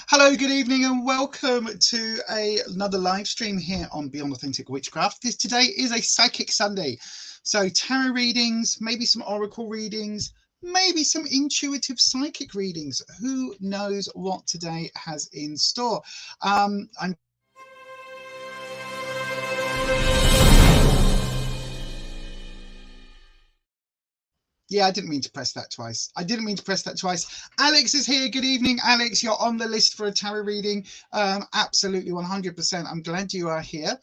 Hello, good evening, and welcome to another live stream here on Beyond Authentic Witchcraft. Today is a Psychic Sunday, so tarot readings, maybe some oracle readings, maybe some intuitive psychic readings. Who knows what today has in store? I'm Yeah, I didn't mean to press that twice. Alex is here. Good evening, Alex. You're on the list for a tarot reading. Absolutely, 100%. I'm glad you are here.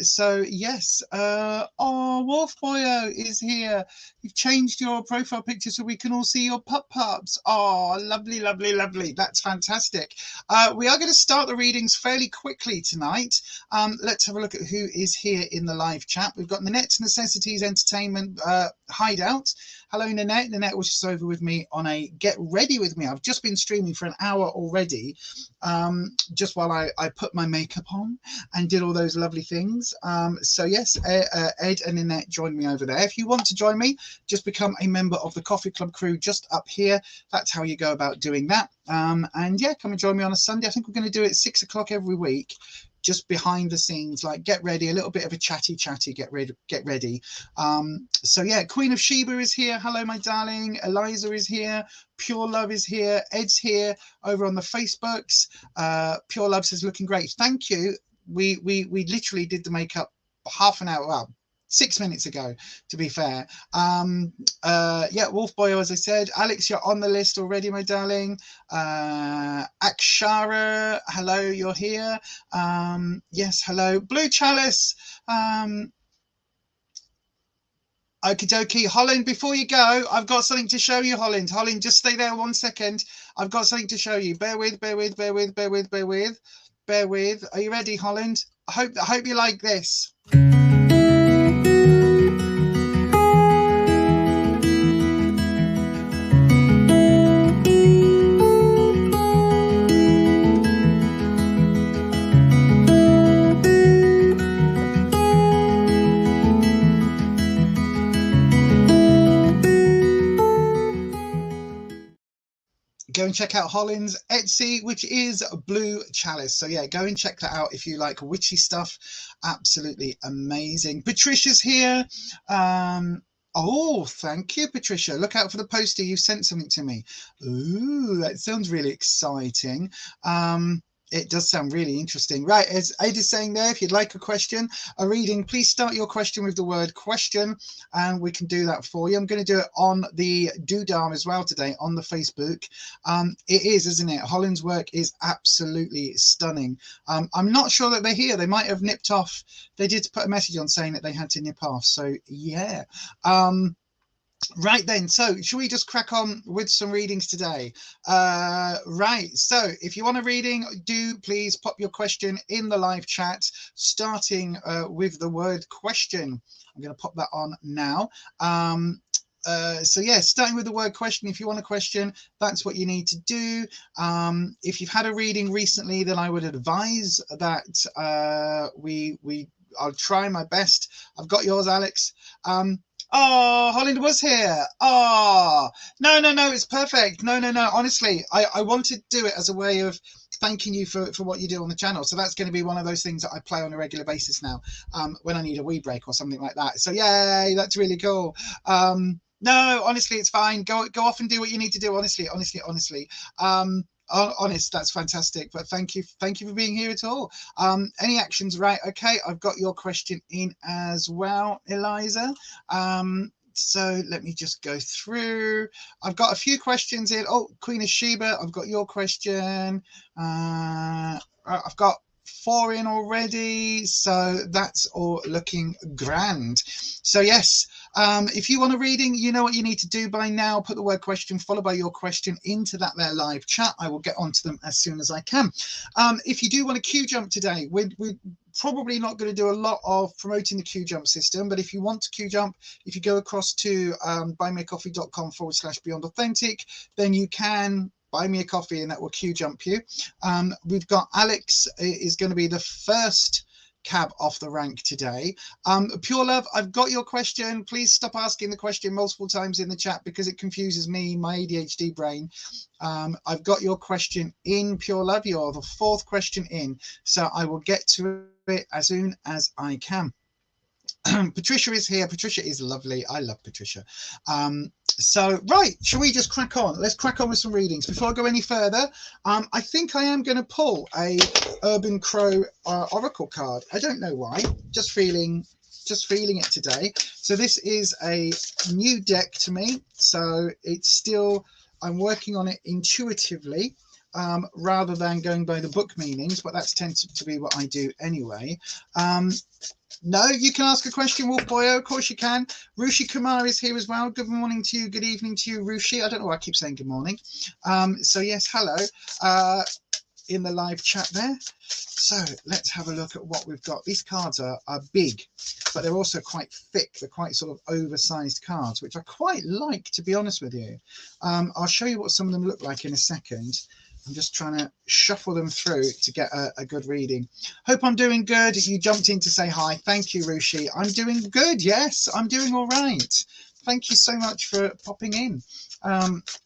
So, yes. Oh, Wolf Boyo is here. You've changed your profile picture so we can all see your pups. Oh, lovely, lovely, lovely. That's fantastic. We are going to start the readings fairly quickly tonight. Let's have a look at who is here in the live chat. We've got Nanette's Necessities Entertainment Hideout. Hello, Nanette. Nanette was just over with me on a Get Ready With Me. I've just been streaming for an hour already, just while I put my makeup on and did all those lovely things. So yes, Ed and Nanette joined me over there. If you want to join me, just become a member of the Coffee Club crew just up here. That's how you go about doing that. And yeah, come and join me on a Sunday. I think we're going to do it at 6 o'clock every week. Just behind the scenes, like get ready, a little bit of a chatty, get ready. So yeah, Queen of Sheba is here. Hello, my darling. Eliza is here. Pure Love is here. Ed's here over on the Facebooks. Pure Love says looking great. Thank you. We literally did the makeup half an hour, well, 6 minutes ago, to be fair. Yeah, Wolf Boy, as I said. Alex, you're on the list already, my darling. Akshara, hello, you're here. Yes, hello. Blue Chalice. Okie dokie. Holland, before you go, I've got something to show you, Holland. Holland, just stay there 1 second. I've got something to show you. Bear with. Are you ready, Holland? I hope you like this. Go and check out Holland's Etsy, which is Blue Chalice. So yeah, go and check that out if you like witchy stuff. Absolutely amazing. Patricia's here. Oh, thank you, Patricia. Look out for the poster. You sent something to me. Ooh, that sounds really exciting. It does sound really interesting. Right, as Ed is saying there, if you'd like a reading, please start your question with the word question, and we can do that for you. I'm going to do it on the Doodah as well today on the Facebook. It is, isn't it? Holland's work is absolutely stunning. I'm not sure that they're here. They might have nipped off. They did put a message on saying that they had to nip off. So, yeah. Right then, so should we just crack on with some readings today? Right, so if you want a reading, do please pop your question in the live chat, starting with the word question. I'm going to pop that on now. So yeah, starting with the word question. If you want a question, that's what you need to do. If you've had a reading recently, then I would advise that I'll try my best. I've got yours, Alex. Oh, Holland was here. Oh, no, it's perfect. No. Honestly, I wanted to do it as a way of thanking you for what you do on the channel. So that's going to be one of those things that I play on a regular basis now, when I need a wee break or something like that. So yay, that's really cool. No, honestly, it's fine. Go off and do what you need to do. Honestly. Honest, that's fantastic. But thank you for being here at all. Any actions? Right, okay, I've got your question in as well, Eliza. So let me just go through. I've got a few questions in. Oh, Queen of Sheba, I've got your question. I've got 4 in already, so that's all looking grand. So yes, if you want a reading, you know what you need to do by now. Put the word question followed by your question into that there live chat. I will get onto them as soon as I can. If you do want a queue jump today, we're probably not going to do a lot of promoting the queue jump system, but if you want to queue jump, if you go across to buymeacoffee.com/beyond authentic, then you can buy me a coffee and that will queue jump you. We've got Alex is going to be the first cab off the rank today. Pure Love, I've got your question. Please stop asking the question multiple times in the chat because it confuses me, my ADHD brain. I've got your question in, Pure Love. You're the 4th question in, so I will get to it as soon as I can. Patricia is here. Patricia is lovely. I love Patricia. So right, shall we just crack on? Let's crack on with some readings. Before I go any further, I think I am going to pull a Urban Crow Oracle card. I don't know why, just feeling it today. So this is a new deck to me, so it's still, I'm working on it intuitively rather than going by the book meanings, but that's tends to be what I do anyway. No, you can ask a question, Wolf Boyo. Of course you can. Rushi Kumar is here as well. Good morning to you. Good evening to you, Rushi. I don't know why I keep saying good morning. So yes, hello in the live chat there. So let's have a look at what we've got. These cards are big, but they're also quite thick. They're quite sort of oversized cards, which I quite like, to be honest with you. I'll show you what some of them look like in a second. I'm just trying to shuffle them through to get a good reading. Hope I'm doing good. You jumped in to say hi. Thank you, Rushi. I'm doing good. Yes, I'm doing all right. Thank you so much for popping in.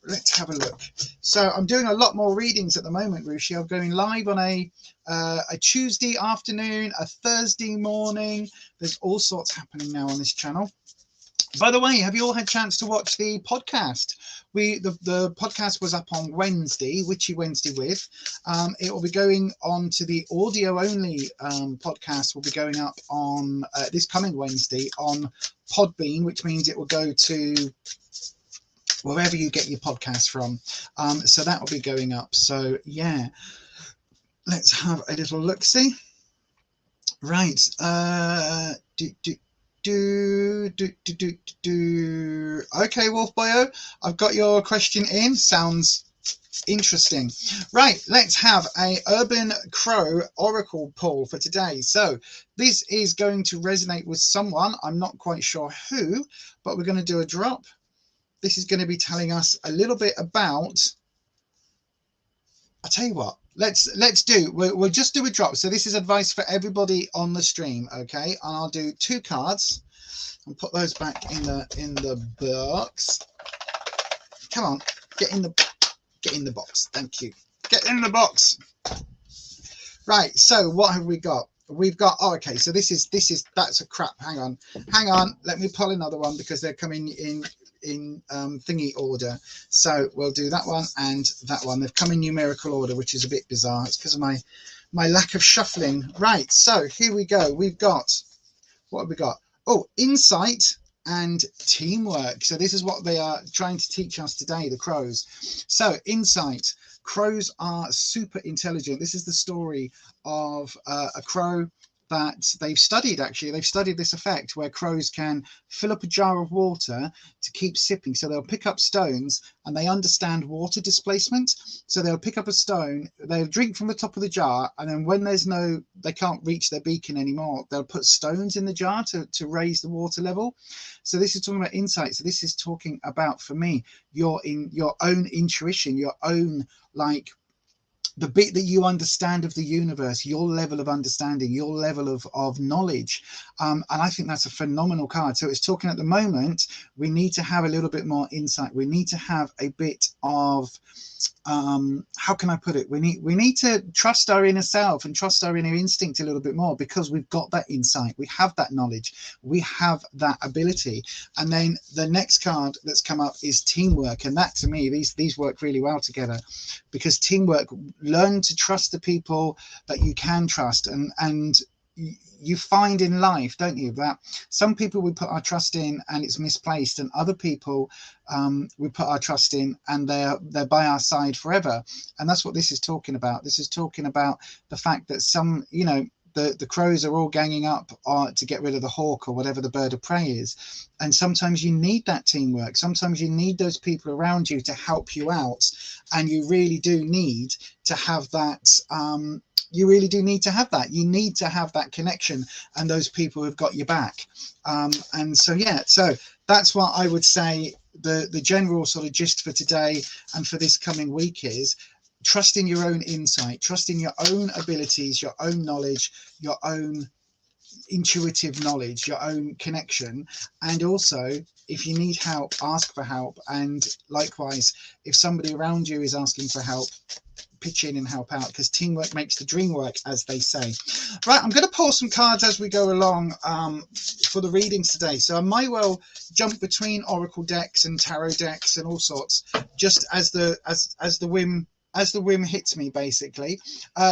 Let's have a look. So I'm doing a lot more readings at the moment, Rushi. I'm going live on a Tuesday afternoon, a Thursday morning. There's all sorts happening now on this channel. By the way, have you all had a chance to watch the podcast? The podcast was up on Wednesday, Witchy Wednesday with. It will be going on to the audio only podcast. Will be going up on this coming Wednesday on Podbean, which means it will go to wherever you get your podcast from. So that will be going up. So yeah, let's have a little look-see. Right. Okay, Wolf Boyo, I've got your question in. Sounds interesting. Right, let's have a Urban Crow Oracle pull for today. So this is going to resonate with someone. I'm not quite sure who, but we're going to do a drop. This is going to be telling us a little bit about, I'll tell you what, we'll just do a drop. So this is advice for everybody on the stream, okay? And I'll do 2 cards and put those back in the box. Come on, get in the box. Thank you. Get in the box. Right, so what have we got? We've got, oh, okay, so that's a crap. Hang on, let me pull another one because they're coming in thingy order. So we'll do that one and that one. They've come in numerical order, which is a bit bizarre. It's because of my lack of shuffling. Right, so here we go. We've got, what have we got? Oh, insight and teamwork. So this is what they are trying to teach us today, the crows. So insight. Crows are super intelligent. This is the story of a crow that they've studied, actually. They've studied this effect where crows can fill up a jar of water to keep sipping. So they'll pick up stones and they understand water displacement. So they'll pick up a stone, they'll drink from the top of the jar, and then when they can't reach their beacon anymore, they'll put stones in the jar to raise the water level. So this is talking about insight. So this is talking about, for me, your own intuition, your own, like, the bit that you understand of the universe, your level of understanding, your level of knowledge. And I think that's a phenomenal card. So it's talking at the moment, we need to have a little bit more insight. We need to have a bit of, how can I put it? We need to trust our inner self and trust our inner instinct a little bit more, because we've got that insight. We have that knowledge. We have that ability. And then the next card that's come up is teamwork. And that, to me, these work really well together, because teamwork, learn to trust the people that you can trust. And you find in life, don't you, that some people we put our trust in and it's misplaced, and other people we put our trust in and they're by our side forever. And that's what this is talking about. This is talking about the fact that some, you know, the crows are all ganging up to get rid of the hawk or whatever the bird of prey is. And sometimes you need that teamwork. Sometimes you need those people around you to help you out. And you really do need to have that. You really do need to have that. You need to have that connection and those people who've got your back. And so, yeah, so that's what I would say the general sort of gist for today and for this coming week is trusting your own insight, trusting your own abilities, your own knowledge, your own intuitive knowledge, your own connection. And also, if you need help, ask for help. And likewise, if somebody around you is asking for help, pitch in and help out, because teamwork makes the dream work, as they say. Right, I'm going to pull some cards as we go along for the readings today. So I might well jump between oracle decks and tarot decks and all sorts, just as the whim hits me, basically.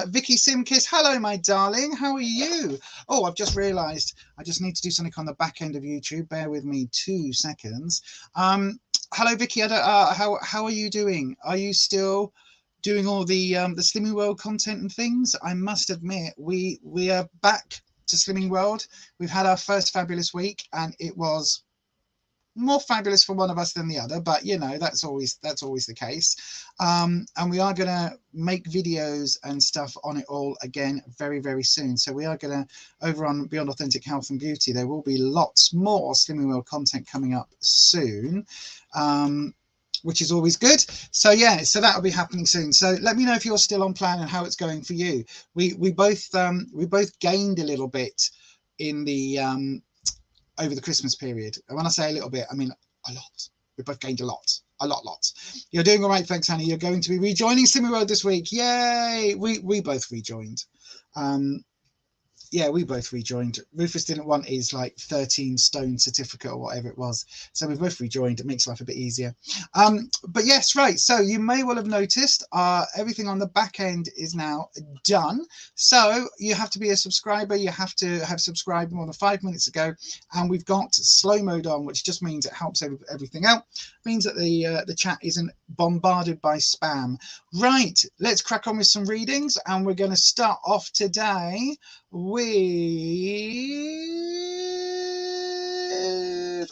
Vicky Simkiss, hello my darling, how are you? Oh, I've just realized I just need to do something on the back end of YouTube. Bear with me 2 seconds. Hello Vicky, how are you doing? Are you still doing all the Slimming World content and things? I must admit, we are back to Slimming World. We've had our first fabulous week, and it was more fabulous for one of us than the other, but you know, that's always the case. And we are going to make videos and stuff on it all again very, very soon. So we are going to, over on Beyond Authentic Health and Beauty, there will be lots more Slimming World content coming up soon, which is always good. So yeah, so that'll be happening soon. So let me know if you're still on plan and how it's going for you. We both gained a little bit in the over the Christmas period. And when I say a little bit, I mean a lot. We both gained a lot. You're doing all right, thanks, Honey. You're going to be rejoining Slimming World this week. Yay! We both rejoined. Yeah, we both rejoined. Rufus didn't want his like 13 stone certificate or whatever it was, so we both rejoined. It makes life a bit easier. But yes, right, so you may well have noticed everything on the back end is now done. So you have to be a subscriber. You have to have subscribed more than 5 minutes ago, and we've got slow mode on, which just means it helps everything out. It means that the chat isn't bombarded by spam. Right, let's crack on with some readings, and we're going to start off today with,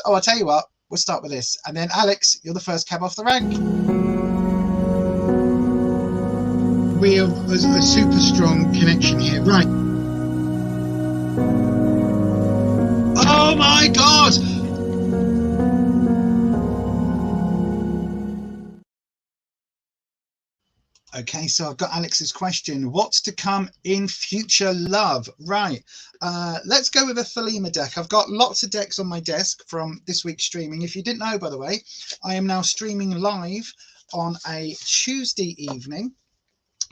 oh, I'll tell you what, we'll start with this, and then Alex, you're the first cab off the rank. We have a super strong connection here, right? Oh my god! Okay, so I've got Alex's question. What's to come in future love? Right. Let's go with a Thelema deck. I've got lots of decks on my desk from this week's streaming. If you didn't know, by the way, I am now streaming live on a Tuesday evening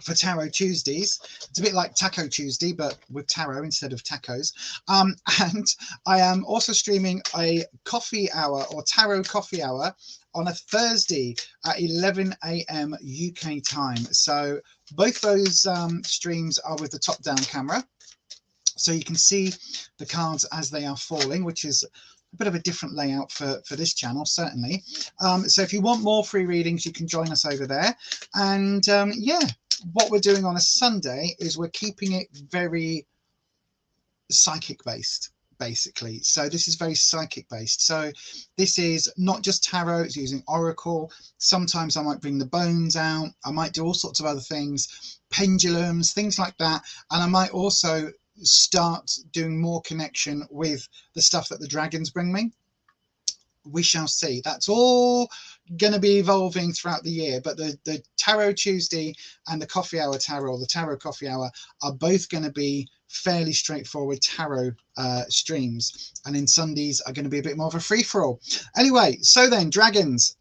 for Tarot Tuesdays. It's a bit like Taco Tuesday, but with tarot instead of tacos. And I am also streaming a coffee hour or tarot coffee hour on a Thursday at 11 AM UK time. So both those streams are with the top down camera, so you can see the cards as they are falling, which is a bit of a different layout for this channel, certainly. So if you want more free readings, you can join us over there. And yeah, what we're doing on a Sunday is we're keeping it very psychic based, basically. So this is very psychic based. So this is not just tarot, it's using oracle. Sometimes I might bring the bones out. I might do all sorts of other things, pendulums, things like that. And I might also start doing more connection with the stuff that the dragons bring me. We shall see. That's all going to be evolving throughout the year, but the Tarot Tuesday and the Coffee Hour Tarot, or the Tarot Coffee Hour, are both going to be fairly straightforward tarot streams, and then Sundays are going to be a bit more of a free-for-all. Anyway, so then, dragons.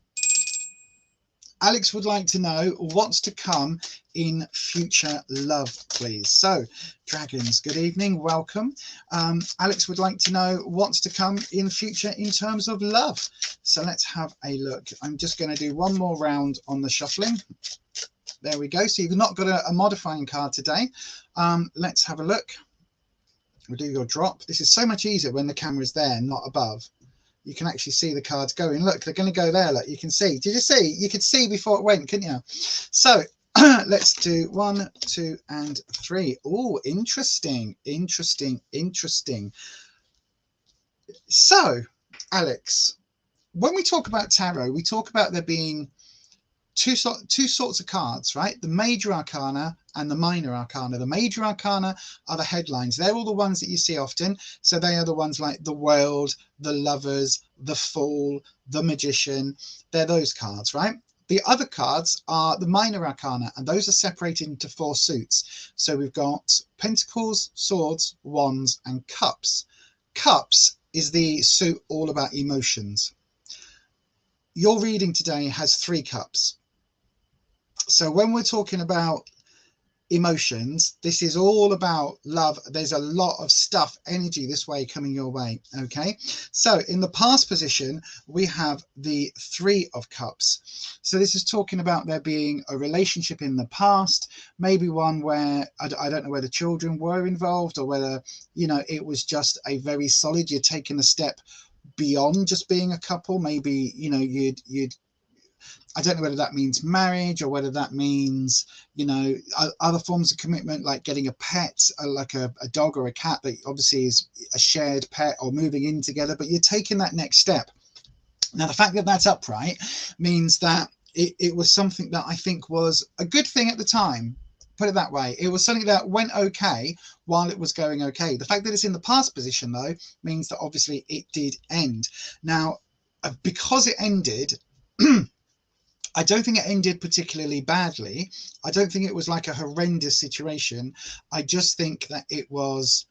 Alex would like to know what's to come in future love, please. So, dragons, good evening, welcome. Alex would like to know what's to come in future in terms of love. So let's have a look. I'm just going to do one more round on the shuffling. There we go. So you've not got a modifying card today. Let's have a look. We'll do your drop. This is so much easier when the camera's there, not above. You can actually see the cards going. Look, they're going to go there. Look, you can see. Did you see? You could see before it went, couldn't you? So let's do 1, 2, and 3. Oh, interesting, interesting, interesting. So, Alex, when we talk about tarot, we talk about there being two sorts of cards, right? The major arcana and the minor arcana. The major arcana are the headlines. They're all the ones that you see often. So they are the ones like the World, the Lovers, the Fool, the Magician. They're those cards, right? The other cards are the minor arcana, and those are separated into 4 suits. So we've got pentacles, swords, wands, and cups. Cups is the suit all about emotions. Your reading today has 3 cups. So when we're talking about emotions, this is all about love. There's a lot of stuff, energy this way coming your way. Okay, so in the past position we have the 3 of cups. So this is talking about there being a relationship in the past, maybe one where I don't know whether children were involved, or whether, you know, it was just a very solid, you're taking a step beyond just being a couple. Maybe, you know, you'd I don't know whether that means marriage, or whether that means, you know, other forms of commitment, like getting a pet, like a dog or a cat that obviously is a shared pet, or moving in together, but you're taking that next step. Now, the fact that that's upright means that it was something that I think was a good thing at the time. Put it that way. It was something that went okay while it was going okay. The fact that it's in the past position, though, means that obviously it did end. Now, because it ended, I don't think it ended particularly badly. I don't think it was like a horrendous situation. I just think that it was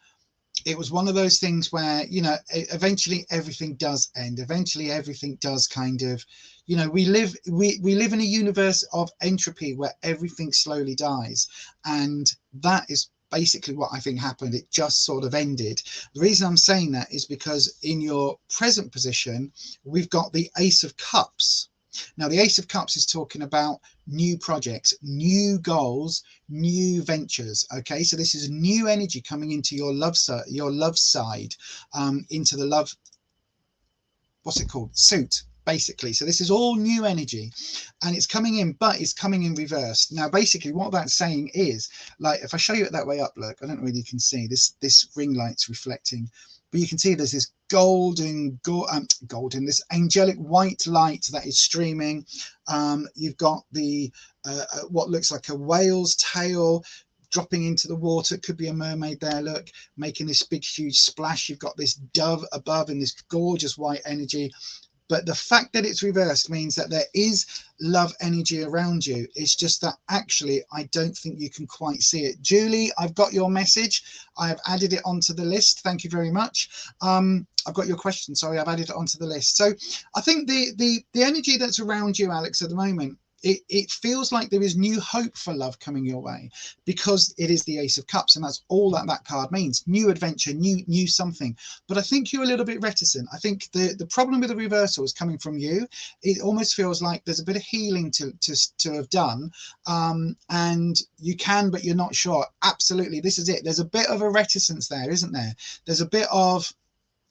one of those things where, you know, eventually everything does end. Eventually everything does kind of, you know, we live in a universe of entropy where everything slowly dies, and that is basically what I think happened. It just sort of ended. The reason I'm saying that is because in your present position we've got the Ace of Cups. Now, the Ace of Cups is talking about new projects, new goals, new ventures. Okay, so this is new energy coming into your love side, into the love, what's it called, suit, basically. So this is all new energy, and it's coming in, but it's coming in reversed. Now, basically, what that's saying is, like, if I show you it that way up, look, I don't know whether you can see this ring light's reflecting, but you can see there's this golden, this angelic white light that is streaming. You've got the what looks like a whale's tail dropping into the water. It could be a mermaid there, look, making this big huge splash. You've got this dove above in this gorgeous white energy. But the fact that it's reversed means that there is love energy around you. It's just that actually I don't think you can quite see it. Julie, I've got your message. I have added it onto the list. Thank you very much. I've got your question. Sorry, I've added it onto the list. So I think the energy that's around you, Alex, at the moment, it feels like there is new hope for love coming your way, because it is the Ace of Cups, and that's all that card means. New adventure, new something. But I think you're a little bit reticent. I think the problem with the reversal is coming from you. It almost feels like there's a bit of healing to have done, and you can, but you're not sure. Absolutely, this is it. There's a bit of a reticence there, isn't there? There's a bit of,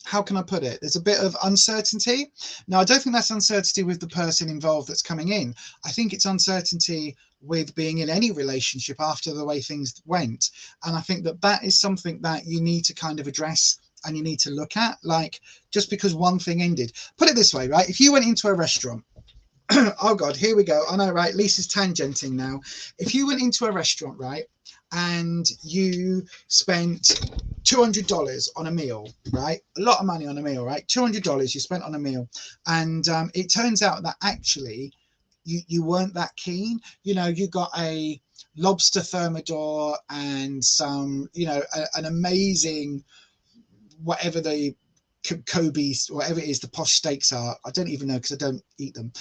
how can I put it? There's a bit of uncertainty. Now, I don't think that's uncertainty with the person involved that's coming in. I think it's uncertainty with being in any relationship after the way things went. And I think that is something that you need to kind of address, and you need to look at. Like, just because one thing ended, put it this way, right? If you went into a restaurant, oh God, here we go. I know, right? Lisa's tangenting now. If you went into a restaurant, right, and you spent $200 on a meal, right? A lot of money on a meal, right? $200 you spent on a meal. And it turns out that actually you weren't that keen. You know, you got a lobster thermidor and some, you know, an amazing, whatever the Kobe's, whatever it is, the posh steaks are. I don't even know, because I don't eat them.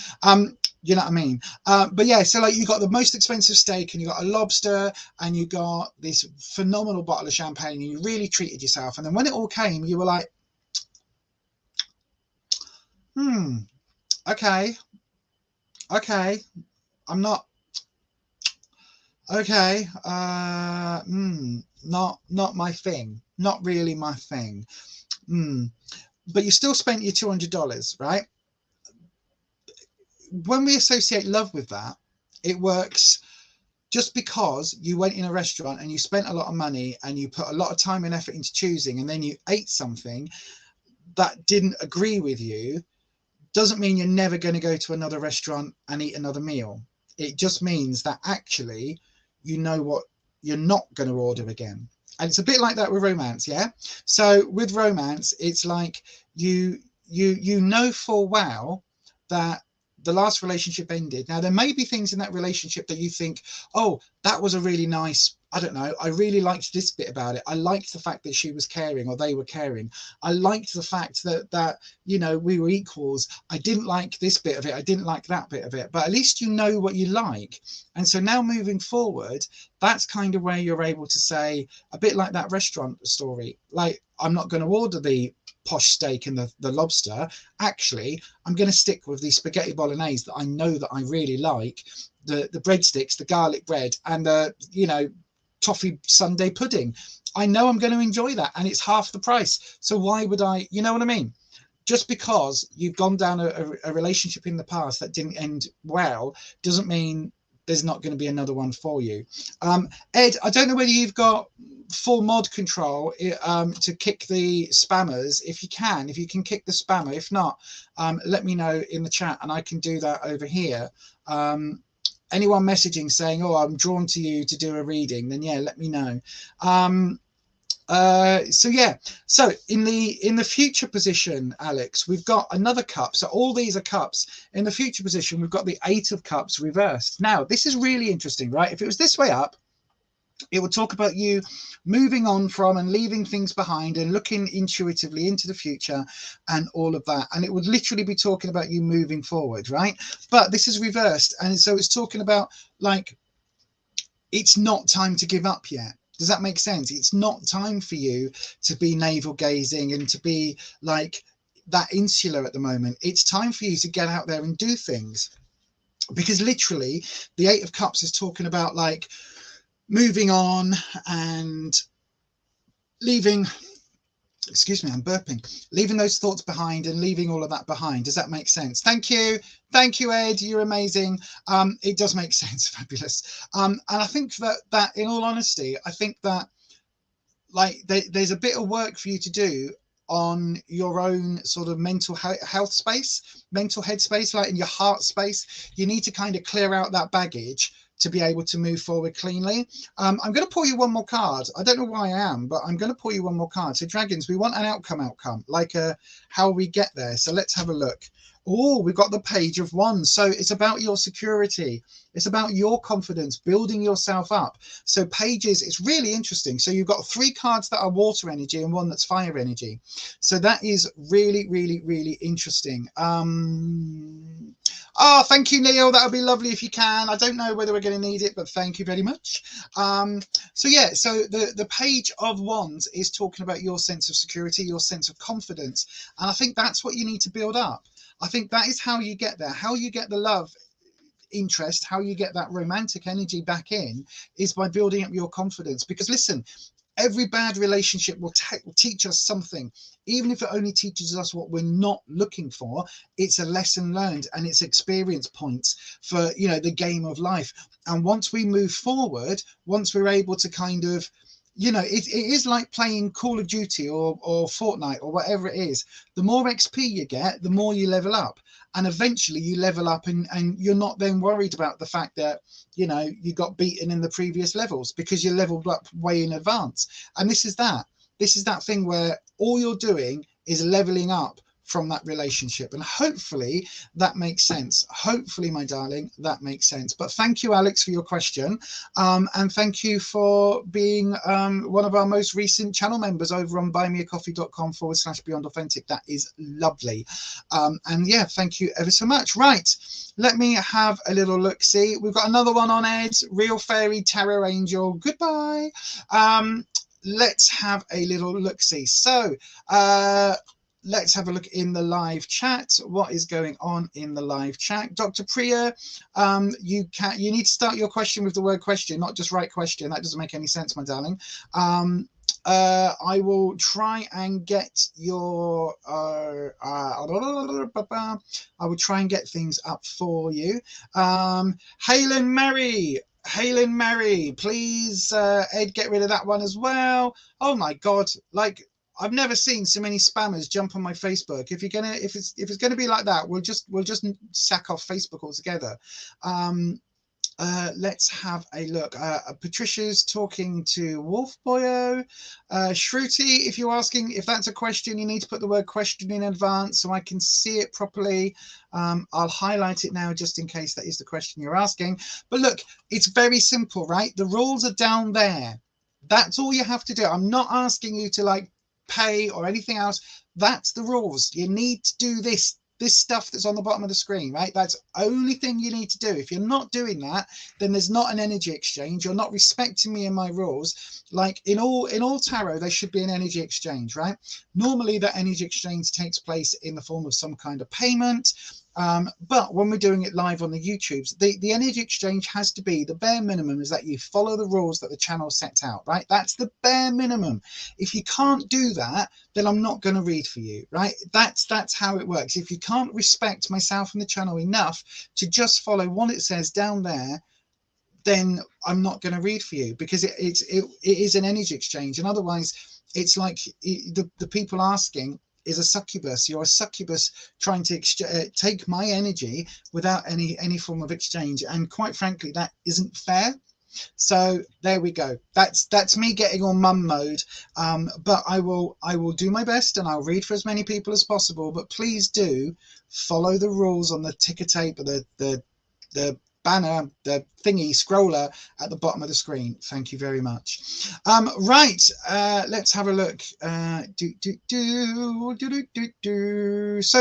You know what I mean? But yeah, so like you got the most expensive steak, and you got a lobster, and you got this phenomenal bottle of champagne, and you really treated yourself. And then when it all came, you were like, okay, I'm not, okay, not my thing, not really my thing. But you still spent your $200, right? When we associate love with that, it works. Just because you went in a restaurant and you spent a lot of money and you put a lot of time and effort into choosing, and then you ate something that didn't agree with you, doesn't mean you're never going to go to another restaurant and eat another meal. It just means that actually you know what you're not going to order again. And it's a bit like that with romance, yeah? So with romance, it's like you know full well that the last relationship ended. Now, there may be things in that relationship that you think, oh, that was a really nice, I don't know, I really liked this bit about it. I liked the fact that she was caring, or they were caring. I liked the fact that you know, we were equals. I didn't like this bit of it. I didn't like that bit of it. But at least you know what you like. And so now moving forward, that's kind of where you're able to say, a bit like that restaurant story, like, I'm not going to order the posh steak and the lobster. Actually, I'm going to stick with the spaghetti bolognese that I know that I really like, the breadsticks, the garlic bread, and the, you know, toffee sundae pudding. I know I'm going to enjoy that, and it's half the price. So why would I, you know what I mean? Just because you've gone down a relationship in the past that didn't end well doesn't mean there's not going to be another one for you. Ed, I don't know whether you've got full mod control to kick the spammers. If you can kick the spammer. If not, let me know in the chat and I can do that over here. Anyone messaging saying, oh, I'm drawn to you to do a reading, then yeah, let me know. So yeah, so in the future position, Alex, we've got another cup. So all these are cups. In the future position, we've got the 8 of cups reversed. Now this is really interesting, right? If it was this way up, it would talk about you moving on from and leaving things behind and looking intuitively into the future and all of that, and it would literally be talking about you moving forward, right? But this is reversed, and so it's talking about, like, it's not time to give up yet. Does that make sense? It's not time for you to be navel gazing and to be like that insular at the moment. It's time for you to get out there and do things, because literally the 8 of cups is talking about like moving on and leaving, excuse me, I'm burping, leaving those thoughts behind and leaving all of that behind. Does that make sense? Thank you, Ed, you're amazing. It does make sense. Fabulous. And I think that in all honesty, I think that, like, there's a bit of work for you to do on your own sort of mental health space, mental head space, like in your heart space. You need to kind of clear out that baggage to be able to move forward cleanly. I'm going to pull you one more card. I don't know why I am, but I'm going to pull you one more card. So dragons, we want an outcome, like how we get there. So let's have a look. Oh, we've got the Page of Wands. So it's about your security. It's about your confidence, building yourself up. So pages, it's really interesting. So you've got 3 cards that are water energy and 1 that's fire energy. So that is really, really, really interesting. Oh, thank you, Neil. That would be lovely if you can. I don't know whether we're going to need it, but thank you very much. So yeah, so the Page of Wands is talking about your sense of security, your sense of confidence. And I think that's what you need to build up. I think that is how you get there. How you get the love interest, how you get that romantic energy back in, is by building up your confidence. Because listen, every bad relationship will teach us something. Even if it only teaches us what we're not looking for, it's a lesson learned and it's experience points for, you know, the game of life. And once we move forward, once we're able to kind of, you know, it is like playing Call of Duty or Fortnite or whatever it is. The more XP you get, the more you level up. And eventually you level up and you're not then worried about the fact that, you know, you got beaten in the previous levels because you leveled up way in advance. And this is that thing where all you're doing is leveling up from that relationship. And hopefully that makes sense. Hopefully, my darling, that makes sense. But thank you, Alex, for your question. And thank you for being one of our most recent channel members over on buymeacoffee.com/beyond authentic. That is lovely. And yeah, thank you ever so much. Right, let me have a little look. See, we've got another one on Ed. Real Fairy Tarot Angel. Goodbye. Let's have a little look. See, so let's have a look in the live chat. What is going on in the live chat? Dr. Priya, you need to start your question with the word question, not just write question. That doesn't make any sense, my darling. I will try and get your I will try and get things up for you. Halen Mary, please, Ed, get rid of that one as well. Oh my God, like, I've never seen so many spammers jump on my Facebook. If it's gonna be like that, we'll just sack off Facebook altogether. let's have a look. Patricia's talking to Wolf Boyo. Shruti, if you're asking if that's a question, you need to put the word question in advance so I can see it properly. I'll highlight it now just in case that is the question you're asking. But look, it's very simple, right? The rules are down there. That's all you have to do. I'm not asking you to like pay or anything else. That's the rules. You need to do this stuff that's on the bottom of the screen, right? That's the only thing you need to do. If you're not doing that, then there's not an energy exchange. You're not respecting me and my rules. Like in all tarot, there should be an energy exchange, right? Normally that energy exchange takes place in the form of some kind of payment. But when we're doing it live on the YouTubes, the energy exchange has to be, the bare minimum is that you follow the rules that the channel sets out, right? That's the bare minimum. If you can't do that, then I'm not going to read for you, right? That's how it works. If you can't respect myself and the channel enough to just follow what it says down there, then I'm not going to read for you, because it is an energy exchange. And otherwise it's like the people asking is a succubus. You're a succubus trying to take my energy without any form of exchange, and quite frankly that isn't fair. So there we go. That's me getting on mum mode, but I will do my best and I'll read for as many people as possible. But please do follow the rules on the ticker tape, or the banner, the thingy scroller at the bottom of the screen. Thank you very much. Right, let's have a look. So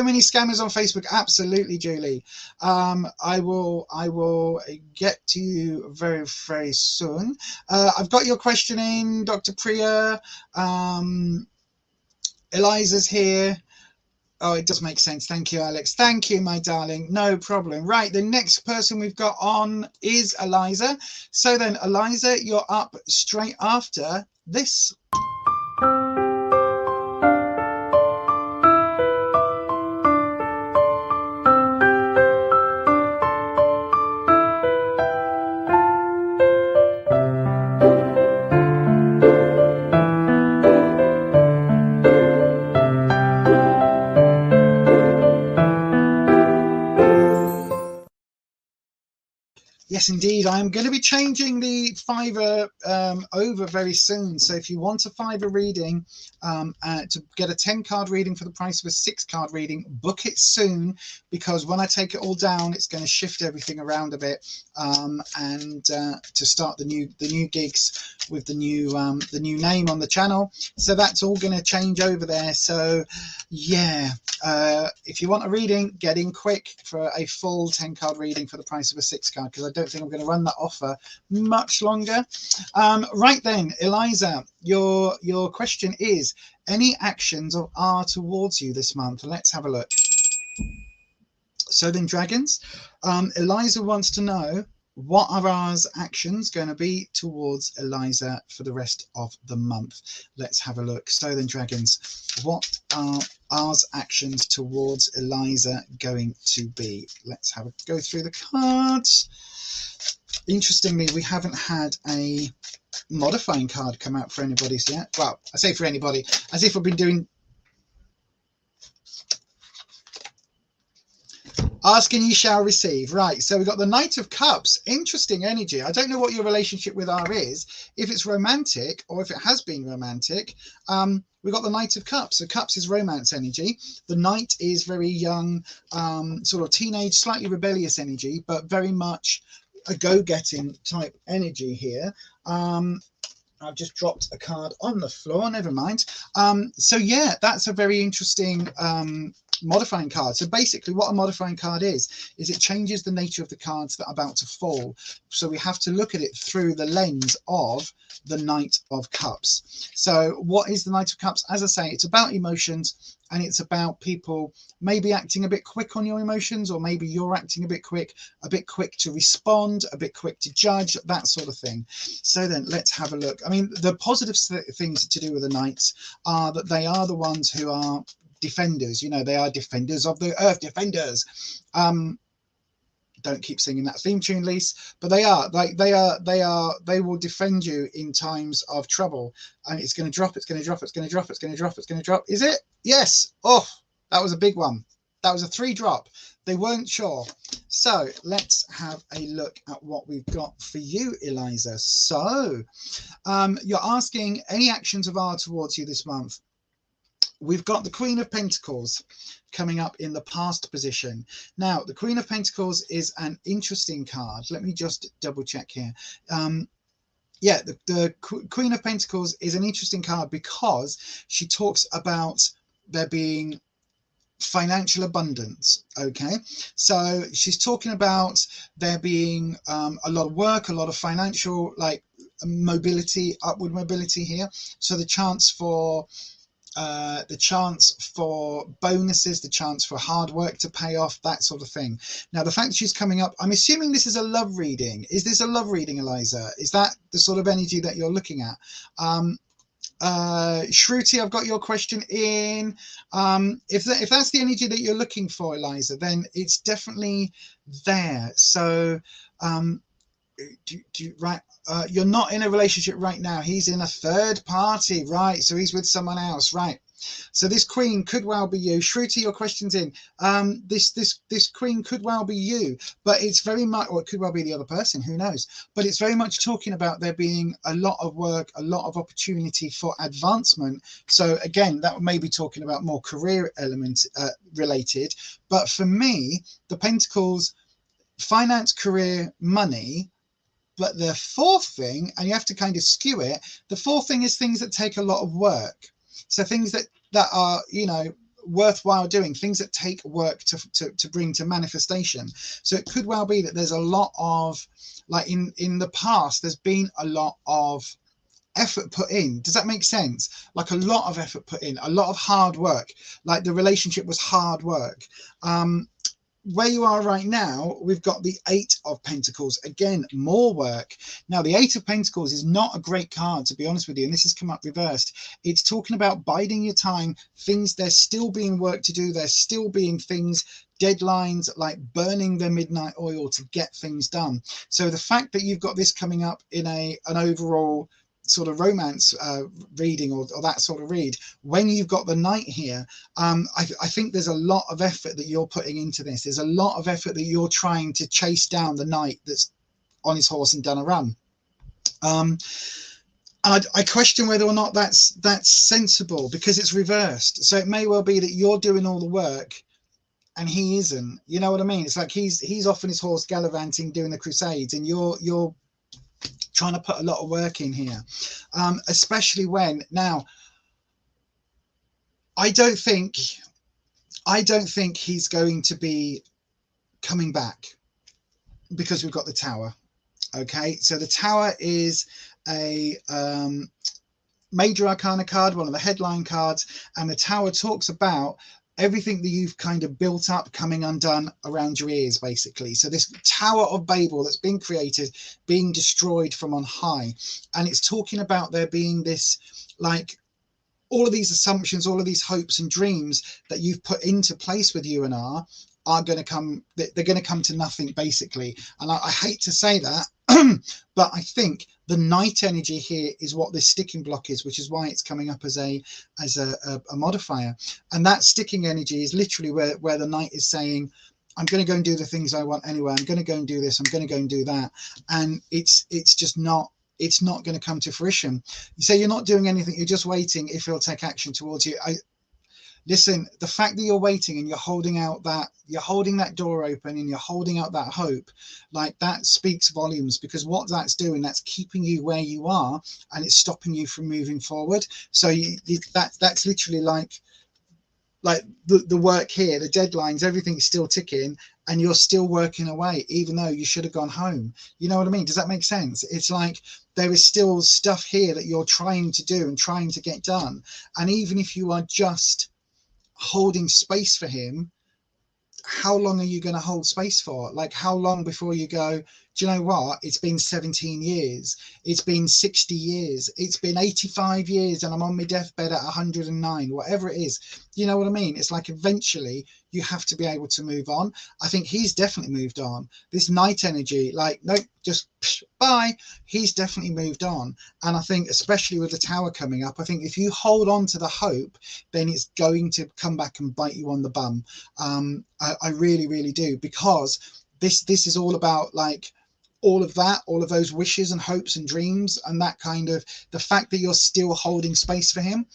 many scammers on Facebook. Absolutely, Julie. I will get to you very, very soon. I've got your question in, Dr. Priya. Eliza's here. Oh, it does make sense. Thank you, Alex. Thank you, my darling. No problem. Right, the next person we've got on is Eliza. So then, Eliza, you're up straight after this. Yes, indeed. I'm going to be changing the Fiverr over very soon. So if you want a Fiverr reading, to get a 10-card reading for the price of a 6-card reading, book it soon, because when I take it all down, it's going to shift everything around a bit, and to start the new gigs with the new name on the channel. So that's all going to change over there. So yeah, if you want a reading, get in quick for a full 10-card reading for the price of a 6-card, because I don't think I'm going to run that offer much longer. Right then, Eliza, your question is, any actions are towards you this month? Let's have a look. So then, dragons, Eliza wants to know, what are ours actions going to be towards Eliza for the rest of the month? Let's have a look. So then, dragons, what are ours actions towards Eliza going to be? Let's have a go through the cards. Interestingly, we haven't had a modifying card come out for anybody yet. Well, I say for anybody, as if I've been doing ask and you shall receive. Right, so we've got the Knight of Cups. Interesting energy. I don't know what your relationship with R is, if it's romantic or if it has been romantic. We've got the Knight of Cups. So Cups is romance energy. The Knight is very young, sort of teenage, slightly rebellious energy, but very much a go-getting type energy here. I've just dropped a card on the floor, never mind. So yeah, that's a very interesting modifying card. So basically what a modifying card is it changes the nature of the cards that are about to fall. So we have to look at it through the lens of the Knight of Cups. So what is the Knight of Cups? As I say, it's about emotions, and it's about people maybe acting a bit quick on your emotions, or maybe you're acting a bit quick to respond, a bit quick to judge, that sort of thing. So then let's have a look. I mean, the positive things to do with the Knights are that they are the ones who are defenders. You know, they are defenders of the earth, defenders. Don't keep singing that theme tune, Lise, but they are like they will defend you in times of trouble. And it's going to drop, it's going to drop, it's going to drop, it's going to drop, it's going to drop. Is it? Yes. Oh, that was a big one. That was a 3-drop. They weren't sure. So let's have a look at what we've got for you, Eliza. So you're asking any actions of R towards you this month. We've got the Queen of Pentacles coming up in the past position. Now, the Queen of Pentacles is an interesting card. Let me just double check here. Yeah, the Queen of Pentacles is an interesting card because she talks about there being financial abundance. Okay, so she's talking about there being a lot of work, a lot of financial mobility, upward mobility here. So the chance for bonuses, the chance for hard work to pay off, that sort of thing. Now, the fact that she's coming up, I'm assuming this is a love reading. Is this a love reading, Eliza? Is that the sort of energy that you're looking at? Shruti, I've got your question in. If that's the energy that you're looking for, Eliza, then it's definitely there. So right, you're not in a relationship right now. He's in a third party, right? So he's with someone else, right? So this queen could well be you. Shruti, your question's in. This queen could well be you, but it's very much, or it could well be the other person, who knows? But it's very much talking about there being a lot of work, a lot of opportunity for advancement. So again, that may be talking about more career element related. But for me, the Pentacles, finance, career, money. But the fourth thing, and you have to kind of skew it, the fourth thing is things that take a lot of work. So things that are, you know, worthwhile doing, things that take work to bring to manifestation. So it could well be that there's a lot of, like in the past, there's been a lot of effort put in. Does that make sense? Like a lot of effort put in, a lot of hard work, like the relationship was hard work. Where you are right now, we've got the 8 of Pentacles. Again, more work. Now, the 8 of Pentacles is not a great card, to be honest with you, and this has come up reversed. It's talking about biding your time, things, there's still being work to do, there's still being things, deadlines, like burning the midnight oil to get things done. So the fact that you've got this coming up in an overall sort of romance reading or that sort of read, when you've got the Knight here, I think there's a lot of effort that you're putting into this. There's a lot of effort that you're trying to chase down the Knight that's on his horse and done a run. And I question whether or not that's sensible, because it's reversed. So it may well be that you're doing all the work and he isn't. You know what I mean? It's like he's off on his horse gallivanting, doing the crusades, and you're trying to put a lot of work in here, especially when, now I don't think he's going to be coming back, because we've got the Tower. Okay, so the Tower is a major arcana card, one of the headline cards, and the Tower talks about everything that you've kind of built up coming undone around your ears, basically. So this Tower of Babel that's been created, being destroyed from on high. And it's talking about there being this, like, all of these assumptions, all of these hopes and dreams that you've put into place with you and are going to come, they're going to come to nothing, basically. And I hate to say that, but I think the Knight energy here is what this sticking block is, which is why it's coming up as a modifier. And that sticking energy is literally where the Knight is saying, I'm going to go and do the things I want anyway. I'm going to go and do this. I'm going to go and do that. And it's just not, it's not going to come to fruition. You say you're not doing anything. You're just waiting if he'll take action towards you. Listen, the fact that you're waiting and you're holding that door open and you're holding out that hope, like, that speaks volumes, because what that's doing, that's keeping you where you are and it's stopping you from moving forward. So that's literally like the work here, the deadlines, everything's still ticking and you're still working away, even though you should have gone home. You know what I mean? Does that make sense? It's like there is still stuff here that you're trying to do and trying to get done. And even if you are just holding space for him, how long are you going to hold space for? Like, how long before you go, do you know what? It's been 17 years. It's been 60 years. It's been 85 years and I'm on my deathbed at 109, whatever it is. You know what I mean? It's like eventually you have to be able to move on. I think he's definitely moved on. This night energy, like, nope, just bye. He's definitely moved on. And I think especially with the tower coming up, I think if you hold on to the hope, then it's going to come back and bite you on the bum. I really, really do, because this is all about like all of that, all of those wishes and hopes and dreams, and that kind of the fact that you're still holding space for him,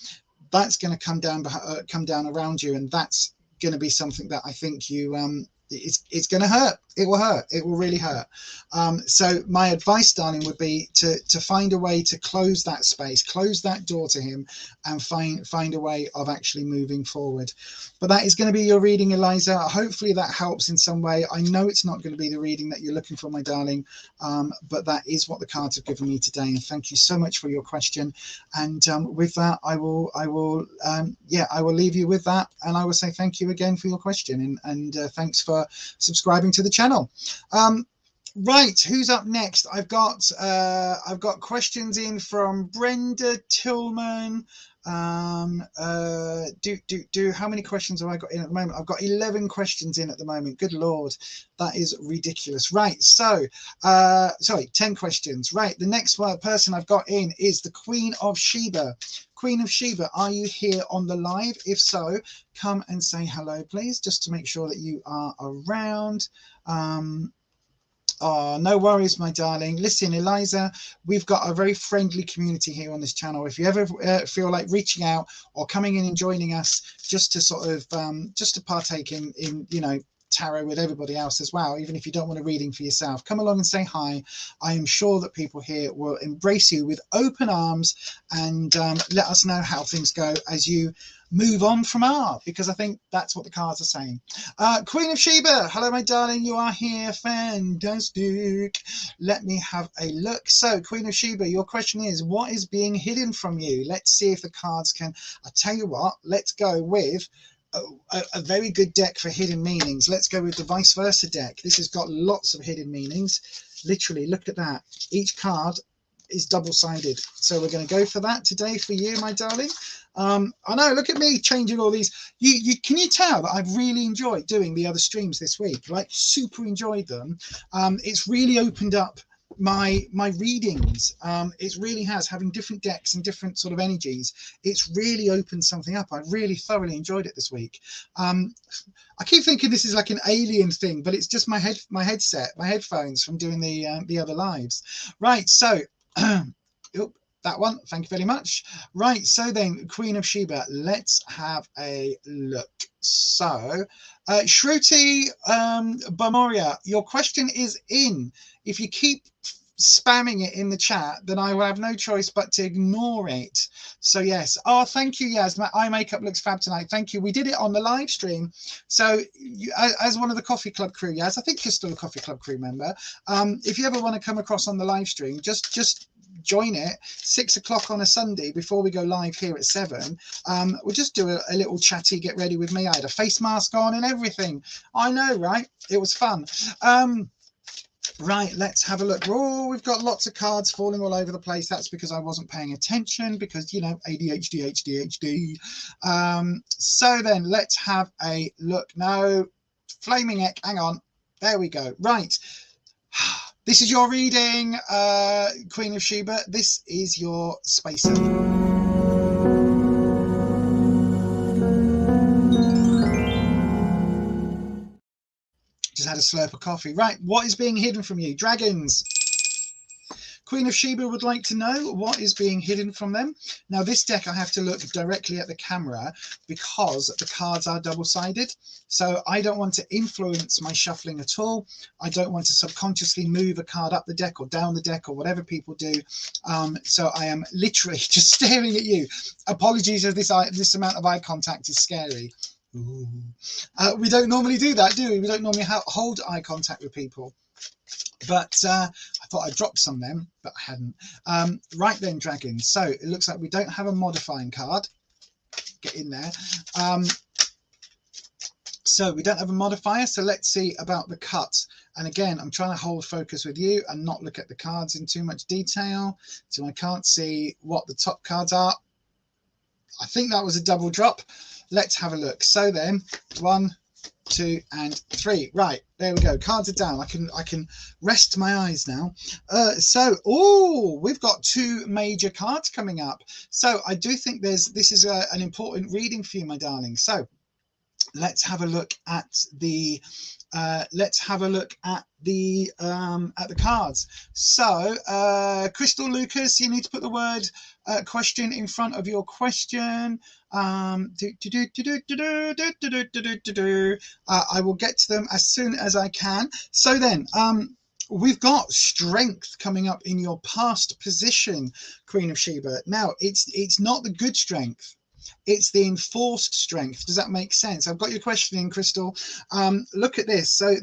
that's going to come down around you, and that's going to be something that I think you it's going to hurt. It will hurt. It will really hurt. So my advice, darling, would be to find a way to close that space, close that door to him, and find a way of actually moving forward. But that is going to be your reading, Eliza. Hopefully that helps in some way. I know it's not going to be the reading that you're looking for, my darling, but that is what the cards have given me today. And thank you so much for your question. And with that, I will leave you with that, and I will say thank you again for your question, and thanks for subscribing to the channel. Right, who's up next? I've got questions in from Brenda Tillman. How many questions have I got in at the moment? I've got 11 questions in at the moment. Good Lord, that is ridiculous. Right, so sorry, 10 questions. Right, the next person I've got in is the Queen of Sheba. Queen of Sheba, are you here on the live? If so, come and say hello, please, just to make sure that you are around. Oh, no worries, my darling. Listen, Eliza, we've got a very friendly community here on this channel. If you ever feel like reaching out or coming in and joining us just to sort of just to partake in you know, tarot with everybody else as well, even if you don't want a reading for yourself, come along and say hi. I am sure that people here will embrace you with open arms and let us know how things go as you move on from art, because I think that's what the cards are saying. Queen of Sheba, hello, my darling, you are here. Fantastic. Let me have a look. So, Queen of Sheba, your question is, what is being hidden from you? Let's see if the cards can. I tell you what, let's go with a very good deck for hidden meanings. Let's go with the vice versa deck. This has got lots of hidden meanings. Literally, look at that. Each card is double-sided. So we're going to go for that today for you, my darling. I know, look at me changing all these. Can you tell that I've really enjoyed doing the other streams this week? Like, super enjoyed them. It's really opened up my readings. It really has, having different decks and different sort of energies. It's really opened something up. I really thoroughly enjoyed it this week. I keep thinking this is like an alien thing, but it's just my headset, my headphones from doing the other lives. Right, so that one, thank you very much. Right, so then, Queen of Sheba, let's have a look. So, Shruti Bamoria, your question is in. If you keep spamming it in the chat, then I will have no choice but to ignore it. So yes. Oh, thank you, Yaz. My eye makeup looks fab tonight. Thank you. We did it on the live stream. So you, as one of the Coffee Club crew, Yaz, I think you're still a Coffee Club crew member. If you ever want to come across on the live stream, just join it 6 o'clock on a Sunday before we go live here at 7. We'll just do a little chatty get ready with me. I had a face mask on and everything. I know, right? It was fun. Right, let's have a look. Oh, we've got lots of cards falling all over the place. That's because I wasn't paying attention, because, you know, ADHD. So then let's have a look. No, flaming egg. Hang on. There we go. Right. This is your reading, Queen of Sheba. This is your spacer. Just had a slurp of coffee. Right, what is being hidden from you? Dragons. Queen of Sheba would like to know what is being hidden from them. Now, this deck, I have to look directly at the camera because the cards are double-sided. So I don't want to influence my shuffling at all. I don't want to subconsciously move a card up the deck or down the deck or whatever people do. So I am literally just staring at you. Apologies if this amount of eye contact is scary. We don't normally do that, do we? We don't normally hold eye contact with people. But I thought I'd drop some then, but I hadn't. Right then, dragons. So it looks like we don't have a modifying card. Get in there. So we don't have a modifier, so let's see about the cut. And again, I'm trying to hold focus with you and not look at the cards in too much detail, so I can't see what the top cards are. I think that was a double drop. Let's have a look. So then, 1, 2 and 3. Right, there we go. Cards are down. I can rest my eyes now. Oh, we've got 2 major cards coming up. So I do think this is an important reading for you, my darling. So let's have a look at the cards. So Crystal Lucas, you need to put the word question in front of your question. I will get to them as soon as I can. So then we've got strength coming up in your past position, Queen of Sheba. Now it's not the good strength, it's the enforced strength. Does that make sense? I've got your question in, Crystal. Look at this. So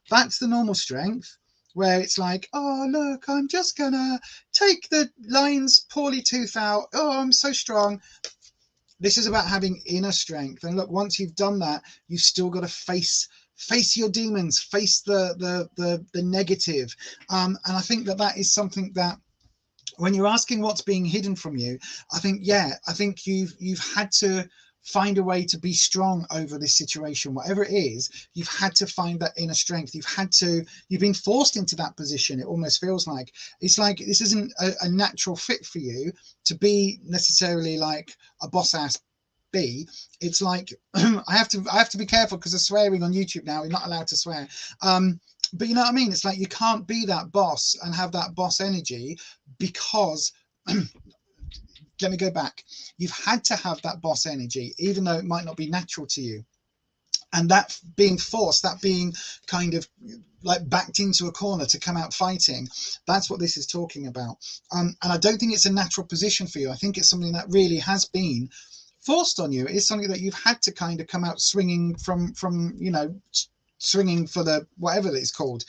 that's the normal strength, where it's like, oh look, I'm just gonna take the lion's poorly tooth out, oh I'm so strong. This is about having inner strength. And look, once you've done that, you've still got to face your demons, face the negative. And I think that is something that, when you're asking what's being hidden from you, I think you've had to find a way to be strong over this situation, whatever it is. You've had to find that inner strength. You've been forced into that position. It almost feels like it's like this isn't a natural fit for you to be necessarily like a boss ass bee. It's like I have to be careful because of swearing on YouTube now. You're not allowed to swear. But you know what I mean? It's like you can't be that boss and have that boss energy because let me go back. You've had to have that boss energy, even though it might not be natural to you. And that being forced, that being kind of like backed into a corner to come out fighting, that's what this is talking about. And I don't think it's a natural position for you. I think it's something that really has been forced on you. It's something that you've had to kind of come out swinging from you know, swinging for the whatever it's called.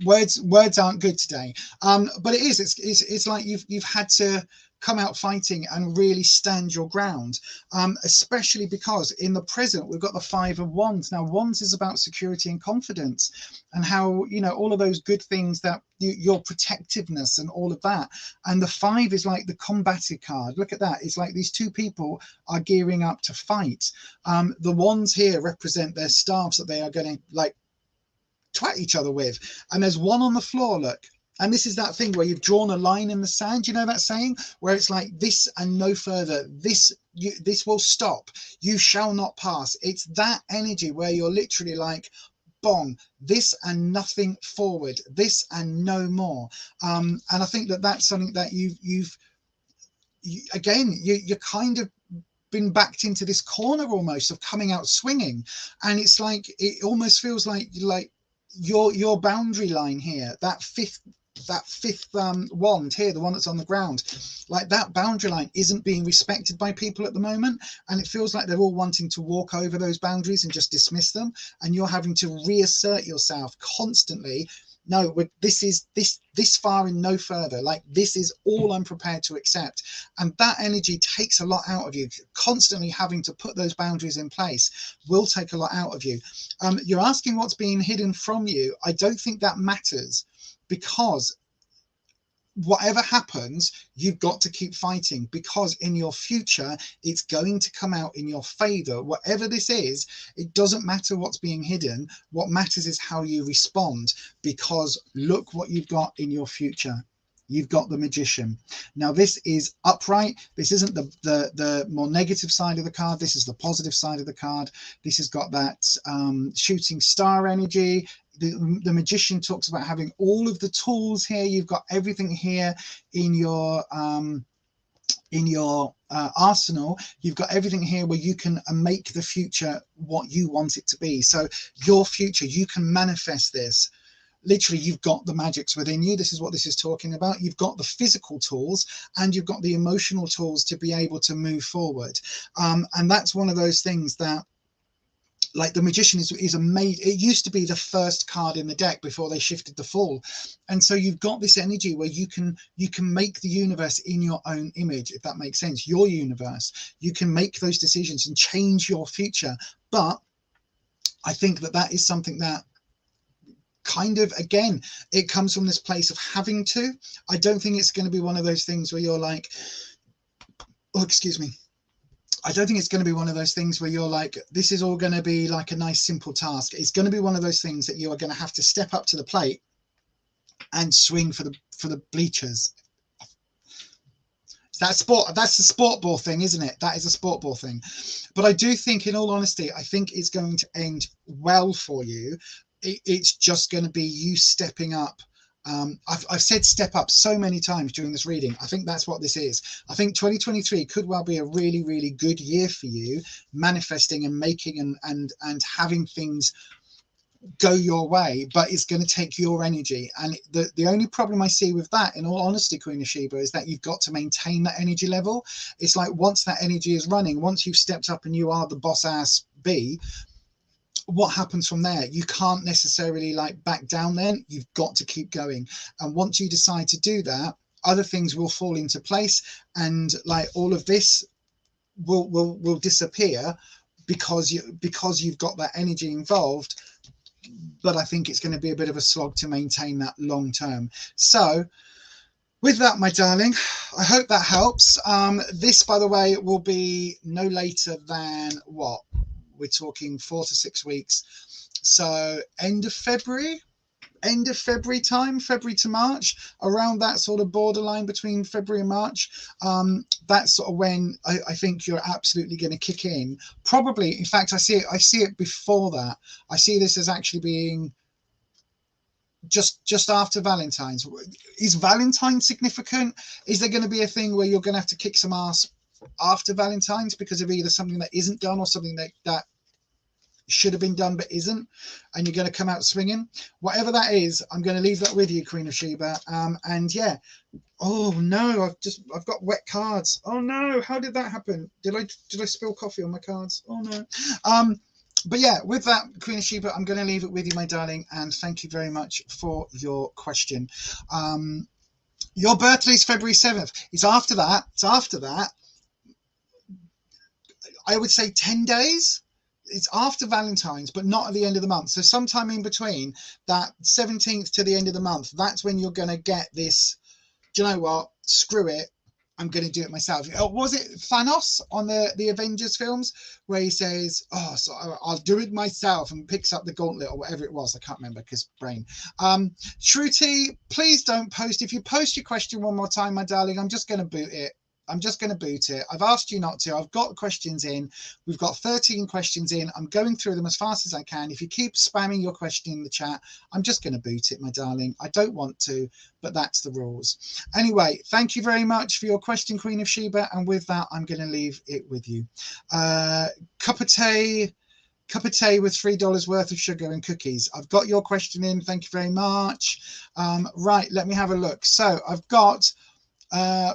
Words aren't good today, but it is. It's like you've had to come out fighting and really stand your ground, especially because in the present we've got the 5 of Wands. Now Wands is about security and confidence, and how, you know, all of those good things, that your protectiveness and all of that. And the 5 is like the combative card. Look at that. It's like these 2 people are gearing up to fight. The Wands here represent their staffs that they are going to like twat each other with, and there's one on the floor, look. And this is that thing where you've drawn a line in the sand, you know that saying, where it's like this and no further, this will stop, you shall not pass. It's that energy where you're literally like, bong, this and nothing forward, this and no more. And I think that's something that you're kind of been backed into this corner almost of coming out swinging. And it's like, it almost feels like your boundary line here, that fifth wand here, the one that's on the ground, like that boundary line isn't being respected by people at the moment, and it feels like they're all wanting to walk over those boundaries and just dismiss them, and you're having to reassert yourself constantly. No, this far and no further. Like, this is all I'm prepared to accept. And that energy takes a lot out of you. Constantly having to put those boundaries in place will take a lot out of you. You're asking what's being hidden from you. I don't think that matters, because whatever happens, you've got to keep fighting, because in your future it's going to come out in your favor. Whatever this is, it doesn't matter what's being hidden. What matters is how you respond, because look what you've got in your future. You've got the Magician. Now this is upright. This isn't the more negative side of the card. This is the positive side of the card. This has got that shooting star energy. The Magician talks about having all of the tools here. You've got everything here in your arsenal. You've got everything here where you can make the future what you want it to be. So your future, you can manifest this. Literally, you've got the magics within you. This is what this is talking about. You've got the physical tools and you've got the emotional tools to be able to move forward. And that's one of those things that, like, the Magician is amazing. It used to be the first card in the deck before they shifted the fall. And so you've got this energy where you can make the universe in your own image, if that makes sense. Your universe. You can make those decisions and change your future. But I think that that is something that kind of, again, it comes from this place of having to. I don't think it's going to be one of those things where you're like, oh, excuse me. I don't think it's going to be one of those things where you're like, this is all going to be like a nice, simple task. It's going to be one of those things that you are going to have to step up to the plate and swing for the bleachers. That's the sport ball thing, isn't it? That is a sport ball thing. But I do think, in all honesty, I think it's going to end well for you. It's just going to be you stepping up. I've said step up so many times during this reading. I think that's what this is. I think 2023 could well be a really, really good year for you, manifesting and making and having things go your way, but it's going to take your energy. And the only problem I see with that, in all honesty, Queen of Sheba, is that you've got to maintain that energy level. It's like, once that energy is running, once you've stepped up and you are the boss ass bee, what happens from there? You can't necessarily like back down. Then you've got to keep going, and once you decide to do that, other things will fall into place, and like all of this will disappear because you've got that energy involved. But I think it's going to be a bit of a slog to maintain that long term. So with that, my darling, I hope that helps. This, by the way, will be no later than what? We're talking 4 to 6 weeks. So end of February time, February to March, around that sort of borderline between February and March. That's sort of when I think you're absolutely going to kick in. Probably, in fact, I see it before that. I see this as actually being just after Valentine's. Is Valentine's significant? Is there going to be a thing where you're going to have to kick some ass after Valentine's because of either something that isn't done or something that should have been done but isn't, and you're going to come out swinging? Whatever that is, I'm going to leave that with you, Queen of Sheba. And yeah, oh no, I've got wet cards. Oh no, how did that happen? Did I spill coffee on my cards? Oh no. But yeah, with that, Queen of Sheba, I'm going to leave it with you, my darling, and thank you very much for your question. Your birthday is February 7th. It's after that. I would say 10 days. It's after Valentine's, but not at the end of the month. So sometime in between that 17th to the end of the month, that's when you're going to get this, do you know what? Screw it. I'm going to do it myself. Was it Thanos on the Avengers films where he says, oh, so I'll do it myself, and picks up the gauntlet or whatever it was? I can't remember because brain. Shruti, please don't post. If you post your question one more time, my darling, I'm just going to boot it. I've asked you not to. I've got questions in. We've got 13 questions in. I'm going through them as fast as I can. If you keep spamming your question in the chat, I'm just going to boot it, my darling. I don't want to, but that's the rules. Anyway, thank you very much for your question, Queen of Sheba. And with that, I'm going to leave it with you. Cup of tea with $3 worth of sugar and cookies. I've got your question in. Thank you very much. Right, let me have a look. So I've got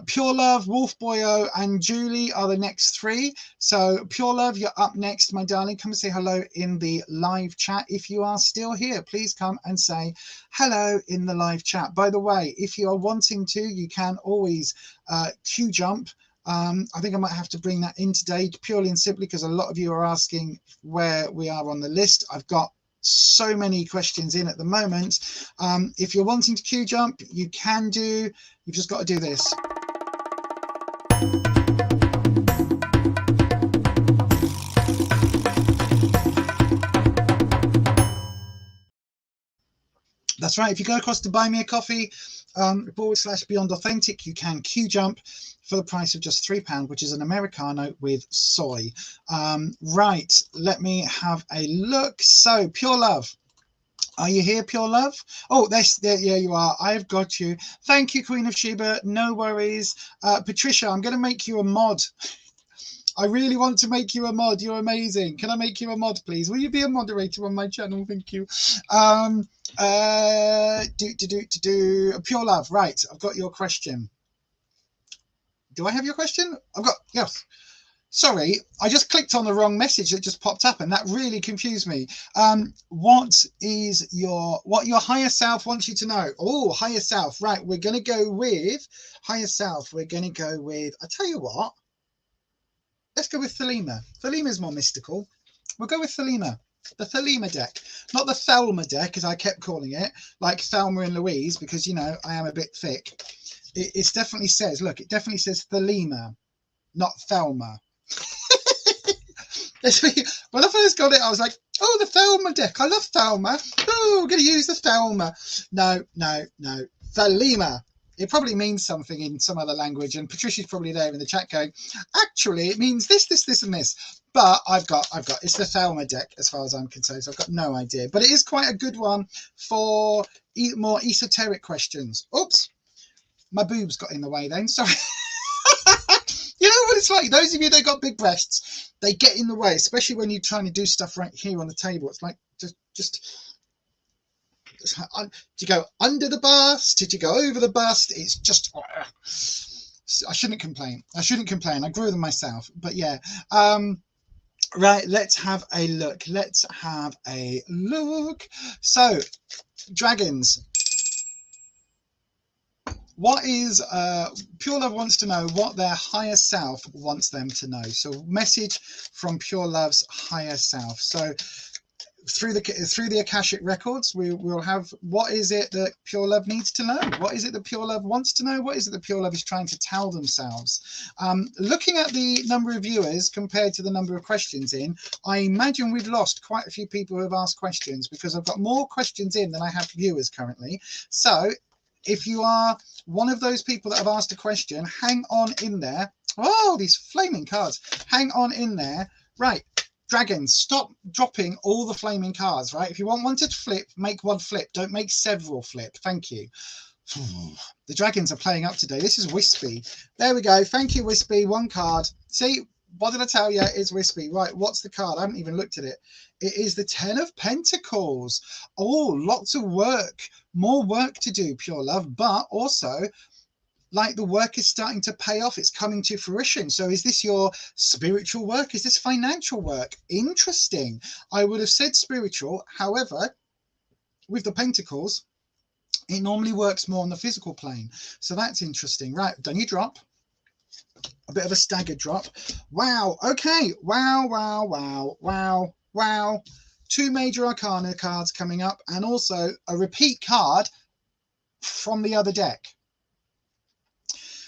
Pure Love, Wolf Boyo, and Julie are the next three. So Pure Love, you're up next, my darling. Come and say hello in the live chat. If you are still here, please come and say hello in the live chat. By the way, if you are wanting to, you can always queue jump. I think I might have to bring that in today, purely and simply because a lot of you are asking where we are on the list. I've got so many questions in at the moment. If you're wanting to queue jump, you can do. You've just got to do this. That's right. If you go across to Buy Me a Coffee /Beyond Authentic, you can queue jump for the price of just £3, which is an Americano with soy. Right, let me have a look. So Pure Love, are you here, Pure Love? Oh, there you are. I've got you. Thank you, Queen of Sheba. No worries. Patricia, I'm going to make you a mod. I really want to make you a mod. You're amazing. Can I make you a mod, please? Will you be a moderator on my channel? Thank you. Pure Love. Right, I've got your question. Do I have your question? Yes. Sorry, I just clicked on the wrong message that just popped up, and that really confused me. What your higher self wants you to know? Oh, higher self. Right, we're going to go with higher self. We're going to go with, I tell you what, let's go with Thelema. Thelema's more mystical. We'll go with Thelema. The Thelema deck, not the Thelma deck, as I kept calling it, like Thelma and Louise, because, you know, I am a bit thick. It definitely says, look, it definitely says Thelema, not Thelma. When I first got it, I was like, oh, the Thelma deck. I love Thelma. Oh, we're going to use the Thelma. No, no, no. Thelema. It probably means something in some other language, and Patricia's probably there in the chat going, actually, it means this, this, this, and this. But I've got, it's the Thelma deck as far as I'm concerned, so I've got no idea. But it is quite a good one for more esoteric questions. Oops, my boobs got in the way then, sorry. You know what it's like? Those of you that got big breasts, they get in the way, especially when you're trying to do stuff right here on the table. It's like, just did you go under the bust? Did you go over the bust? It's just, I shouldn't complain. I shouldn't complain. I grew them myself, but yeah. Right, let's have a look. Let's have a look. So, dragons. What is Pure Love wants to know what their higher self wants them to know. So message from Pure Love's higher self. So through the Akashic records, we'll have what is it that Pure Love needs to know? What is it that Pure Love wants to know? What is it that Pure Love is trying to tell themselves? Looking at the number of viewers compared to the number of questions in, I imagine we've lost quite a few people who have asked questions, because I've got more questions in than I have viewers currently. So if you are one of those people that have asked a question, hang on in there. Oh, these flaming cards. Hang on in there. Right, dragons, stop dropping all the flaming cards, right? If you want one to flip, make one flip. Don't make several flip. Thank you. The dragons are playing up today. This is Wispy. There we go. Thank you, Wispy. One card. See, what did I tell you? It's Wispy. Right, what's the card? I haven't even looked at it. It is the 10 of Pentacles. Oh, lots of work. More work to do, Pure Love. But also, like, the work is starting to pay off. It's coming to fruition. So is this your spiritual work? Is this financial work? Interesting. I would have said spiritual. However, with the Pentacles, it normally works more on the physical plane. So that's interesting. Right, done your drop. A bit of a staggered drop. Wow. Okay. Wow, wow, wow, wow, wow. 2 major arcana cards coming up, and also a repeat card from the other deck.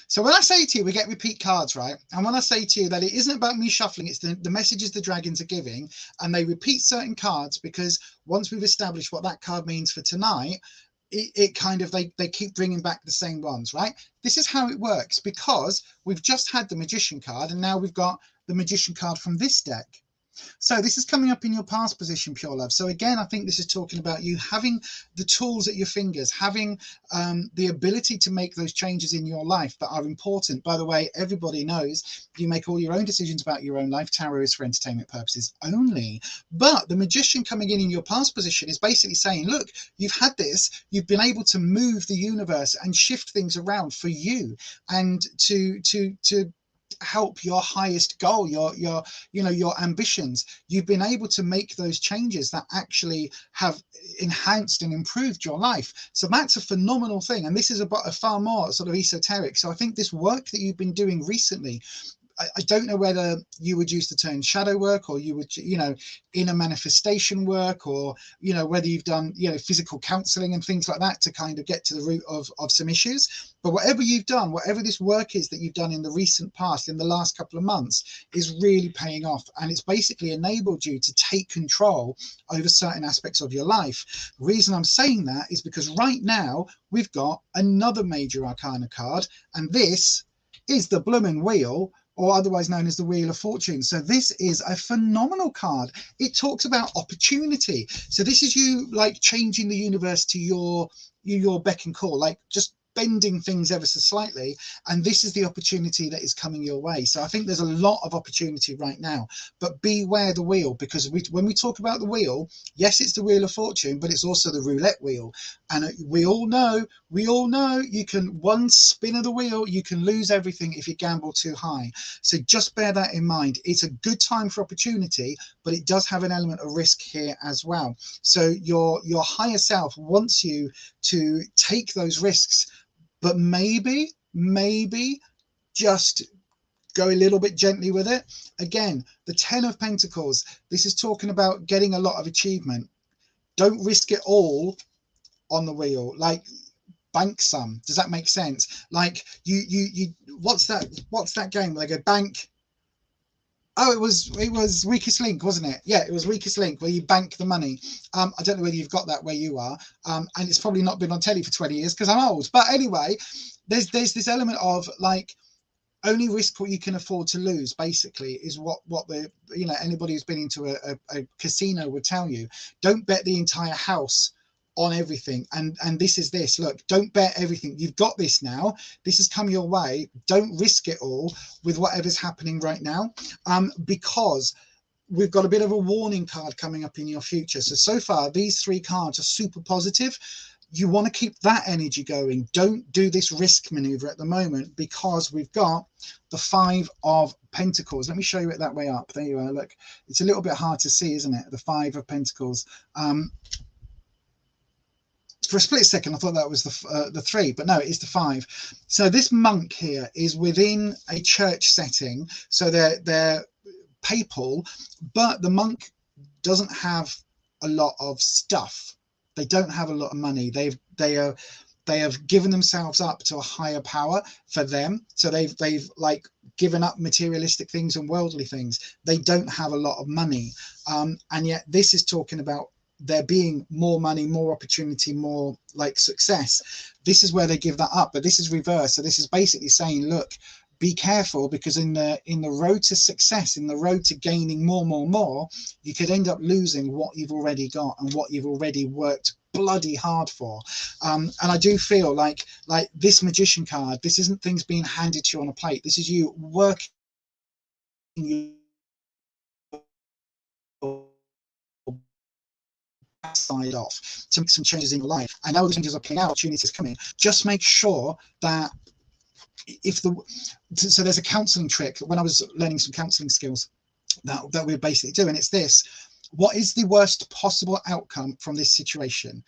So when I say to you, we get repeat cards, right? And when I say to you that it isn't about me shuffling, it's the messages the dragons are giving, and they repeat certain cards because once we've established what that card means for tonight, it kind of, they keep bringing back the same ones, right? This is how it works, because we've just had the Magician card, and now we've got the Magician card from this deck. So this is coming up in your past position, Pure Love. So again, I think this is talking about you having the tools at your fingers, having the ability to make those changes in your life that are important. By the way, everybody knows you make all your own decisions about your own life. Tarot is for entertainment purposes only. But the Magician coming in your past position is basically saying, look, you've had this, you've been able to move the universe and shift things around for you, and to help your highest goal, your ambitions. You've been able to make those changes that actually have enhanced and improved your life. So that's a phenomenal thing, and this is about a far more sort of esoteric. So I think this work that you've been doing recently, I don't know whether you would use the term shadow work, or you would, inner manifestation work, or, whether you've done, physical counseling and things like that to kind of get to the root of some issues. But whatever you've done, whatever this work is that you've done in the recent past, in the last couple of months, is really paying off. And it's basically enabled you to take control over certain aspects of your life. The reason I'm saying that is because right now we've got another major arcana card, and this is the Bloomin' Wheel, or otherwise known as the Wheel of Fortune. So this is a phenomenal card. It talks about opportunity. So this is you like changing the universe to your beck and call, like just bending things ever so slightly, and this is the opportunity that is coming your way. So I think there's a lot of opportunity right now, but beware the wheel, because when we talk about the wheel, yes, it's the Wheel of Fortune, but it's also the roulette wheel, and we all know you can, one spin of the wheel, you can lose everything if you gamble too high. So just bear that in mind. It's a good time for opportunity, but it does have an element of risk here as well. So your higher self wants you to take those risks, but maybe just go a little bit gently with it. Again, the 10 of Pentacles, this is talking about getting a lot of achievement. Don't risk it all on the wheel. Like, bank some. Does that make sense? Like, you what's that game where they go bank? Oh, it was Weakest Link, wasn't it? Yeah, it was Weakest Link, where you bank the money. I don't know whether you've got that where you are, and it's probably not been on telly for 20 years because I'm old. But anyway, there's this element of like, only risk what you can afford to lose, basically, is what the, you know, anybody who's been into a casino would tell you. Don't bet the entire house on everything. And this is this. Look, don't bet everything. You've got this now. This has come your way. Don't risk it all with whatever's happening right now, because we've got a bit of a warning card coming up in your future. So far, these 3 cards are super positive. You want to keep that energy going. Don't do this risk maneuver at the moment, because we've got the 5 of Pentacles. Let me show you it that way up. There you are. Look, it's a little bit hard to see, isn't it? The 5 of Pentacles. For a split second, I thought that was the 3, but no, it is the 5. So this monk here is within a church setting. So they're papal, but the monk doesn't have a lot of stuff. They don't have a lot of money. They have given themselves up to a higher power for them. So they've like given up materialistic things and worldly things. They don't have a lot of money, and yet this is talking about there being more money, more opportunity, more like success. This is where they give that up, but this is reverse. So this is basically saying, look, be careful, because in the road to success, in the road to gaining more, you could end up losing what you've already got and what you've already worked bloody hard for. And I do feel like this Magician card, this isn't things being handed to you on a plate. This is you working side off to make some changes in your life. I know the changes are playing out, opportunities coming. Just make sure that so there's a counseling trick when I was learning some counseling skills that we're basically doing. It's this: what is the worst possible outcome from this situation?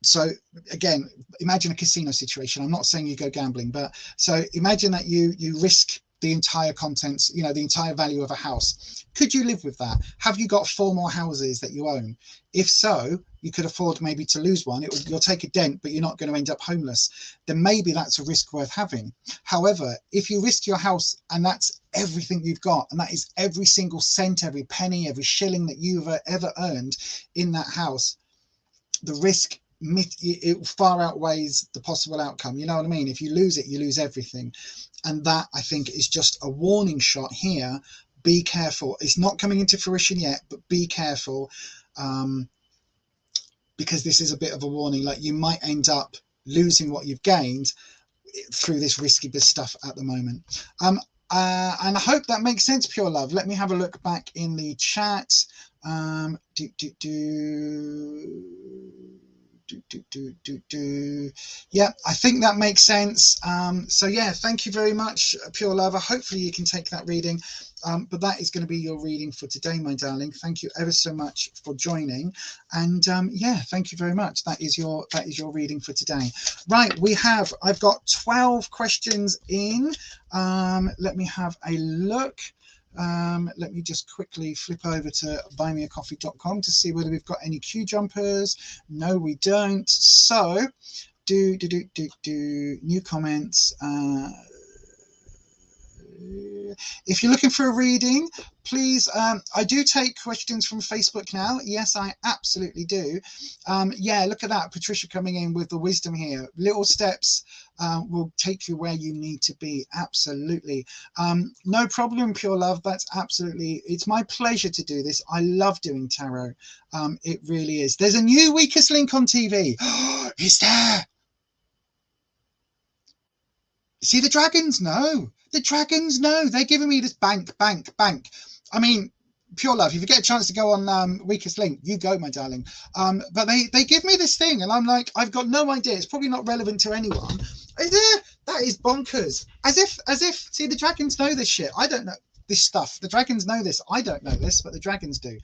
So again, imagine a casino situation. I'm not saying you go gambling, but so imagine that you risk the entire contents, you know, the entire value of a house. Could you live with that? Have you got 4 more houses that you own? If so, you could afford maybe to lose one. You'll take a dent, but you're not going to end up homeless. Then maybe that's a risk worth having. However, if you risk your house and that's everything you've got, and that is every single cent, every penny, every shilling that you've ever earned in that house, the risk, it far outweighs the possible outcome. You know what I mean? If you lose it, you lose everything. And that, I think, is just a warning shot here. Be careful. It's not coming into fruition yet, but be careful, because this is a bit of a warning. Like, you might end up losing what you've gained through this risky stuff at the moment. And I hope that makes sense, Pure Love. Let me have a look back in the chat. Yeah, I think that makes sense. So yeah, thank you very much, Pure Lover. Hopefully you can take that reading, but that is going to be your reading for today, my darling. Thank you ever so much for joining, and yeah, thank you very much. That is your reading for today. Right, I've got 12 questions in. Let me have a look. Let me just quickly flip over to buymeacoffee.com to see whether we've got any queue jumpers. No, we don't. So new comments. If you're looking for a reading, please, I do take questions from Facebook now. Yes, I absolutely do. Yeah, look at that, Patricia coming in with the wisdom here. Little steps will take you where you need to be. Absolutely. No problem, Pure Love. That's absolutely, it's my pleasure to do this. I love doing tarot. It really is. There's a new Weakest Link on TV. Is there? See the dragons? No. The dragons? No. They're giving me this bank. I mean, Pure Love, if you get a chance to go on Weakest Link, you go, my darling. But they give me this thing, and I'm like, I've got no idea. It's probably not relevant to anyone. That is bonkers. As if, see, the dragons know this shit. I don't know this stuff. The dragons know this. I don't know this, but the dragons do.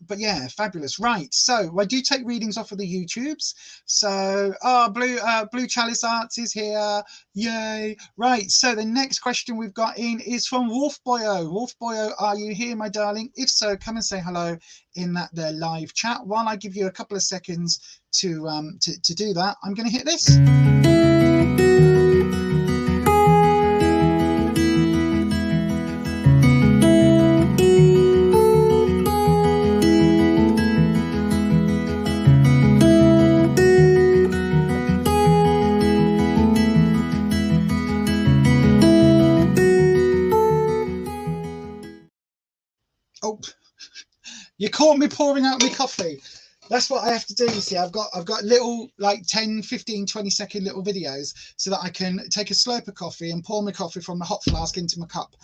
but yeah, fabulous. Right, so I do take readings off of the YouTubes. So blue Chalice Arts is here, yay. Right, so the next question we've got in is from Wolf Boyo. Wolf Boyo, are you here, my darling? If so, come and say hello in that their live chat. While I give you a couple of seconds to do that, I'm going to hit this. Oh, you caught me pouring out my coffee. That's what I have to do. You see, I've got little like 10, 15, 20-second little videos so that I can take a slurp of coffee and pour my coffee from the hot flask into my cup.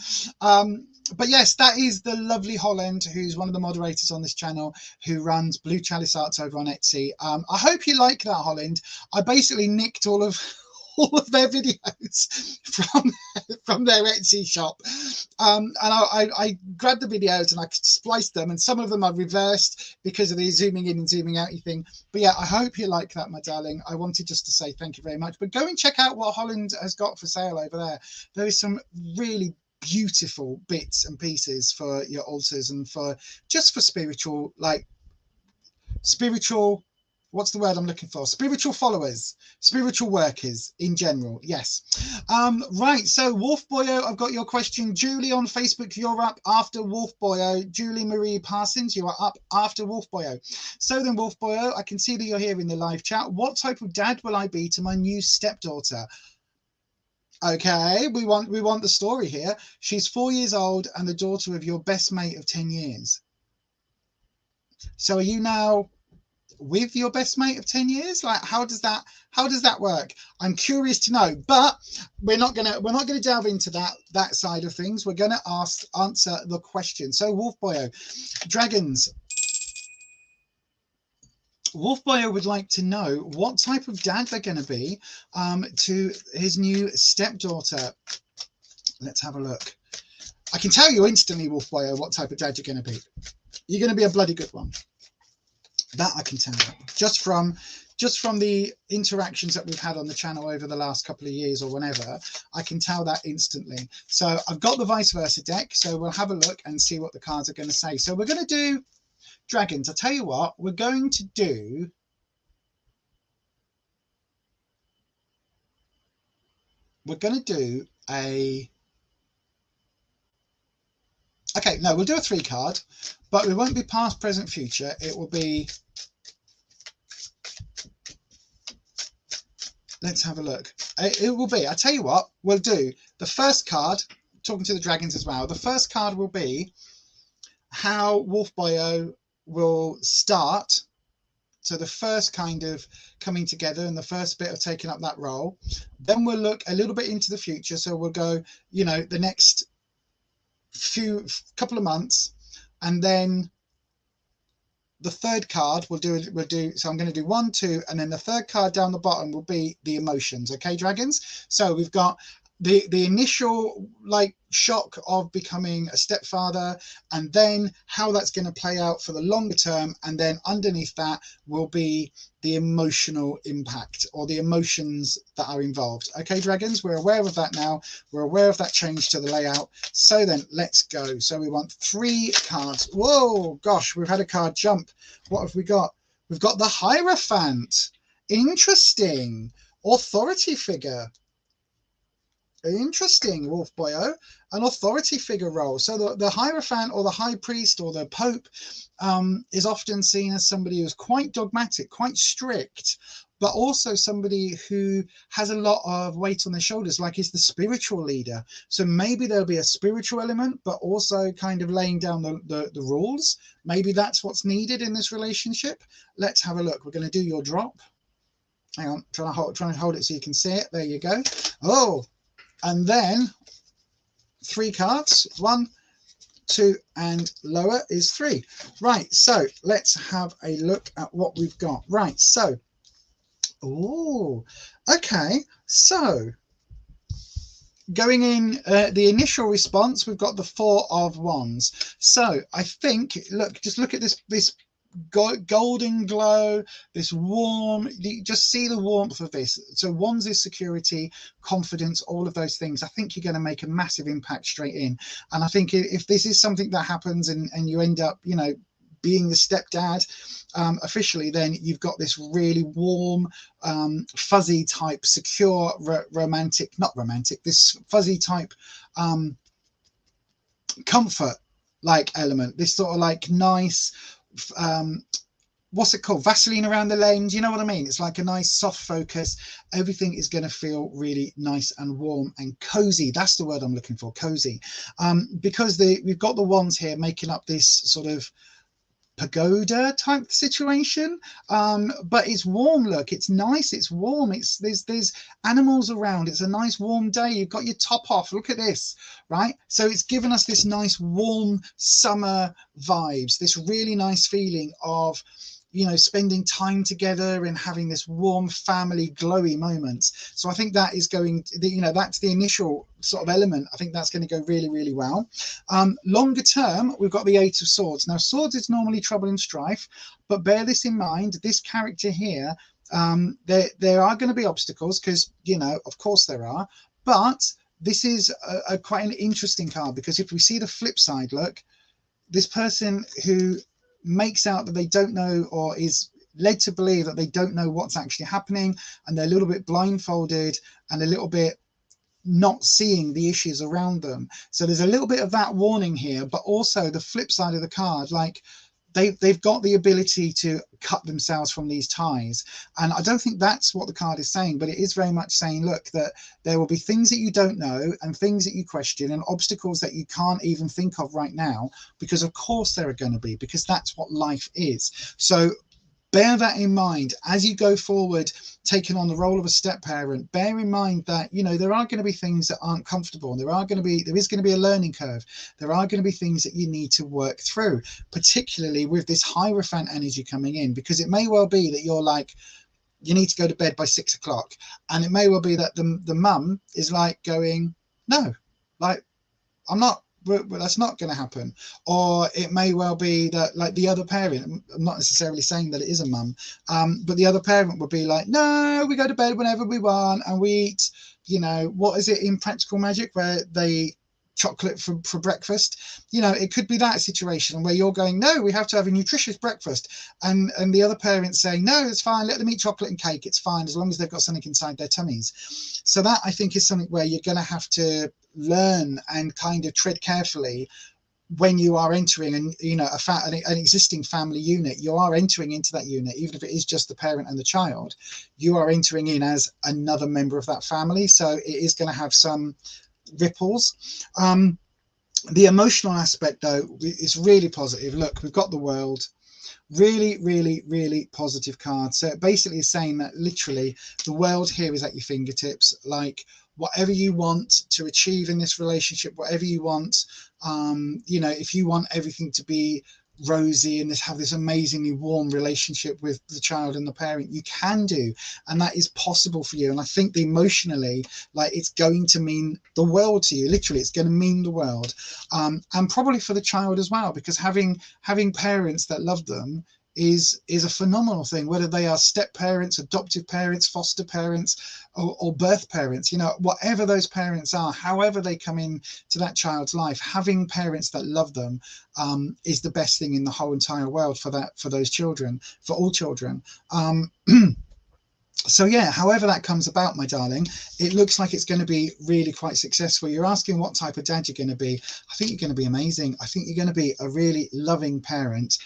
But yes, that is the lovely Holland, who's one of the moderators on this channel, who runs Blue Chalice Arts over on Etsy. I hope you like that, Holland. I basically nicked all of their videos from their Etsy shop, and I grabbed the videos and I spliced them, and some of them are reversed because of the zooming in and zooming out thing. But yeah, I hope you like that, my darling. I wanted just to say thank you very much, but go and check out what Holland has got for sale over there. There is some really beautiful bits and pieces for your altars and for just for spiritual, like spiritual, what's the word I'm looking for? Spiritual followers, spiritual workers in general. Yes. Right. So Wolf Boyo, I've got your question. Julie on Facebook, you're up after Wolf Boyo. Julie Marie Parsons, you are up after Wolf Boyo. So then, Wolf Boyo, I can see that you're here in the live chat. What type of dad will I be to my new stepdaughter? Okay, we want the story here. She's 4 years old and the daughter of your best mate of 10 years. So are you now with your best mate of 10 years? Like, how does that work? I'm curious to know, but we're not gonna delve into that side of things. We're gonna answer the question. So Wolf Boyo, dragons. Wolf Boyo would like to know what type of dad they're going to be to his new stepdaughter. Let's have a look. I can tell you instantly, Wolf Boyo, what type of dad you're going to be. You're going to be a bloody good one. That I can tell you. Just from the interactions that we've had on the channel over the last couple of years or whenever, I can tell that instantly. So I've got the vice versa deck, so we'll have a look and see what the cards are going to say. So we're going to do dragons. I'll tell you what, we're going to do a, okay, no, we'll do a 3 card, but it won't be past, present, future. It will be, let's have a look. It will be, I'll tell you what, we'll do the first card, talking to the dragons as well. The first card will be how Wolf Boyo will start. So the first kind of coming together and the first bit of taking up that role. Then we'll look a little bit into the future. So we'll go, you know, the next couple of months, and then the third card we'll do. So I'm going to do 1, 2, and then the third card down the bottom will be the emotions. Okay, dragons. So we've got the initial like shock of becoming a stepfather, and then how that's going to play out for the longer term, and then underneath that will be the emotional impact or the emotions that are involved. Okay, dragons, we're aware of that now. We're aware of that change to the layout. So then let's go. So we want 3 cards. Whoa, gosh, we've had a card jump. What have we got? We've got the Hierophant. Interesting. Authority figure. Interesting, Wolf Boyo, an authority figure role. So the Hierophant or the High Priest or the Pope is often seen as somebody who's quite dogmatic, quite strict, but also somebody who has a lot of weight on their shoulders, like is the spiritual leader. So maybe there'll be a spiritual element, but also kind of laying down the rules. Maybe that's what's needed in this relationship. Let's have a look. We're going to do your drop. Hang on, trying to hold it so you can see it. There you go. Oh, and then 3 cards, 1, 2, and lower is 3. Right, so let's have a look at what we've got. Right, so, oh, okay, so going in, the initial response, we've got the Four of Wands. So I think, look, just look at this golden glow, this warm, you just see the warmth of this. So wands is security, confidence, all of those things. I think you're going to make a massive impact straight in. And I think if this is something that happens and you end up, you know, being the stepdad officially, then you've got this really warm, fuzzy type, secure, romantic, not romantic, this fuzzy type comfort like element, this sort of like nice, what's it called, Vaseline around the lens, you know what I mean? It's like a nice soft focus. Everything is going to feel really nice and warm and cozy. That's the word I'm looking for, cozy, because we've got the wands here making up this sort of pagoda type situation, but it's warm. Look, it's nice, it's warm, there's animals around, it's a nice warm day, you've got your top off, look at this, right? So it's given us this nice warm summer vibes, this really nice feeling of, you know, spending time together and having this warm family glowy moments. So I think that is going, you know, that's the initial sort of element. I think that's going to go really, really well. Longer term, we've got the Eight of Swords. Now, swords is normally trouble and strife, but bear this in mind, this character here, there are going to be obstacles, because, you know, of course there are, but this is quite an interesting card, because if we see the flip side, look, this person who makes out that they don't know, or is led to believe that they don't know what's actually happening, and they're a little bit blindfolded and a little bit not seeing the issues around them. So there's a little bit of that warning here, but also the flip side of the card, like they've got the ability to cut themselves from these ties. And I don't think that's what the card is saying, but it is very much saying, look, that there will be things that you don't know and things that you question and obstacles that you can't even think of right now, because of course there are going to be, because that's what life is. So bear that in mind as you go forward, taking on the role of a step parent. Bear in mind that, you know, there are going to be things that aren't comfortable. There is going to be a learning curve. There are going to be things that you need to work through, particularly with this Hierophant energy coming in, because it may well be that you're like, you need to go to bed by 6 o'clock. And it may well be that the mum is like going, no, like, that's not going to happen. Or it may well be that, like, the other parent, I'm not necessarily saying that it is a mum, but the other parent would be like, no, we go to bed whenever we want and we eat, you know, what is it in Practical Magic where they chocolate for breakfast? You know, it could be that situation where you're going, no, we have to have a nutritious breakfast, and the other parent's saying, no, it's fine, let them eat chocolate and cake, it's fine, as long as they've got something inside their tummies. So that, I think, is something where you're going to have to learn and kind of tread carefully when you are entering an existing family unit. You are entering into that unit, even if it is just the parent and the child, you are entering in as another member of that family, so it is going to have some ripples. The emotional aspect, though, is really positive. Look, we've got the World, really, really, really positive card. So it basically is saying that literally the world here is at your fingertips. Like, whatever you want to achieve in this relationship, whatever you want, you know, if you want everything to be rosy and have this amazingly warm relationship with the child and the parent, you can do, and that is possible for you. And I think emotionally, like, it's going to mean the world to you. Literally, it's going to mean the world, and probably for the child as well, because having parents that love them is a phenomenal thing, whether they are step parents, adoptive parents, foster parents, or birth parents. You know, whatever those parents are, however they come in to that child's life, having parents that love them is the best thing in the whole entire world for those children, for all children. So yeah, however that comes about, my darling, it looks like it's going to be really quite successful. You're asking what type of dad you're going to be. I think you're going to be amazing. I think you're going to be a really loving parent.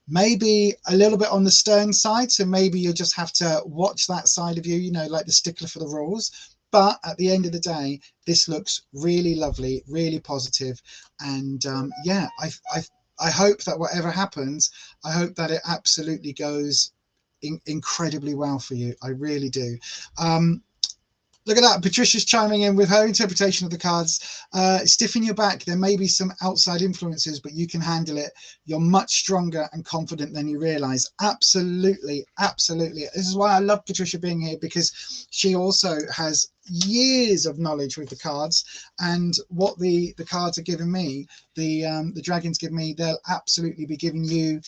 Maybe a little bit on the stern side, so maybe you'll just have to watch that side of you, you know, like the stickler for the rules. But at the end of the day, this looks really lovely, really positive. And yeah, I hope that whatever happens, I hope that it absolutely goes incredibly well for you. I really do. Look at that, Patricia's chiming in with her interpretation of the cards. Stiffen your back. There may be some outside influences, but you can handle it. You're much stronger and confident than you realize. Absolutely, absolutely. This is why I love Patricia being here, because she also has years of knowledge with the cards, and what the cards are giving me, the dragons give me, they'll absolutely be giving you,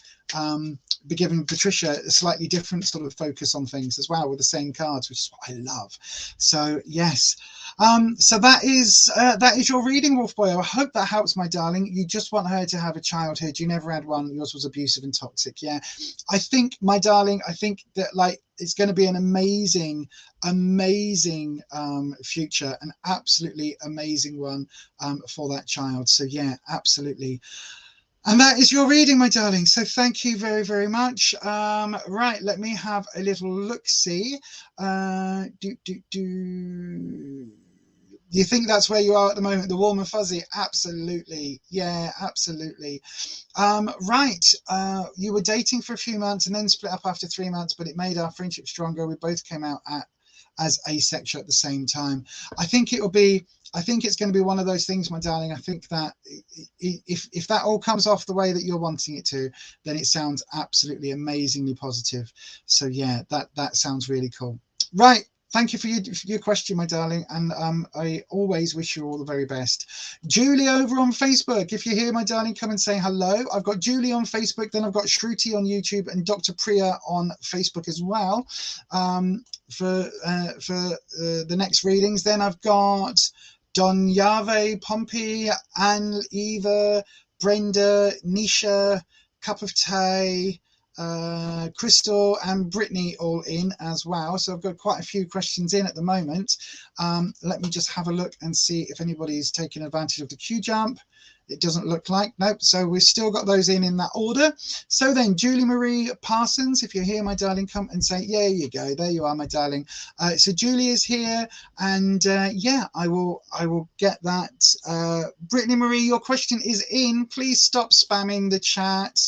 be giving Patricia a slightly different sort of focus on things as well with the same cards, which is what I love. So yes, so that is your reading, Wolf Boy. I hope that helps, my darling. You just want her to have a childhood. You never had one. Yours was abusive and toxic. Yeah, I think, my darling, I think that, like, it's going to be an amazing future, an absolutely amazing one for that child. So yeah, absolutely. And that is your reading, my darling. So thank you very, very much. Right, let me have a little look-see. Do you think that's where you are at the moment, the warm and fuzzy? Absolutely. Yeah, absolutely. Right. You were dating for a few months and then split up after 3 months, but it made our friendship stronger. We both came out as asexual at the same time. I think it's going to be one of those things, my darling. I think that if that all comes off the way that you're wanting it to, then it sounds absolutely amazingly positive. So yeah, that sounds really cool. Right. Thank you for your question, my darling, and I always wish you all the very best. Julie over on Facebook, if you're here, my darling, come and say hello. I've got Julie on Facebook, then I've got Shruti on YouTube, and Dr. Priya on Facebook as well for the next readings. Then I've got Don Yave, Pompey, Anne, Eva, Brenda, Nisha, Cup of Tea, Crystal and Brittany all in as well. So I've got quite a few questions in at the moment. Let me just have a look and see if anybody's taking advantage of the queue jump. It doesn't look like, nope. So we've still got those in that order. So then Julie Marie Parsons, if you're here, my darling, come and say, yeah, you go. There you are, my darling. So Julie is here, and yeah, I will get that. Brittany Marie, your question is in. Please stop spamming the chat.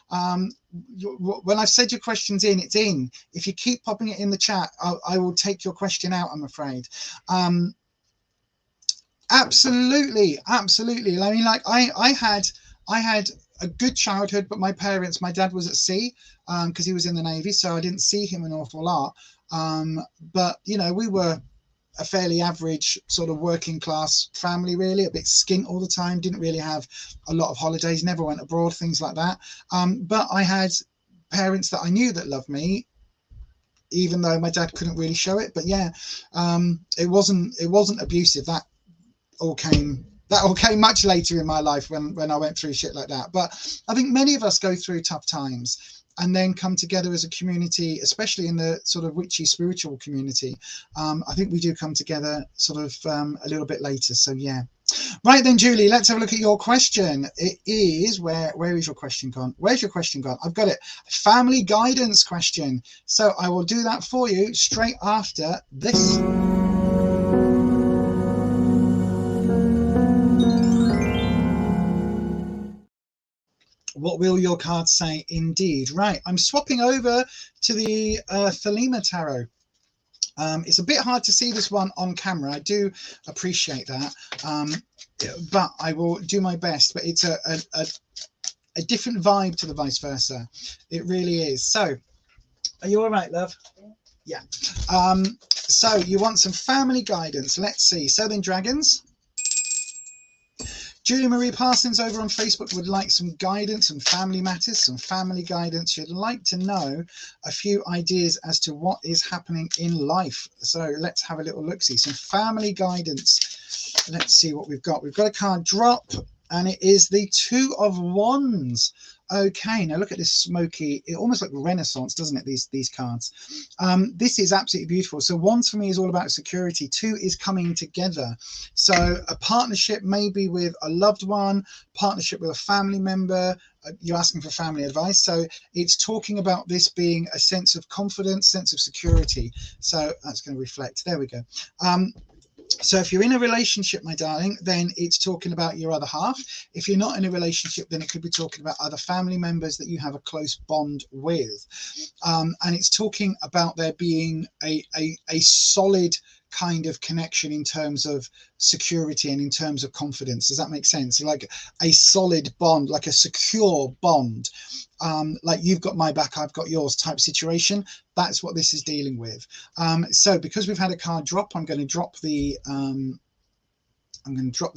When I've said your question's in, it's in. If you keep popping it in the chat, I will take your question out, I'm afraid. Absolutely. I mean, like, I had a good childhood, but my dad was at sea because he was in the Navy, so I didn't see him an awful lot. But you know, we were a fairly average sort of working class family, really, a bit skint all the time, didn't really have a lot of holidays, never went abroad, things like that. But I had parents that I knew that loved me, even though my dad couldn't really show it. But yeah, it wasn't abusive. That all came much later in my life when I went through shit like that. But I think many of us go through tough times and then come together as a community, especially in the sort of witchy spiritual community. I think we do come together sort of a little bit later. So yeah. Right then, Julie, let's have a look at your question. It is, where is your question gone? Where's your question gone? I've got it. Family guidance question. So I will do that for you straight after this. What will your cards say? Indeed. Right, I'm swapping over to the Thelema Tarot. It's a bit hard to see this one on camera. I do appreciate that, but I will do my best. But it's a different vibe to the vice versa. It really is. So, are you all right, love? Yeah. So you want some family guidance. Let's see. So then, dragons. Julie Marie Parsons over on Facebook would like some guidance on family matters, some family guidance. She'd like to know a few ideas as to what is happening in life. So let's have a little look-see. Some family guidance. Let's see what we've got. We've got a card drop, and it is the Two of Wands. Okay, now look at this smoky, it almost like Renaissance, doesn't it, these cards? This is absolutely beautiful. So Wands for me is all about security. Two is coming together. So a partnership maybe with a loved one, partnership with a family member. You're asking for family advice. So it's talking about this being a sense of confidence, sense of security. So that's going to reflect. There we go. So if you're in a relationship, my darling, then it's talking about your other half. If you're not in a relationship, then it could be talking about other family members that you have a close bond with. And it's talking about there being a solid kind of connection in terms of security and in terms of confidence. Does that make sense? Like a solid bond, like a secure bond, like you've got my back, I've got yours type situation. That's what this is dealing with. So because we've had a card drop, I'm going to drop the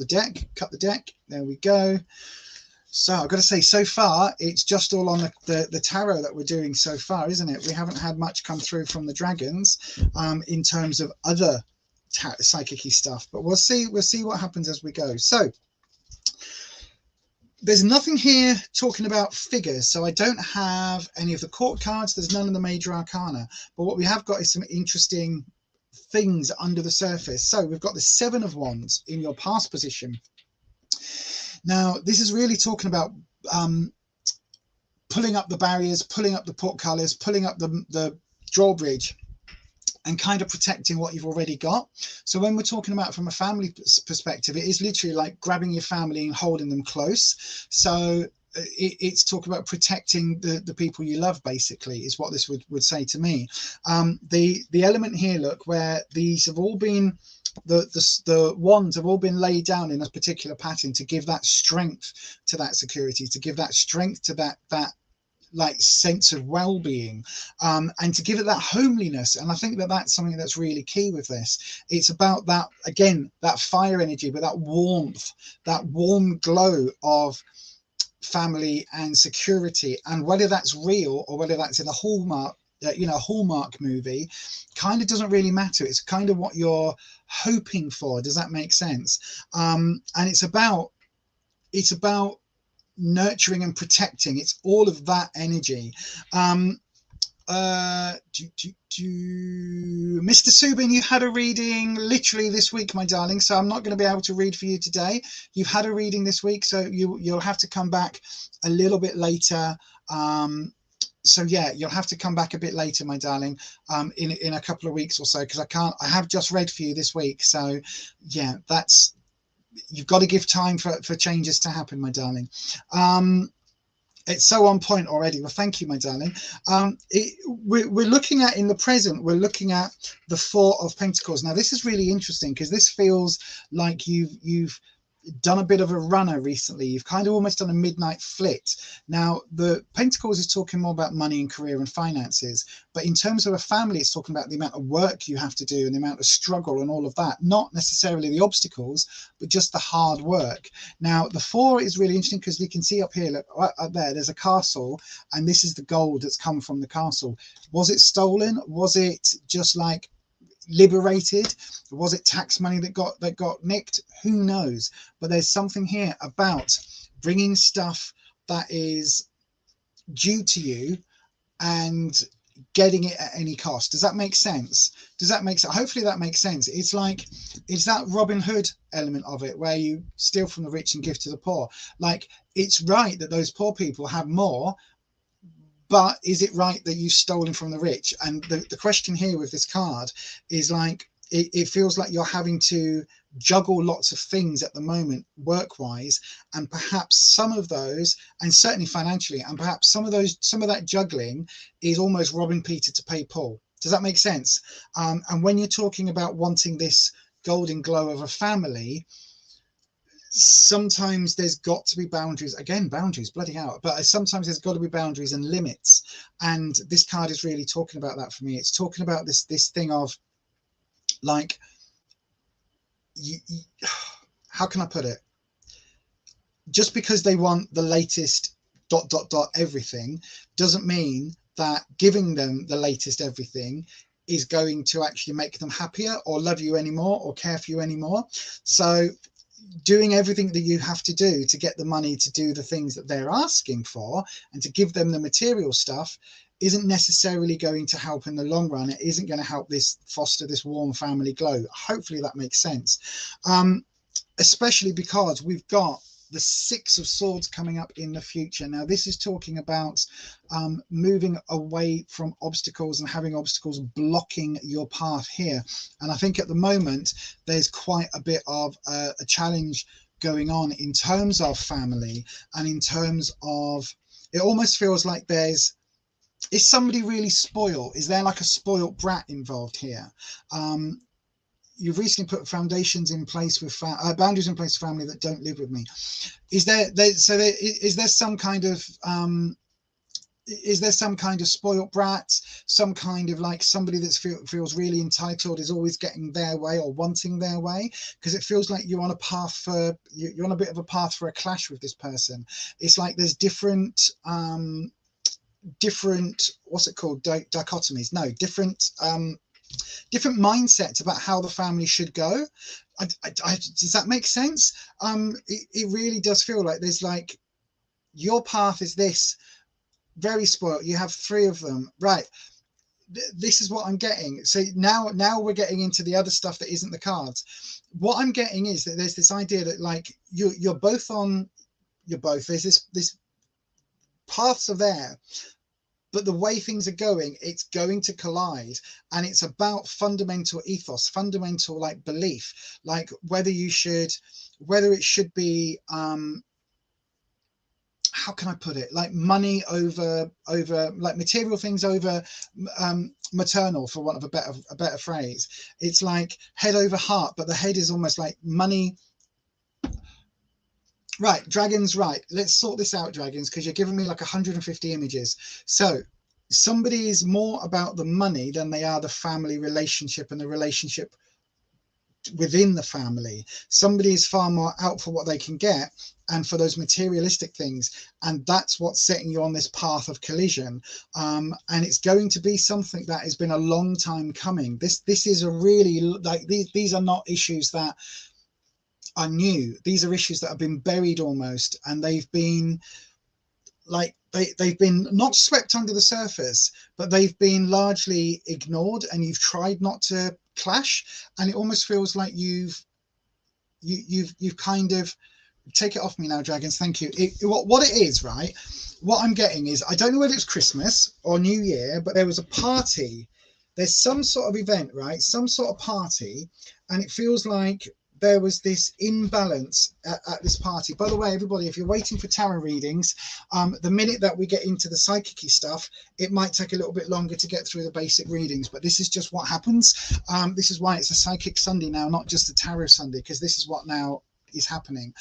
deck, cut the deck. There we go. So I've got to say, so far, it's just all on the tarot that we're doing so far, isn't it? We haven't had much come through from the dragons in terms of other psychic-y stuff, but we'll see what happens as we go. So there's nothing here talking about figures, so I don't have any of the court cards. There's none of the major arcana, but what we have got is some interesting things under the surface. So we've got the Seven of Wands in your past position. Now, this is really talking about pulling up the barriers, pulling up the portcullis, pulling up the drawbridge, and kind of protecting what you've already got. So when we're talking about from a family perspective, it is literally like grabbing your family and holding them close. So it's talking about protecting the people you love, basically, is what this would say to me. The element here, look, where these have all been, the wands have all been laid down in a particular pattern to give that strength to that security, to give that strength to that like sense of well-being, and to give it that homeliness. And I think that's something that's really key with this. It's about that, again, that fire energy, but that warmth, that warm glow of family and security. And whether that's real or whether that's in a Hallmark Hallmark movie, kind of doesn't really matter. It's kind of what you're hoping for. Does that make sense? And it's about nurturing and protecting. It's all of that energy. Mr. Subin, you had a reading literally this week, my darling, so I'm not going to be able to read for you today. You've had a reading this week, so you'll have to come back a little bit later. So yeah, you'll have to come back a bit later, my darling, in a couple of weeks or so, because I have just read for you this week. So yeah, you've got to give time for changes to happen, my darling. It's so on point already. Well, thank you, my darling. We're looking at, in the present, we're looking at the Four of Pentacles. Now, this is really interesting because this feels like you've done a bit of a runner recently. You've kind of almost done a midnight flit. Now, the Pentacles is talking more about money and career and finances, but in terms of a family, it's talking about the amount of work you have to do and the amount of struggle and all of that, not necessarily the obstacles, but just the hard work. Now, the Four is really interesting because we can see up here, look, right up there's a castle, and this is the gold that's come from the castle. Was it stolen? Was it just like liberated? Was it tax money that got nicked? Who knows? But there's something here about bringing stuff that is due to you and getting it at any cost. Does that make sense? Hopefully that makes sense. It's that Robin Hood element of it, where you steal from the rich and give to the poor. Like, it's right that those poor people have more, but is it right that you've stolen from the rich? And the question here with this card is like, it feels like you're having to juggle lots of things at the moment, work-wise, and perhaps some of those, and certainly financially, and perhaps some of that juggling is almost robbing Peter to pay Paul. Does that make sense? And when you're talking about wanting this golden glow of a family, sometimes there's got to be boundaries. Again, boundaries, bloody hell. But sometimes there's got to be boundaries and limits. And this card is really talking about that for me. It's talking about this thing of, like, how can I put it? Just because they want the latest ... everything doesn't mean that giving them the latest everything is going to actually make them happier or love you anymore or care for you anymore. So doing everything that you have to do to get the money to do the things that they're asking for and to give them the material stuff isn't necessarily going to help in the long run. It isn't going to help foster this warm family glow. Hopefully that makes sense. Especially because we've got the Six of Swords coming up in the future. Now, this is talking about moving away from obstacles and having obstacles blocking your path here. And I think at the moment, there's quite a bit of a challenge going on in terms of family and in terms of, it almost feels like is somebody really spoiled? Is there like a spoiled brat involved here? you've recently put foundations in place with boundaries in place for family that don't live with me. Is there some kind of is there some kind of spoilt brat, some kind of like somebody that feels really entitled, is always getting their way or wanting their way? Because it feels like you're on a path for, you're on a bit of a path for a clash with this person. It's like there's different what's it called, dichotomies, no, different different mindsets about how the family should go. Does that make sense? It really does feel like there's like, your path is this, very spoiled, you have 3 of them, right? This is what I'm getting. So now we're getting into the other stuff that isn't the cards. What I'm getting is that there's this idea that like you're both there's this paths are there, but the way things are going, it's going to collide. And it's about fundamental ethos, fundamental like belief, like whether it should be how can I put it, like money over like material things over maternal, for want of a better phrase. It's like head over heart, but the head is almost like money. Right, dragons, right, let's sort this out, dragons, because you're giving me like 150 images. So somebody is more about the money than they are the family relationship and the relationship within the family. Somebody is far more out for what they can get and for those materialistic things, and that's what's setting you on this path of collision. And it's going to be something that has been a long time coming. This is a really, like, these are not issues that are new. These are issues that have been buried almost, and they've been like, they've been not swept under the surface, but they've been largely ignored, and you've tried not to clash, and it almost feels like you've kind of, take it off me now, dragons, thank you. What it is, right, what I'm getting is, I don't know whether it's Christmas or New Year, but there was a party, there's some sort of event, right, some sort of party, and it feels like there was this imbalance at this party. By the way, everybody, if you're waiting for tarot readings, the minute that we get into the psychic-y stuff, it might take a little bit longer to get through the basic readings, but this is just what happens. This is why it's a Psychic Sunday now, not just a Tarot Sunday, because this is what now is happening.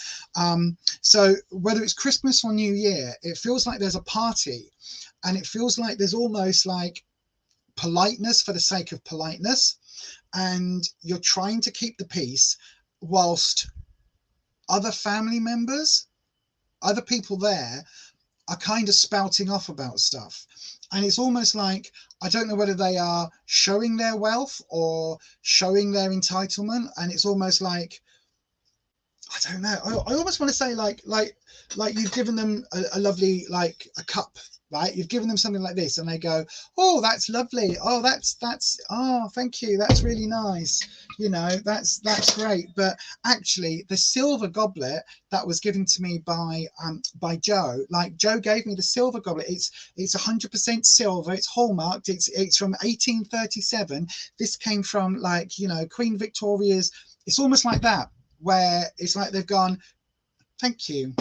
So whether it's Christmas or New Year, it feels like there's a party, and it feels like there's almost like politeness for the sake of politeness, and you're trying to keep the peace, whilst other family members, other people there, are kind of spouting off about stuff. And it's almost like, I don't know whether they are showing their wealth or showing their entitlement, and it's almost like, I don't know, I almost want to say like you've given them a lovely, like a cup, right? You've given them something like this, and they go, oh, that's lovely, oh, that's oh, thank you, that's really nice, you know, that's great. But actually the silver goblet that was given to me by Joe, like Joe gave me the silver goblet, it's 100% silver, it's hallmarked, it's from 1837. This came from, like, you know, Queen Victoria's. It's almost like that, where it's like they've gone, thank you.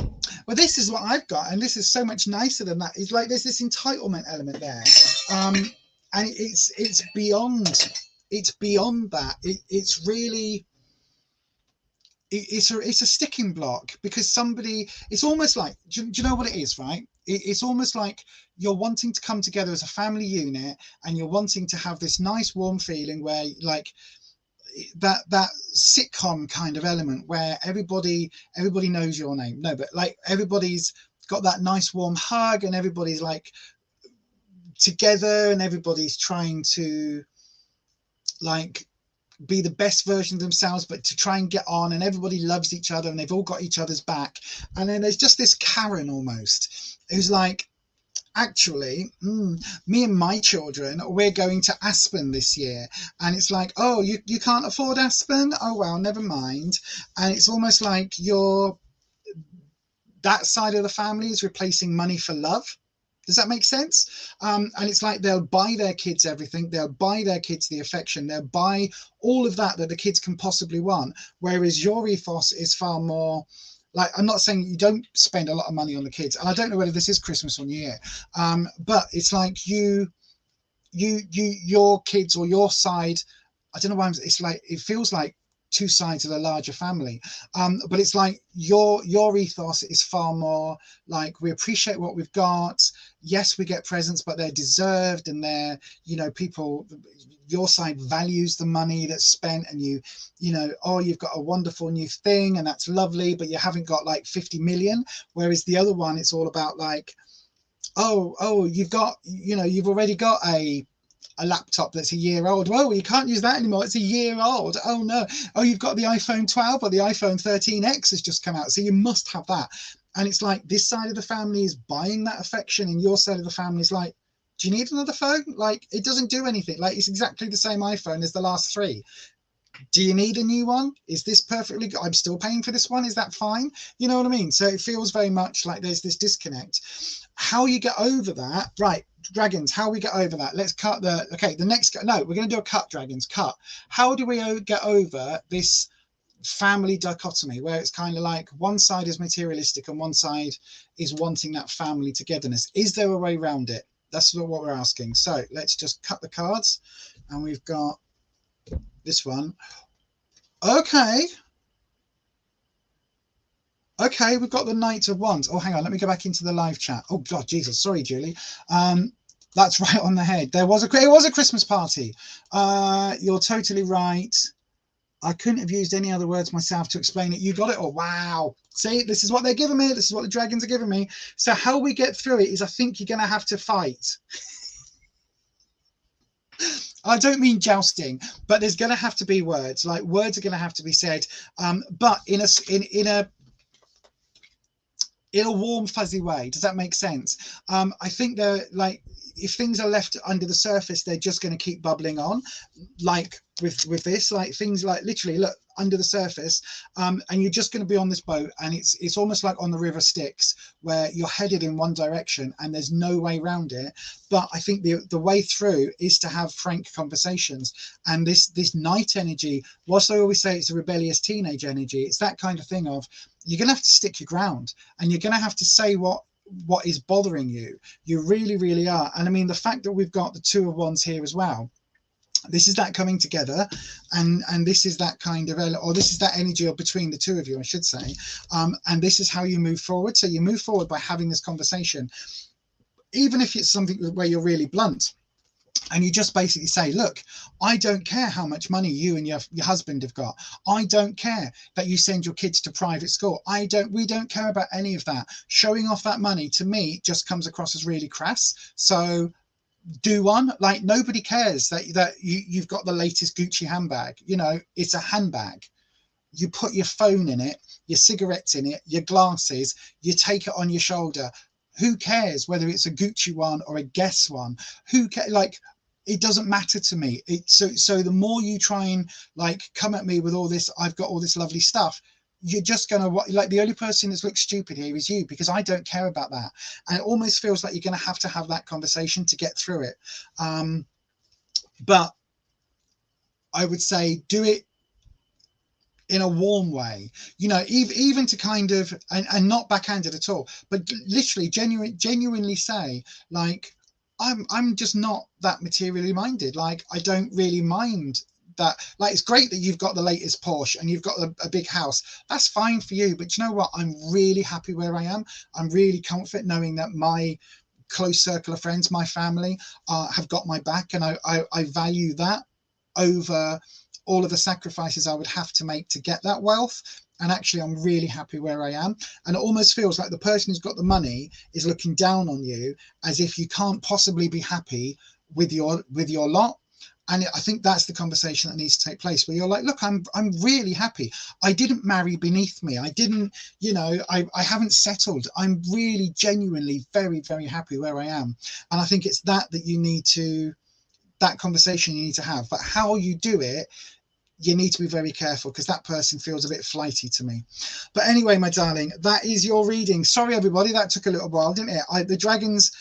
Well, this is what I've got, and this is so much nicer than that. It's like there's this entitlement element there, and it's beyond that. It's really, it's a sticking block, because somebody, it's almost like, do you know what it is, right? It's almost like you're wanting to come together as a family unit, and you're wanting to have this nice warm feeling where, like, that sitcom kind of element where everybody knows your name. No, but like everybody's got that nice warm hug, and everybody's like together, and everybody's trying to like be the best version of themselves, but to try and get on, and everybody loves each other, and they've all got each other's back. And then there's just this Karen almost, who's like, actually, me and my children, we're going to Aspen this year, and it's like, oh, you can't afford Aspen, oh well, never mind. And it's almost like that side of the family is replacing money for love. Does that make sense? And it's like they'll buy their kids everything, they'll buy their kids the affection, they'll buy all of that the kids can possibly want, whereas your ethos is far more like, I'm not saying you don't spend a lot of money on the kids, and I don't know whether this is Christmas or New Year, but it's like your kids or your side I don't know why it's like, it feels like two sides of a larger family, but it's like your ethos is far more like, we appreciate what we've got. Yes, we get presents, but they're deserved, and they're, you know, people, your side values the money that's spent, and you know, oh, you've got a wonderful new thing and that's lovely, but you haven't got like 50 million. Whereas the other one, it's all about like, oh, you've got, you know, you've already got a laptop that's a year old. Well, you can't use that anymore. It's a year old. Oh no. Oh, you've got the iPhone 12 or the iPhone 13X has just come out, so you must have that. And it's like, this side of the family is buying that affection, and your side of the family is like, do you need another phone? Like, it doesn't do anything. Like, it's exactly the same iPhone as the last three. Do you need a new one? Is this perfectly good? I'm still paying for this one. Is that fine? You know what I mean? So it feels very much like there's this disconnect. How you get over that, right? Dragons, how we get over that? Let's cut the, okay, the next, no, we're going to do a cut, dragons, cut. How do we get over this family dichotomy where it's kind of like one side is materialistic and one side is wanting that family togetherness? Is there a way around it? That's what we're asking. So let's just cut the cards, and we've got this one. Okay, we've got the Knight of Wands. Oh, hang on, let me go back into the live chat. Oh God, Jesus, sorry, Julie. That's right on the head. It was a Christmas party. You're totally right. I couldn't have used any other words myself to explain it. You got it. Oh, wow. See, this is what they're giving me. This is what the dragons are giving me. So how we get through it is, I think you're going to have to fight. I don't mean jousting, but there's going to have to be words. Like, words are going to have to be said, but in a warm, fuzzy way. Does that make sense? I think they're like, if things are left under the surface, they're just going to keep bubbling on, like with this, like things like literally look under the surface, and you're just going to be on this boat, and it's almost like on the River Styx, where you're headed in one direction and there's no way around it. But I think the way through is to have frank conversations. And this night energy, whilst I always say it's a rebellious teenage energy, it's that kind of thing of, you're going to have to stick your ground, and you're going to have to say what is bothering you. You really, really are. And I mean, the fact that we've got the Two of Wands here as well, this is that coming together, and this is that kind of, or this is that energy of between the two of you, I should say. And this is how you move forward. So you move forward by having this conversation, even if it's something where you're really blunt. And you just basically say, look, I don't care how much money you and your husband have got. I don't care that you send your kids to private school. We don't care about any of that. Showing off that money, to me, just comes across as really crass. So do one. Like, nobody cares that you've got the latest Gucci handbag. You know, it's a handbag. You put your phone in it, your cigarettes in it, your glasses, you take it on your shoulder. Who cares whether it's a Gucci one or a Guess one? Who cares? Like, it doesn't matter to me. So the more you try and like come at me with all this, I've got all this lovely stuff, you're just gonna, like, the only person that's looked stupid here is you, because I don't care about that. And it almost feels like you're gonna have to have that conversation to get through it. But I would say do it in a warm way, you know, even to kind of, and not backhanded at all, but literally genuinely say, like, I'm just not that materially minded. Like, I don't really mind that. Like, it's great that you've got the latest Porsche and you've got a big house. That's fine for you. But you know what? I'm really happy where I am. I'm really comfortable knowing that my close circle of friends, my family, have got my back. And I value that over all of the sacrifices I would have to make to get that wealth. And actually, I'm really happy where I am. And it almost feels like the person who's got the money is looking down on you, as if you can't possibly be happy with your lot. And I think that's the conversation that needs to take place, where you're like, look, I'm really happy. I didn't marry beneath me. I didn't, you know, I haven't settled. I'm really genuinely very, very happy where I am. And I think it's that you need to, that conversation you need to have. But how you do it, you need to be very careful, because that person feels a bit flighty to me. But anyway, my darling, that is your reading. Sorry, everybody, that took a little while, didn't it? The dragons,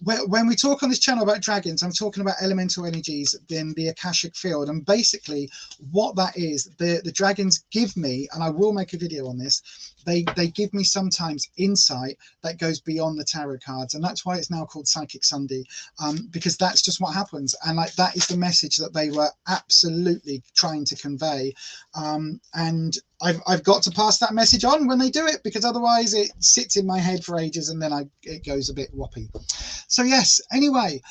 when we talk on this channel about dragons, I'm talking about elemental energies in the Akashic field. And basically what that is, the dragons give me, and I will make a video on this, they give me sometimes insight that goes beyond the tarot cards. And that's why it's now called Psychic Sunday, because that's just what happens. And like, that is the message that they were absolutely trying to convey. And I've got to pass that message on when they do it, because otherwise it sits in my head for ages and then it goes a bit whoppy. So yes, anyway,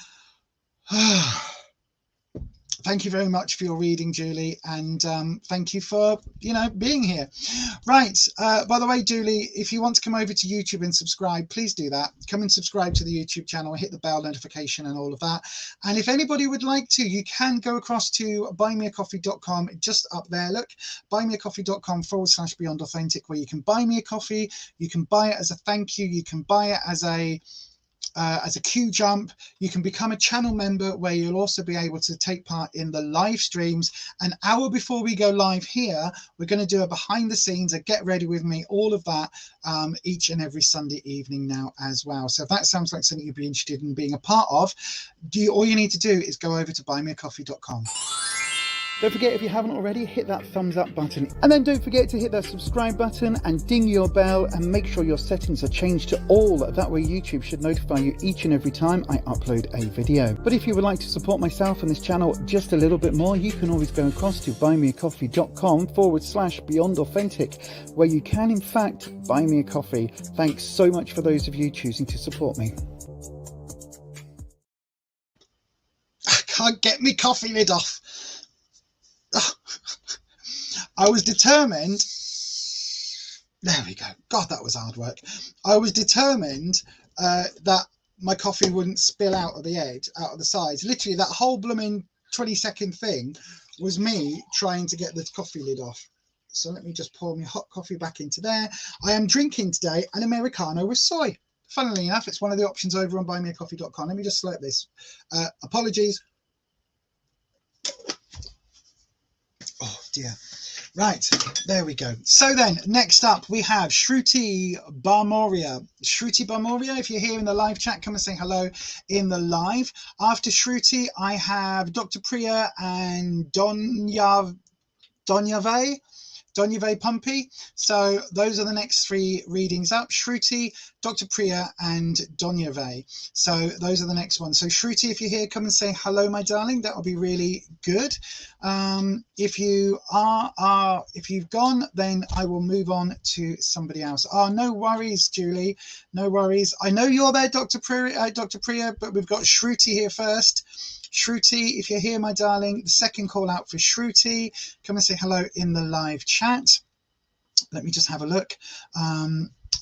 thank you very much for your reading, Julie, and thank you for, you know, being here. Right, by the way, Julie, if you want to come over to YouTube and subscribe, please do that. Come and subscribe to the YouTube channel, hit the bell notification and all of that. And if anybody would like to, you can go across to buymeacoffee.com, just up there, look, buymeacoffee.com/Beyond Authentic, where you can buy me a coffee. You can buy it as a thank you. You can buy it as a queue jump. You can become a channel member, where you'll also be able to take part in the live streams. An hour before we go live here, we're going to do a behind the scenes, a get ready with me, all of that, each and every Sunday evening now as well. So if that sounds like something you'd be interested in being a part of, all you need to do is go over to buymeacoffee.com. Don't forget, if you haven't already, hit that thumbs up button. And then don't forget to hit that subscribe button and ding your bell, and make sure your settings are changed to all. That way YouTube should notify you each and every time I upload a video. But if you would like to support myself and this channel just a little bit more, you can always go across to buymeacoffee.com/Beyond Authentic, where you can in fact buy me a coffee. Thanks so much for those of you choosing to support me. I can't get me coffee lid off. I was determined. There we go. God, that was hard work. I was determined that my coffee wouldn't spill out of the edge, out of the sides. Literally, that whole blooming 20-second thing was me trying to get the coffee lid off. So let me just pour my hot coffee back into there. I am drinking today an Americano with soy. Funnily enough, it's one of the options over on buymeacoffee.com. Let me just slurp this. Apologies. Oh dear. Right, there we go. So then, next up we have Shruti Barmoria. Shruti Barmoria, if you're here in the live chat, come and say hello in the live. After Shruti, I have Dr. Priya and Donyave Pumpy. So those are the next three readings up: Shruti, Dr. Priya and Donyave. So those are the next ones. So Shruti, if you're here, come and say hello, my darling. That will be really good. If you've gone, then I will move on to somebody else. Oh, no worries, Julie, no worries. I know you're there, Dr. Priya, but we've got Shruti here first. Shruti, if you're here, my darling, the second call out for Shruti. Come and say hello in the live chat. Let me just have a look.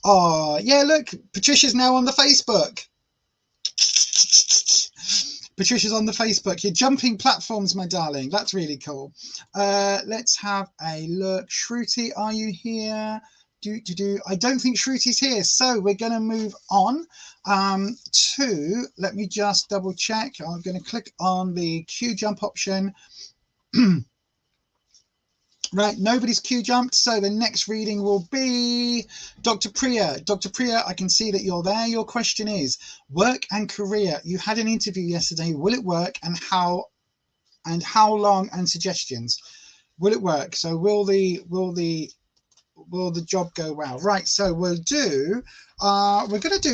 Oh, yeah, look, Patricia's now on the Facebook. Patricia's on the Facebook. You're jumping platforms, my darling. That's really cool. Let's have a look. Shruti, are you here? I don't think Shruti's here, so we're going to move on to, let me just double check. I'm going to click on the queue jump option. Right, nobody's queue jumped, so the next reading will be Dr. Priya. Dr. Priya, I can see that you're there. Your question is work and career. You had an interview yesterday. Will it work, and how long, and suggestions? Will it work? So will the job go well? Right, so we're going to do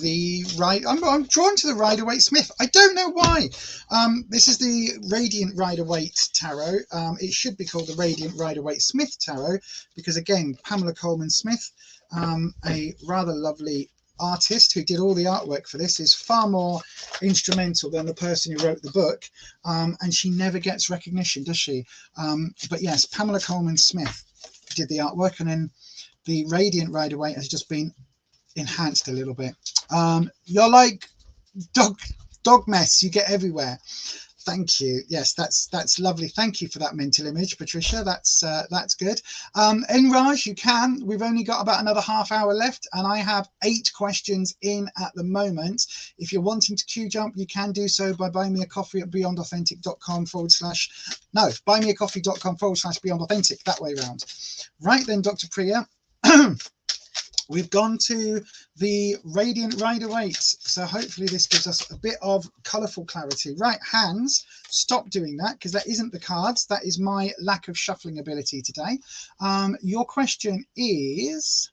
the right. I'm drawn to the Rider-Waite Smith. I don't know why. This is the Radiant Rider-Waite Tarot. It should be called the Radiant Rider-Waite Smith Tarot, because again, Pamela Coleman Smith, a rather lovely artist who did all the artwork for this, is far more instrumental than the person who wrote the book, and she never gets recognition, does she? But yes, Pamela Coleman Smith did the artwork, and then the Radiant Rider-Waite has just been enhanced a little bit. You're like dog mess you get everywhere. Thank you. Yes, that's lovely. Thank you for that mental image, Patricia. That's good. Enraj, you can. We've only got about another half hour left, and I have 8 questions in at the moment. If you're wanting to queue jump, you can do so by buying me a coffee at beyondauthentic.com/buymeacoffee.com/beyondauthentic, that way around. Right then, Dr. Priya. We've gone to the Radiant Rider Weights. So hopefully this gives us a bit of colourful clarity. Right, hands, stop doing that because that isn't the cards. That is my lack of shuffling ability today. Your question is,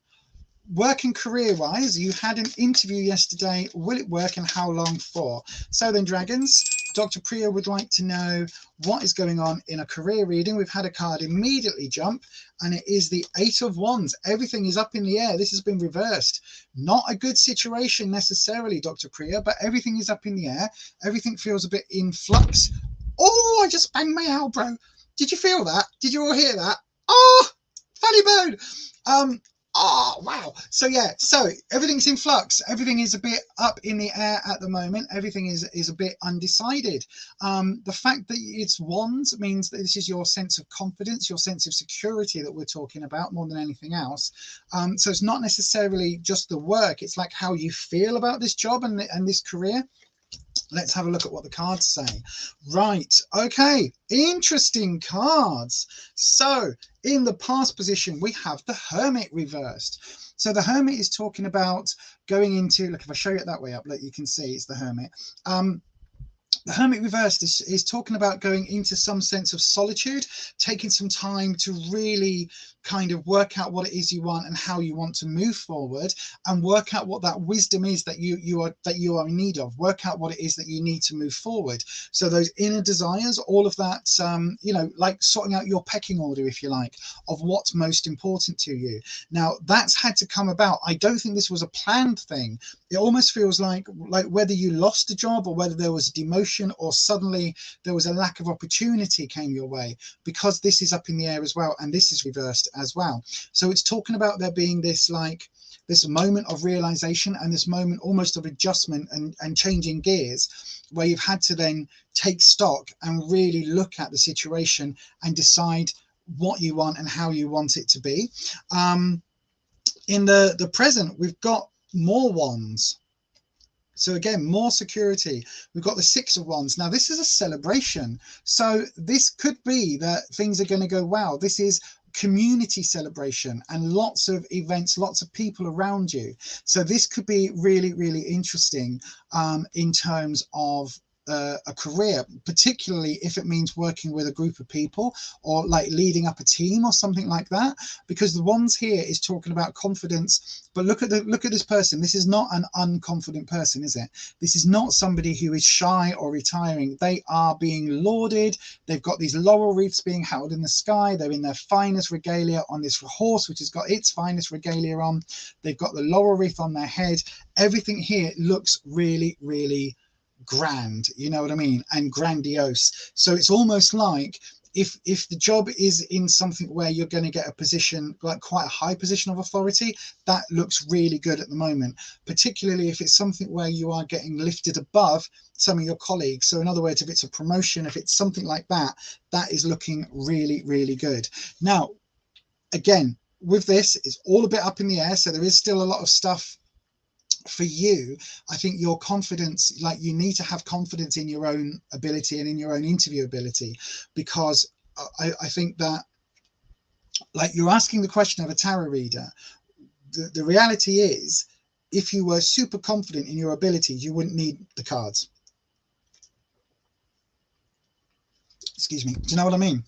work and career wise, you had an interview yesterday. Will it work and how long for? So then, dragons, Dr. Priya would like to know what is going on in a career reading. We've had a card immediately jump, and it is the 8 of Wands. Everything is up in the air. This has been reversed. Not a good situation necessarily, Dr. Priya, but everything is up in the air. Everything feels a bit in flux. Oh, I just banged my elbow. Did you feel that? Did you all hear that? Oh, funny bone. Oh, wow. So yeah, so everything's in flux. Everything is a bit up in the air at the moment. Everything is a bit undecided. The fact that it's wands means that this is your sense of confidence, your sense of security that we're talking about more than anything else. So it's not necessarily just the work. It's like how you feel about this job and this career. Let's have a look at what the cards say. Right, okay, interesting cards. So in the past position, we have the Hermit reversed. So the Hermit is talking about going into, look, if I show you it that way up, look, you can see it's the Hermit. The Hermit reversed is talking about going into some sense of solitude, taking some time to really kind of work out what it is you want and how you want to move forward, and work out what that wisdom is that you are in need of. Work out what it is that you need to move forward. So those inner desires, all of that, you know, like sorting out your pecking order, if you like, of what's most important to you. Now that's had to come about. I don't think this was a planned thing. It almost feels like whether you lost a job or whether there was a demotion or suddenly there was a lack of opportunity came your way, because this is up in the air as well, and this is reversed as well. So it's talking about there being this like this moment of realization and this moment almost of adjustment and changing gears, where you've had to then take stock and really look at the situation and decide what you want and how you want it to be. In the present, we've got more wands. So again, more security. We've got the 6 of Wands. Now this is a celebration. So this could be that things are going to go well. This is community celebration and lots of events, lots of people around you. So this could be really, really interesting in terms of a career, particularly if it means working with a group of people or like leading up a team or something like that, because the Wands here is talking about confidence. But look at this person. This is not an unconfident person, is it? This is not somebody who is shy or retiring. They are being lauded. They've got these laurel wreaths being held in the sky. They're in their finest regalia on this horse, which has got its finest regalia on. They've got the laurel wreath on their head. Everything here looks really, really grand, you know what I mean, and grandiose. So it's almost like if the job is in something where you're going to get a position, like quite a high position of authority, that looks really good at the moment, particularly if it's something where you are getting lifted above some of your colleagues. So in other words, if it's a promotion, if it's something like that, that is looking really, really good. Now again, with this, it's all a bit up in the air, so there is still a lot of stuff for you. I think your confidence, like you need to have confidence in your own ability and in your own interview ability, because I think that, like, you're asking the question of a tarot reader. The reality is, if you were super confident in your abilities, you wouldn't need the cards. Excuse me. Do you know what I mean?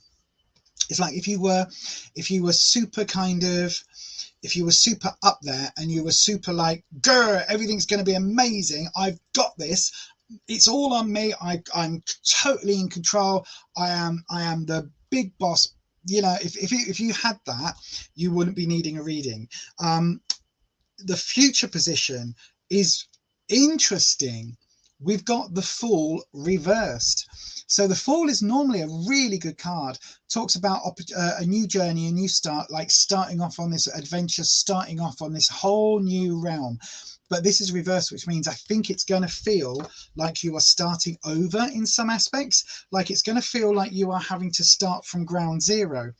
It's like if you were super kind of, if you were super up there and you were super like, grr, everything's going to be amazing, I've got this, it's all on me, I'm totally in control, I am the big boss. You know, if you had that, you wouldn't be needing a reading. The future position is interesting. We've got the Fool reversed. So the Fool is normally a really good card. Talks about a new journey, a new start, like starting off on this adventure, starting off on this whole new realm. But this is reversed, which means I think it's going to feel like you are starting over in some aspects. Like it's going to feel like you are having to start from ground zero.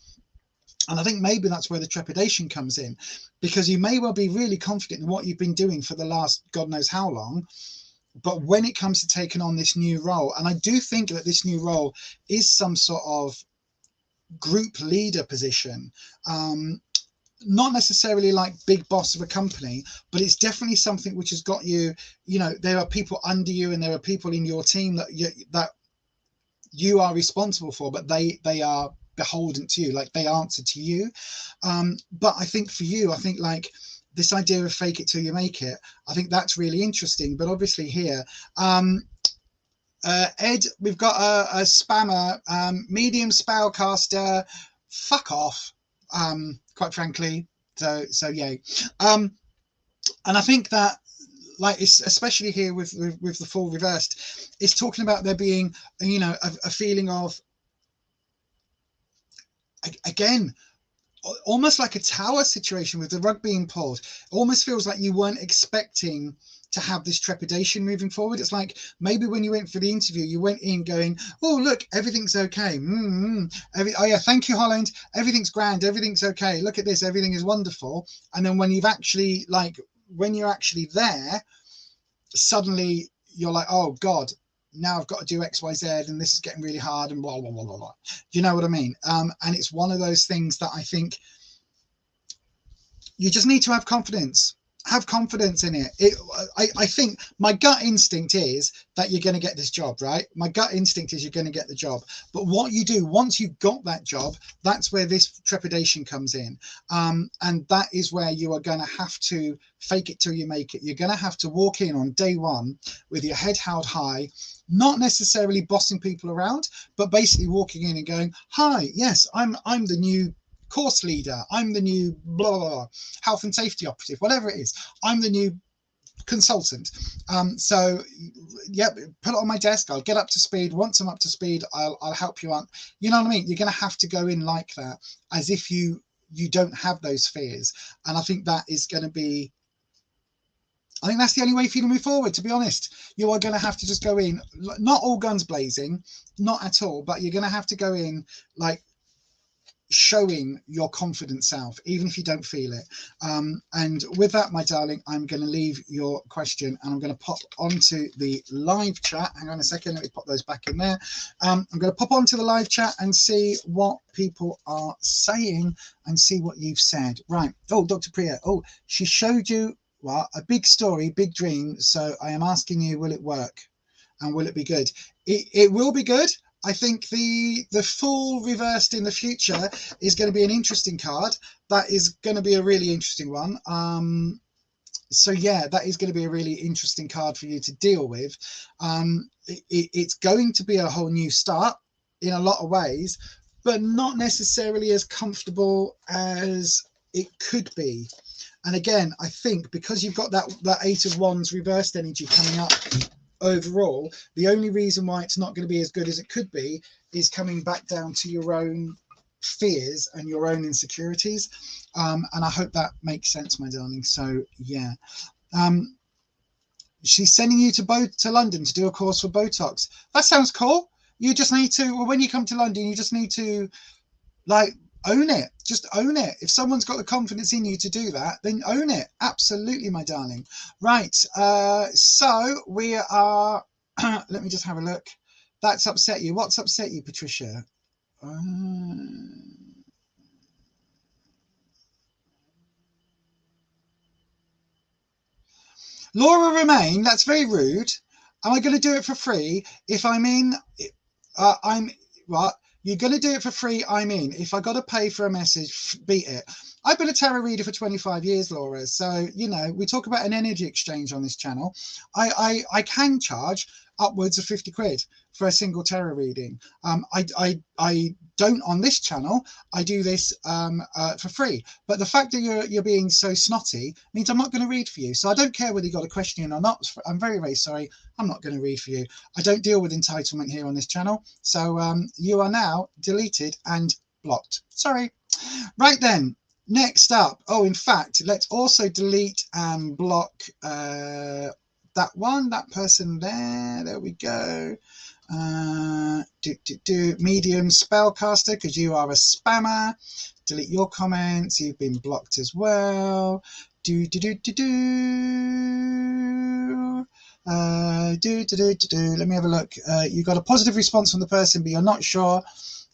And I think maybe that's where the trepidation comes in, because you may well be really confident in what you've been doing for the last God knows how long. But when it comes to taking on this new role, and I do think that this new role is some sort of group leader position, not necessarily like big boss of a company, but it's definitely something which has got you, you know, there are people under you and there are people in your team that you are responsible for, but they are beholden to you, like they answer to you. But I think for you, I think like this idea of fake it till you make it, I think that's really interesting. But obviously here, Ed, we've got a spammer, medium spellcaster, fuck off, quite frankly. So yay. And I think that, like, it's especially here with the full reversed, it's talking about there being, you know, a feeling of, again, almost like a tower situation with the rug being pulled. It almost feels like you weren't expecting to have this trepidation moving forward. It's like maybe when you went for the interview, you went in going, oh look, everything's okay. Oh yeah, thank you, Holland, everything's grand, everything's okay, look at this, everything is wonderful. And then when you've actually, like, when you're actually there, suddenly you're like, oh god, now I've got to do XYZ and this is getting really hard and blah blah blah blah blah. You know what I mean? And it's one of those things that I think you just need to have confidence. Have confidence in it. I think my gut instinct is that you're going to get this job, right? My gut instinct is you're going to get the job. But what you do once you've got that job, that's where this trepidation comes in. And that is where you are going to have to fake it till you make it. You're going to have to walk in on day one with your head held high, not necessarily bossing people around, but basically walking in and going, hi, yes, I'm the new course leader, I'm the new blah, blah, blah, health and safety operative, whatever it is, I'm the new consultant. So yep, put it on my desk, I'll get up to speed. Once I'm up to speed, I'll help you out. You know what I mean? You're going to have to go in like that, as if you don't have those fears. And I think that is going to be, I think that's the only way for you to move forward, to be honest. You are going to have to just go in, not all guns blazing, not at all, but you're going to have to go in like showing your confident self, even if you don't feel it. And with that, my darling, I'm going to leave your question and I'm going to pop onto the live chat. Hang on a second, let me pop those back in there. I'm going to pop onto the live chat and see what people are saying and see what you've said. Right. Oh, Dr. Priya. Oh, she showed you, well, a big story, big dream. So I am asking you, will it work? And will it be good? It will be good. I think the full reversed in the future is going to be an interesting card. That is going to be a really interesting one. So yeah, that is going to be a really interesting card for you to deal with. It's going to be a whole new start in a lot of ways, but not necessarily as comfortable as it could be. And again, I think because you've got that Eight of Wands reversed energy coming up, overall, the only reason why it's not going to be as good as it could be is coming back down to your own fears and your own insecurities. And I hope that makes sense, my darling. So yeah, she's sending you to London to do a course for Botox. That sounds cool. You just need to, well, when you come to London, you just need to like own it. Just own it. If someone's got the confidence in you to do that, then own it. Absolutely, my darling. Right. So we are, let me just have a look. That's upset you. What's upset you, Patricia? Laura Remain, that's very rude. Am I going to do it for free? If I'm in, what? You're going to do it for free, I mean. If I got to pay for a message, beat it. I've been a tarot reader for 25 years, Laura. So, you know, we talk about an energy exchange on this channel. I can charge upwards of 50 quid for a single tarot reading. I don't on this channel. I do this for free. But the fact that you're being so snotty means I'm not going to read for you. So I don't care whether you got a question or not. I'm very, very sorry. I'm not going to read for you. I don't deal with entitlement here on this channel. So you are now deleted and blocked. Sorry. Right then. Next up, oh, in fact, let's also delete and block that person there. There we go. Medium spellcaster, because you are a spammer. Delete your comments. You've been blocked as well. Let me have a look. You got a positive response from the person, but you're not sure.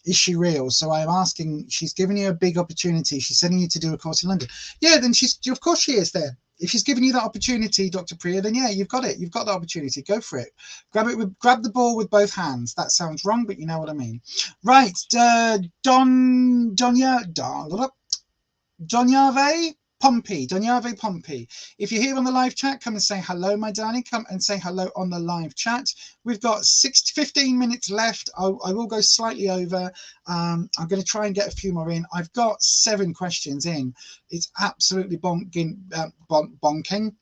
Is she real? So I'm asking, she's giving you a big opportunity. She's sending you to do a course in London. Yeah, then of course she is there. If she's giving you that opportunity, Dr. Priya, then yeah, you've got it. You've got the opportunity. Go for it. Grab the ball with both hands. That sounds wrong, but you know what I mean. Right. Donyave Pompey. If you're here on the live chat, come and say hello, my darling. Come and say hello on the live chat. We've got 15 minutes left. I will go slightly over. I'm going to try and get a few more in. I've got 7 questions in. It's absolutely bonking.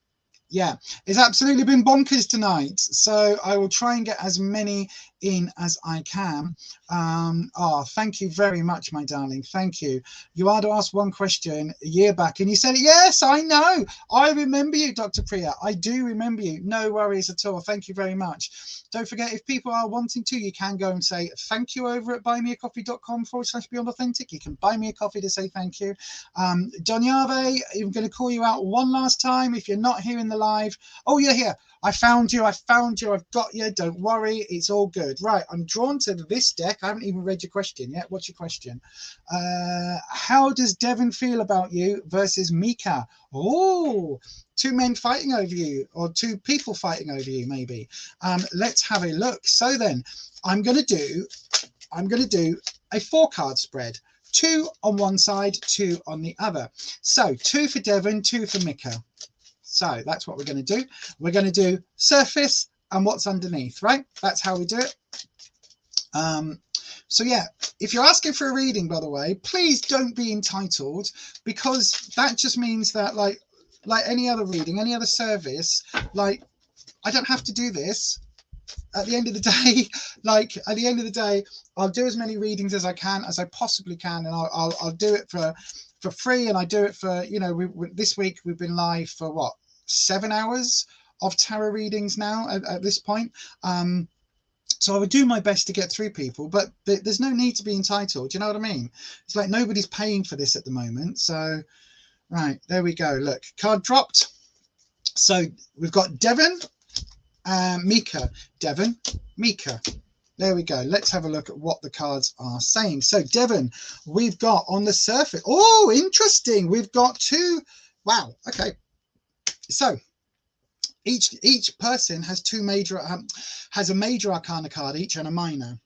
Yeah, it's absolutely been bonkers tonight. So I will try and get as many in as I can. Thank you very much, my darling. Thank you. You had to ask one question a year back and you said, yes, I know. I remember you, Dr. Priya. I do remember you. No worries at all. Thank you very much. Don't forget, if people are wanting to, you can go and say thank you over at buymeacoffee.com/BeyondAuthentic. You can buy me a coffee to say thank you. Donyave, I'm going to call you out one last time. If you're not here in the live, oh, you're here. I found you. I've got you. Don't worry. It's all good. Right. I'm drawn to this deck. I haven't even read your question yet. What's your question? How does Devon feel about you versus Mika? Oh, 2 men fighting over you, or 2 people fighting over you, maybe. Let's have a look. So then I'm going to do a 4-card spread. 2 on one side, 2 on the other. So 2 for Devon, 2 for Mika. So that's what we're going to do. We're going to do surface and what's underneath, right? That's how we do it. So yeah, if you're asking for a reading, by the way, please don't be entitled, because that just means that like any other reading, any other service, like I don't have to do this. At the end of the day, I'll do as many readings as I can, as I possibly can, and I'll do it for free. And I do it for, you know, this week we've been live for what, 7 hours of tarot readings now at this point. So I would do my best to get through people, but there's no need to be entitled. Do you know what I mean? It's like nobody's paying for this at the moment. So right, there we go. Look, card dropped. So we've got Devon, Mika. Devon, Mika. There we go. Let's have a look at what the cards are saying. So Devon, we've got on the surface. Oh, interesting. We've got 2. Wow. Okay. So each person has 2 major, has a major arcana card each and a minor.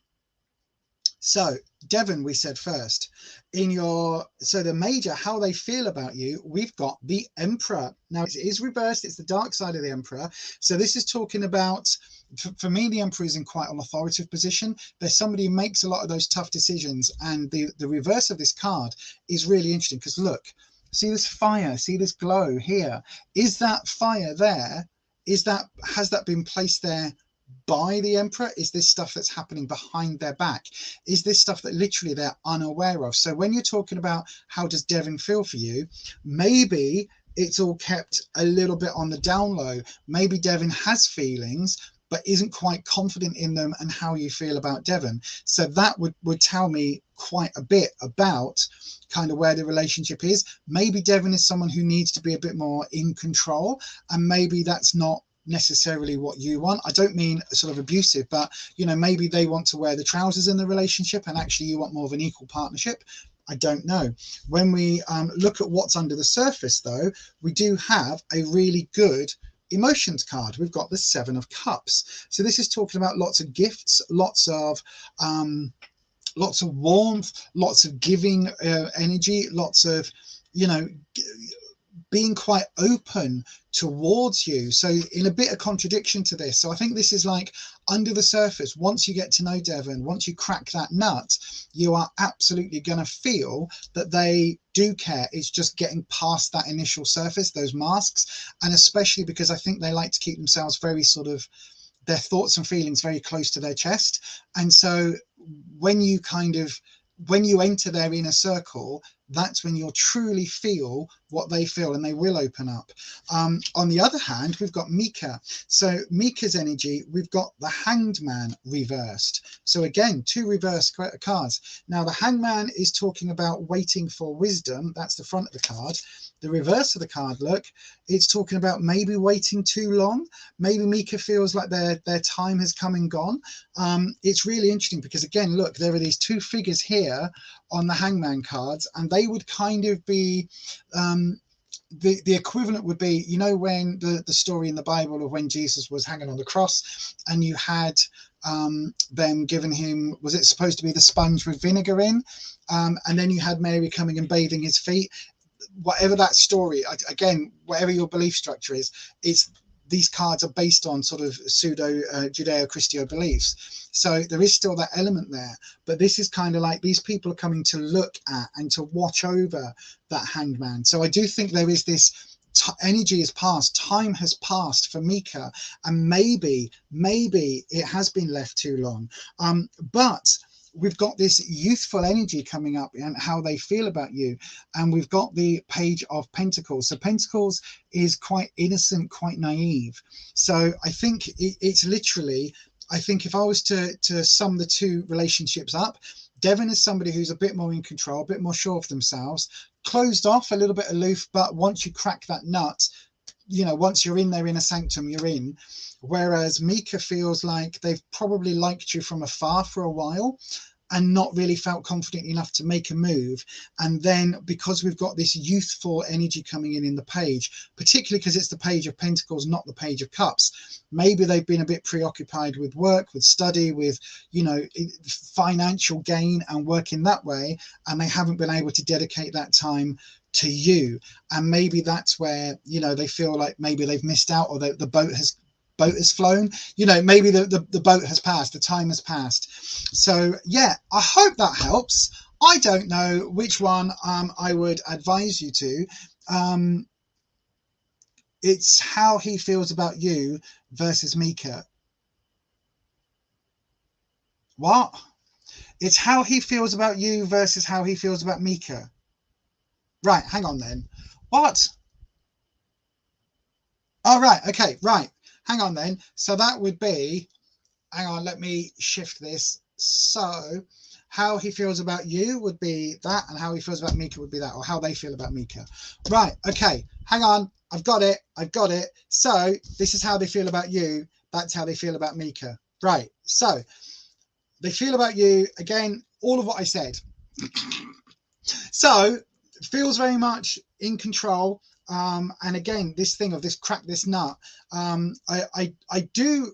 So Devon, we said first in your, so the major, how they feel about you, we've got the Emperor. Now it is reversed. It's the dark side of the Emperor. So this is talking about, for me, the Emperor is in quite an authoritative position. There's somebody who makes a lot of those tough decisions. And the reverse of this card is really interesting, because look, see this fire, see this glow here. Is that fire there? Has that been placed there by the Emperor? Is this stuff that's happening behind their back? Is this stuff that literally they're unaware of? So when you're talking about how does Devon feel for you, maybe it's all kept a little bit on the down low. Maybe Devon has feelings but isn't quite confident in them and how you feel about Devon. So that would tell me quite a bit about kind of where the relationship is. Maybe Devon is someone who needs to be a bit more in control, and maybe that's not necessarily what you want. I don't mean sort of abusive, but you know, maybe they want to wear the trousers in the relationship and actually you want more of an equal partnership. I don't know. When we look at what's under the surface though, we do have a really good emotions card. We've got the 7 of Cups. So this is talking about lots of gifts, lots of warmth, lots of giving energy, lots of, you know, being quite open towards you. So in a bit of contradiction to this. So I think this is like under the surface. Once you get to know Devon, once you crack that nut, you are absolutely going to feel that they do care. It's just getting past that initial surface, those masks. And especially because I think they like to keep themselves very sort of, their thoughts and feelings very close to their chest. And so when you enter their inner circle, that's when you'll truly feel what they feel, and they will open up. On the other hand, we've got Mika. So Mika's energy, we've got the Hanged Man reversed. So again, 2 reverse cards. Now the Hanged Man is talking about waiting for wisdom. That's the front of the card. The reverse of the card, look, it's talking about maybe waiting too long. Maybe Mika feels like their time has come and gone. It's really interesting because, again, look, there are these two figures here on the Hangman cards, and they would kind of be the equivalent would be, you know, when the story in the Bible of when Jesus was hanging on the cross, and you had them giving him, was it supposed to be the sponge with vinegar in, and then you had Mary coming and bathing his feet. Whatever that story, again, whatever your belief structure is, it's, these cards are based on sort of pseudo Judeo-Christian beliefs. So there is still that element there, but this is kind of like these people are coming to look at and to watch over that Hanged Man. So I do think there is this energy has passed, time has passed for Mika, and maybe it has been left too long. But we've got this youthful energy coming up and how they feel about you. And we've got the Page of Pentacles. So Pentacles is quite innocent, quite naive. So I think it's literally, I think if I was to sum the two relationships up, Devin is somebody who's a bit more in control, a bit more sure of themselves, closed off, a little bit aloof, but once you crack that nut, you know, once you're in their inner sanctum, you're in. Whereas Mika feels like they've probably liked you from afar for a while and not really felt confident enough to make a move. And then because we've got this youthful energy coming in the page, particularly because it's the Page of Pentacles, not the Page of Cups, maybe they've been a bit preoccupied with work, with study, with, you know, financial gain and work in that way, and they haven't been able to dedicate that time to you. And maybe that's where, you know, they feel like maybe they've missed out, or the boat has flown, you know, maybe the boat has passed, the time has passed. So yeah, I hope that helps. I don't know which one I would advise you to. It's how he feels about you versus Mika. What? It's how he feels about you versus how he feels about Mika. Right, hang on then. What? Oh, right, okay, right. Hang on then. So that would be, hang on, let me shift this. So how he feels about you would be that, and how he feels about Mika would be that, or how they feel about Mika. Right, okay, hang on. I've got it. So this is how they feel about you. That's how they feel about Mika. Right, so they feel about you, again, all of what I said. So feels very much in control. And again, this thing of this crack this nut, I do,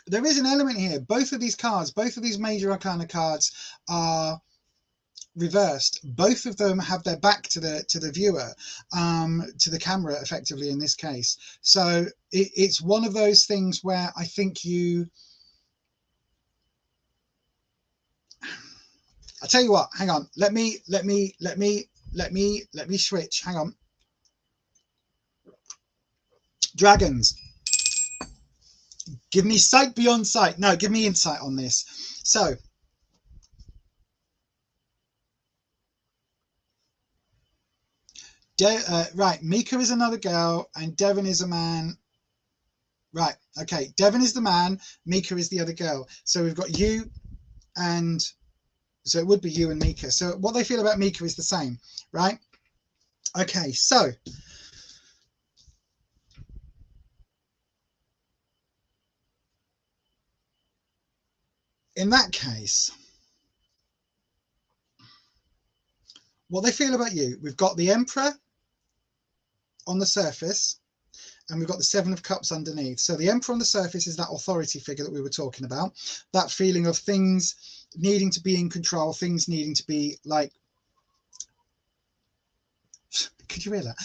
there is an element here. Both of these cards, both of these major arcana cards are reversed. Both of them have their back to the viewer, to the camera, effectively, in this case. So it's one of those things where I think I'll tell you what, hang on, let me switch. Hang on. Dragons. Give me sight beyond sight. No, give me insight on this. So, right, Mika is another girl and Devin is a man. Right, okay, Devin is the man, Mika is the other girl. So we've got you, and so it would be you and Mika. So what they feel about Mika is the same, right? Okay, so in that case, what they feel about you, we've got the Emperor on the surface, and we've got the Seven of Cups underneath. So the Emperor on the surface is that authority figure that we were talking about, that feeling of things needing to be in control, things needing to be like, could you hear that?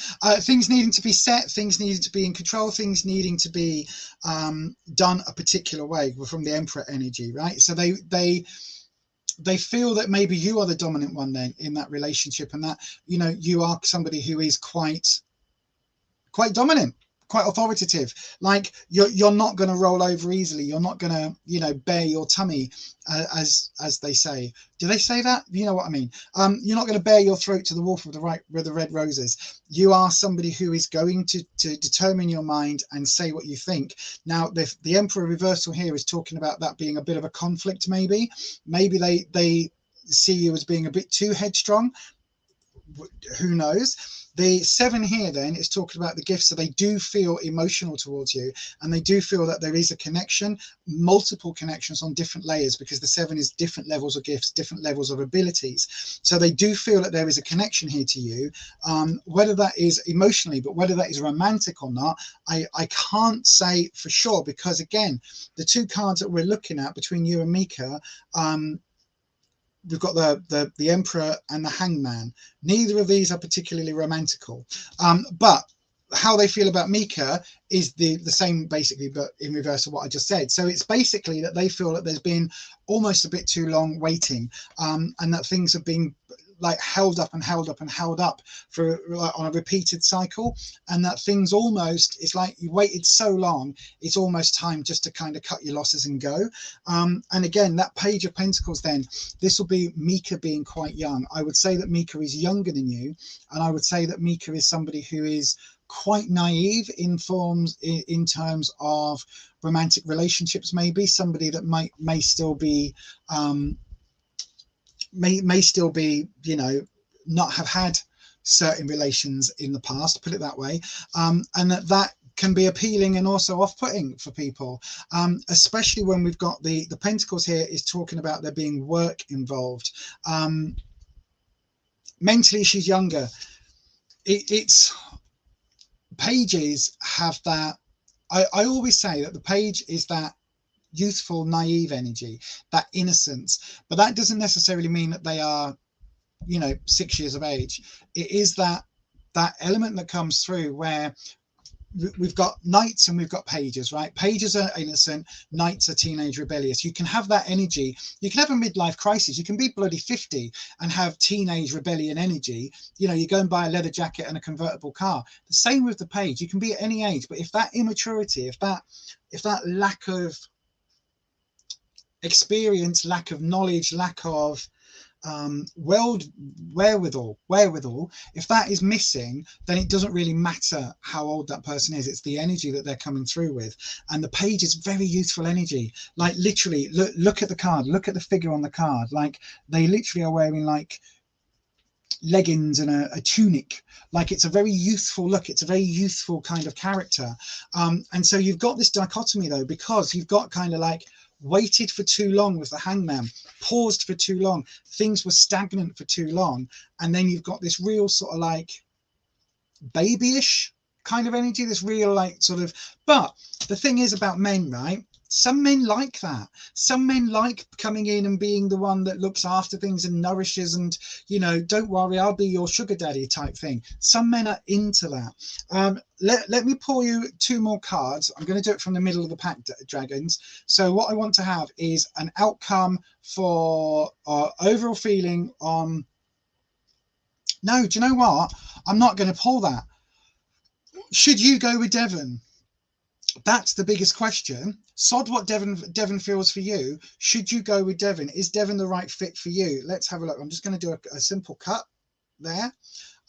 Things needing to be set, things needing to be in control, things needing to be done a particular way from the Emperor energy, right? So they feel that maybe you are the dominant one then in that relationship, and that, you know, you are somebody who is quite dominant, quite authoritative. Like you're not going to roll over easily. You're not going to, you know, bare your tummy, as they say. Do they say that? You know what I mean. You're not going to bare your throat to the wolf with the red roses. You are somebody who is going to determine your mind and say what you think. Now the Emperor reversal here is talking about that being a bit of a conflict. Maybe they see you as being a bit too headstrong. who knows? The 7 here then is talking about the gifts, so they do feel emotional towards you, and they do feel that there is a connection, multiple connections on different layers, because the 7 is different levels of gifts, different levels of abilities. So they do feel that there is a connection here to you, whether that is emotionally, but whether that is romantic or not, I can't say for sure, because again, the 2 cards that we're looking at between you and Mika, we've got the Emperor and the Hangman. Neither of these are particularly romantical, but how they feel about Mika is the same basically, but in reverse of what I just said. So it's basically that they feel that there's been almost a bit too long waiting, and that things have been like held up and held up and held up for like on a repeated cycle, and that things almost, it's like you waited so long, it's almost time just to kind of cut your losses and go. And again, that Page of Pentacles, then this will be Mika being quite young. I would say that Mika is younger than you, and I would say that Mika is somebody who is quite naive in terms of romantic relationships, maybe somebody that may still be may still be, you know, not have had certain relations in the past, put it that way, and that can be appealing and also off-putting for people, especially when we've got the Pentacles here is talking about there being work involved. Mentally, she's younger. It's pages have that. I always say that the page is that youthful, naive energy, that innocence, but that doesn't necessarily mean that they are, you know, 6 years of age. It is that element that comes through where we've got knights and we've got pages, right? Pages are innocent, knights are teenage rebellious. You can have that energy. You can have a midlife crisis. You can be bloody 50 and have teenage rebellion energy. You know, you go and buy a leather jacket and a convertible car. The same with the page. You can be at any age, but if that immaturity, if that lack of experience, lack of knowledge, lack of wherewithal, if that is missing, then it doesn't really matter how old that person is. It's the energy that they're coming through with. And the page is very youthful energy. Like literally, look at the card, look at the figure on the card. Like they literally are wearing like leggings and a tunic. Like it's a very youthful look. It's a very youthful kind of character. And so you've got this dichotomy though, because you've got kind of like waited for too long with the Hangman, paused for too long, things were stagnant for too long, and then you've got this real sort of like babyish kind of energy, this real like sort of. But the thing is about men, right? Some men like that. Some men like coming in and being the one that looks after things and nourishes and, you know, don't worry, I'll be your sugar daddy type thing. Some men are into that. Let me pull you 2 more cards. I'm going to do it from the middle of the pack, dragons. So what I want to have is an outcome for overall feeling on. No, do you know what? I'm not going to pull that. Should you go with Devon? That's the biggest question. Sod what Devon feels for you. Should you go with Devon? Is Devon the right fit for you? Let's have a look. I'm just going to do a simple cut there.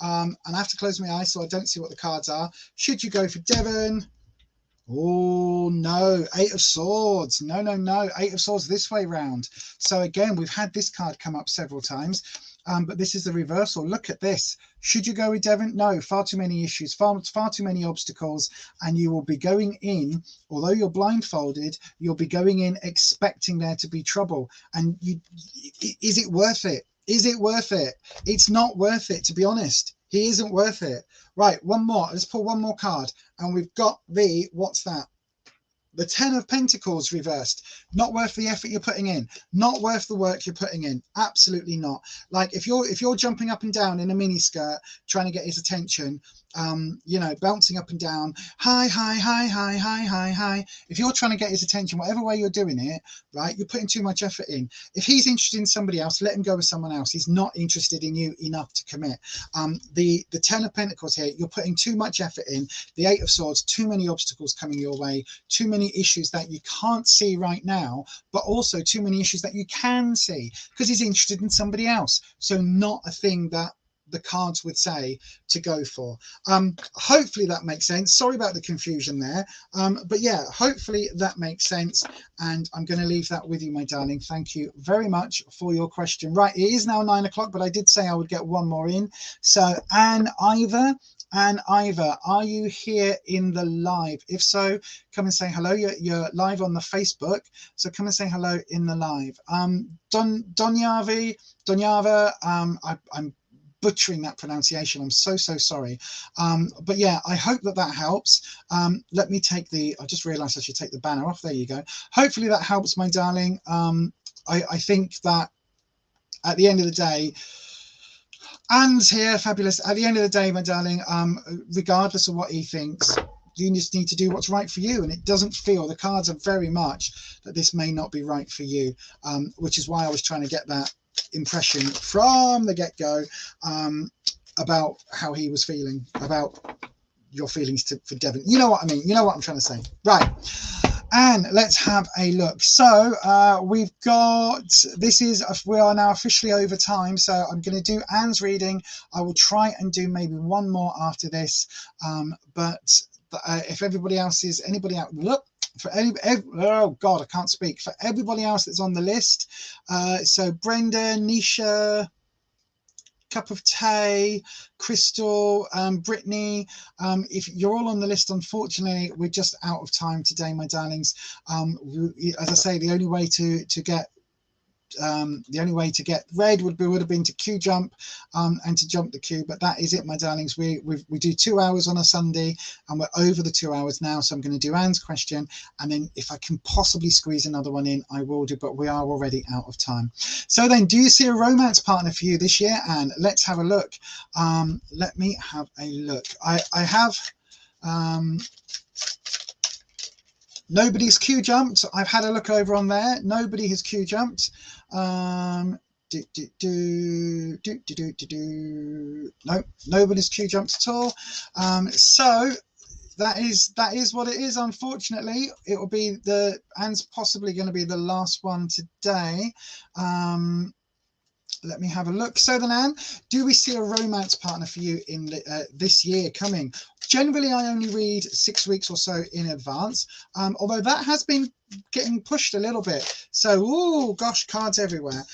And I have to close my eyes so I don't see what the cards are. Should you go for Devon? Oh, no. 8 of Swords. No. 8 of Swords this way round. So again, we've had this card come up several times. But this is the reversal. Look at this. Should you go with Devon? No, far too many issues, far too many obstacles, and you will be going in, although you're blindfolded, you'll be going in expecting there to be trouble. And is it worth it? Is it worth it? It's not worth it, to be honest. He isn't worth it. Right, one more. Let's pull one more card. And we've got what's that? The 10 of Pentacles reversed. Not worth the effort you're putting in. Not worth the work you're putting in. Absolutely not. Like if you're jumping up and down in a mini skirt trying to get his attention, you know, bouncing up and down, hi. If you're trying to get his attention, whatever way you're doing it, right, you're putting too much effort in. If he's interested in somebody else, let him go with someone else. He's not interested in you enough to commit. The 10 of Pentacles here, you're putting too much effort in. The 8 of Swords, too many obstacles coming your way, too many issues that you can't see right now, but also too many issues that you can see because he's interested in somebody else. So not a thing that the cards would say to go for. Hopefully that makes sense. Sorry about the confusion there, but yeah, hopefully that makes sense, and I'm going to leave that with you, my darling. Thank you very much for your question. Right, it is now 9 o'clock, but I did say I would get one more in. So Anne Ivor, are you here in the live? If so, come and say hello. You're live on the Facebook, so come and say hello in the live. Donyava, I'm butchering that pronunciation. I'm so sorry. But yeah, I hope that helps. Let me take I just realized I should take the banner off. There you go. Hopefully that helps, my darling. I think that at the end of the day, Anne's here, fabulous. At the end of the day, my darling, regardless of what he thinks, you just need to do what's right for you. And it doesn't feel, the cards are very much that this may not be right for you, which is why I was trying to get that impression from the get-go about how he was feeling, about your feelings for Devon. You know what I mean? You know what I'm trying to say. Right. And let's have a look. So we've got, we are now officially over time. So I'm going to do Anne's reading. I will try and do maybe one more after this. But if everybody else is, anybody out, look, oh God, I can't speak. For everybody else that's on the list. So Brenda, Nisha, Cup of Tea, Crystal, Brittany, if you're all on the list, unfortunately we're just out of time today, my darlings. As I say, the only way to get red would have been to queue jump and to jump the queue, but that is it, my darlings. We do 2 hours on a Sunday and we're over the 2 hours now, so I'm going to do Anne's question, and then if I can possibly squeeze another one in, I will do, but we are already out of time. So then, do you see a romance partner for you this year, Anne? Let's have a look. Let me have a look. I have nobody's queue jumped. I've had a look over on there. Nobody has queue jumped. No, nobody's queue jumped at all. So that is what it is. Unfortunately, it will be Anne's possibly going to be the last one today. Let me have a look. So then, Anne, do we see a romance partner for you in this year coming? Generally, I only read 6 weeks or so in advance, although that has been getting pushed a little bit. So, oh gosh, cards everywhere.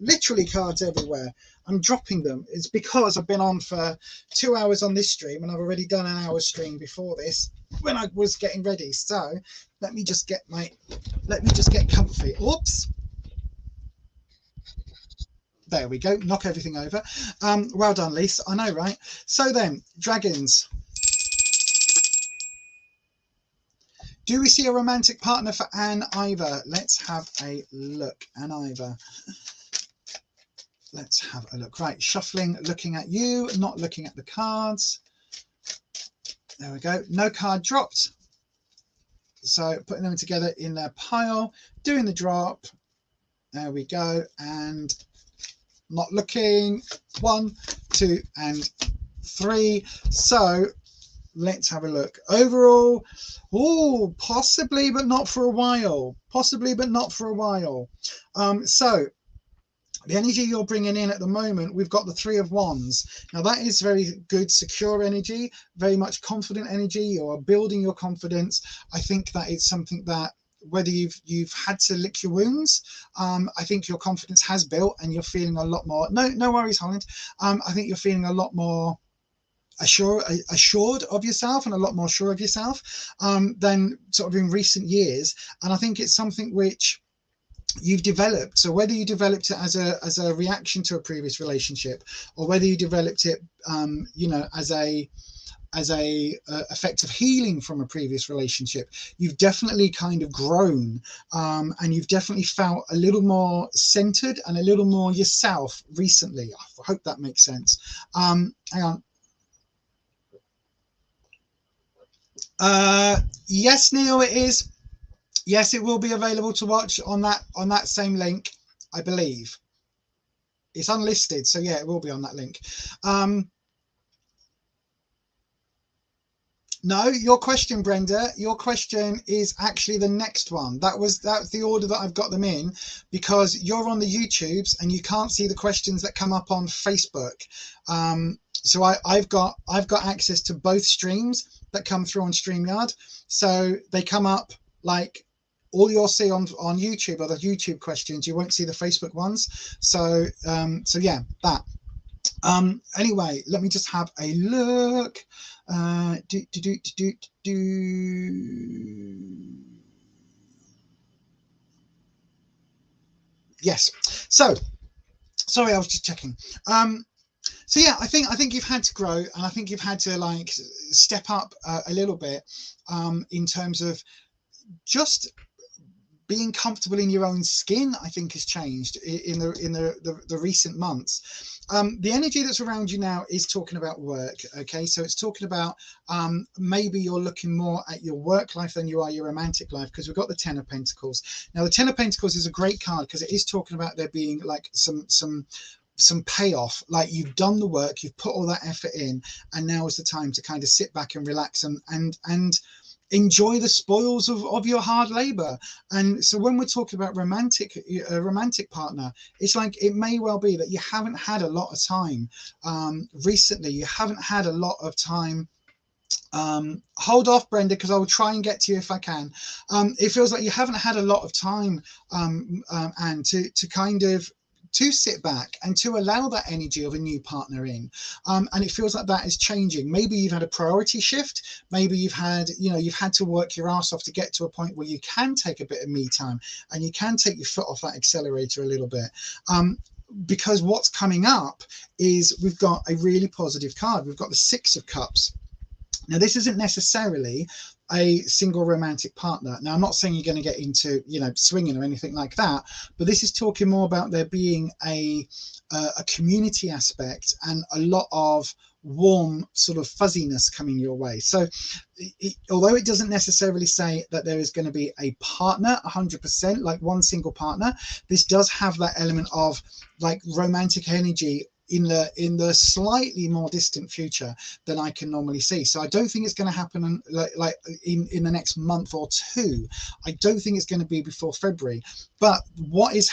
Literally cards everywhere. I'm dropping them. It's because I've been on for 2 hours on this stream, and I've already done an hour stream before this when I was getting ready. So let me just get comfy. Oops. There we go, knock everything over. Well done, Lisa, I know, right? So then, dragons. Do we see a romantic partner for Anne Ivor? Let's have a look. Anne Ivor. Let's have a look. Right, shuffling, looking at you, not looking at the cards. There we go, no card dropped. So putting them together in their pile, doing the drop. There we go, and not looking. 1, 2, and 3. So let's have a look. Overall, oh, possibly, but not for a while. Possibly, but not for a while. So the energy you're bringing in at the moment, we've got the 3 of Wands. Now that is very good, secure energy, very much confident energy. You are building your confidence. I think that it's something that, whether you've had to lick your wounds, I think your confidence has built and you're feeling a lot more, no worries, Holland. I think you're feeling a lot more assured of yourself and a lot more sure of yourself than sort of in recent years. And I think it's something which you've developed. So whether you developed it as a reaction to a previous relationship, or whether you developed it as a effect of healing from a previous relationship, you've definitely kind of grown, and you've definitely felt a little more centered and a little more yourself recently. I hope that makes sense. Hang on. Yes, Neil, it is. Yes, it will be available to watch on that same link, I believe. It's unlisted, so yeah, it will be on that link. No, your question, Brenda, your question is actually the next one. That's the order that I've got them in, because you're on the YouTubes and you can't see the questions that come up on Facebook. So I've got access to both streams that come through on StreamYard. So they come up like all you'll see on YouTube are the YouTube questions. You won't see the Facebook ones. So so yeah, that. Anyway, let me just have a look. Yes. So sorry, I was just checking. So yeah, I think you've had to grow, and I think you've had to like step up a little bit in terms of just being comfortable in your own skin. I think has changed in the recent months. The energy that's around you now is talking about work. Okay, so it's talking about maybe you're looking more at your work life than you are your romantic life, because we've got the Ten of Pentacles. Now the Ten of Pentacles is a great card because it is talking about there being like some payoff, like you've done the work, you've put all that effort in, and now is the time to kind of sit back and relax and enjoy the spoils of your hard labor. And so when we're talking about a romantic partner, it's like it may well be that you haven't had a lot of time recently. You haven't had a lot of time. Hold off, Brenda, because I will try and get to you if I can. It feels like you haven't had a lot of time and to kind of to sit back and to allow that energy of a new partner in, and it feels like that is changing. Maybe you've had a priority shift. Maybe you've had to work your ass off to get to a point where you can take a bit of me time and you can take your foot off that accelerator a little bit, because what's coming up is we've got a really positive card. We've got the Six of Cups. Now this isn't necessarily a single romantic partner. Now I'm not saying you're going to get into swinging or anything like that, but this is talking more about there being a community aspect and a lot of warm sort of fuzziness coming your way. So although it doesn't necessarily say that there is going to be a partner 100%, like one single partner, this does have that element of like romantic energy in the slightly more distant future than I can normally see. So I don't think it's going to happen in the next month or two. I don't think it's going to be before February. But what is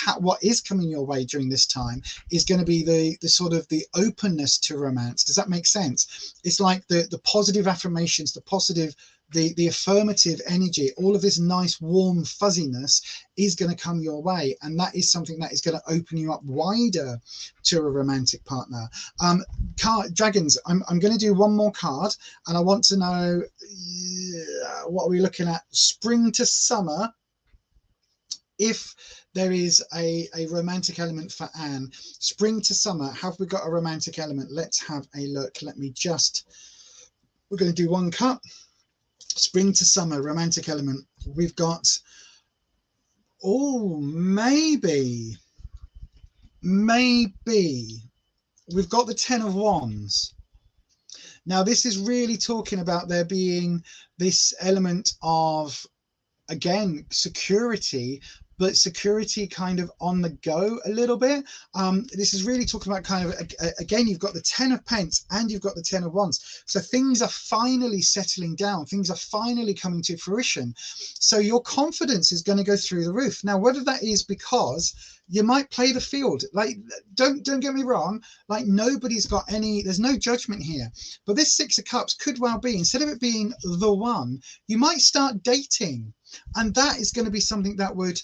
coming your way during this time is going to be the sort of the openness to romance. Does that make sense? It's like the positive affirmations, the positive, the affirmative energy, all of this nice warm fuzziness is going to come your way, and that is something that is going to open you up wider to a romantic partner. Dragons, I'm going to do one more card, and I want to know what are we looking at? Spring to summer. If there is a romantic element for Anne, spring to summer, have we got a romantic element? Let's have a look. We're going to do one cut. Spring to summer, romantic element. We've got, maybe we've got the Ten of Wands. Now this is really talking about there being this element of, again, security, but security kind of on the go a little bit. This is really talking about kind of, again, you've got the Ten of Pence and you've got the Ten of Wands. So things are finally settling down. Things are finally coming to fruition. So your confidence is going to go through the roof. Now, whether that is because you might play the field, like, don't get me wrong, like nobody's got any, there's no judgment here. But this Six of Cups could well be, instead of it being the one, you might start dating. And that is going to be something that would,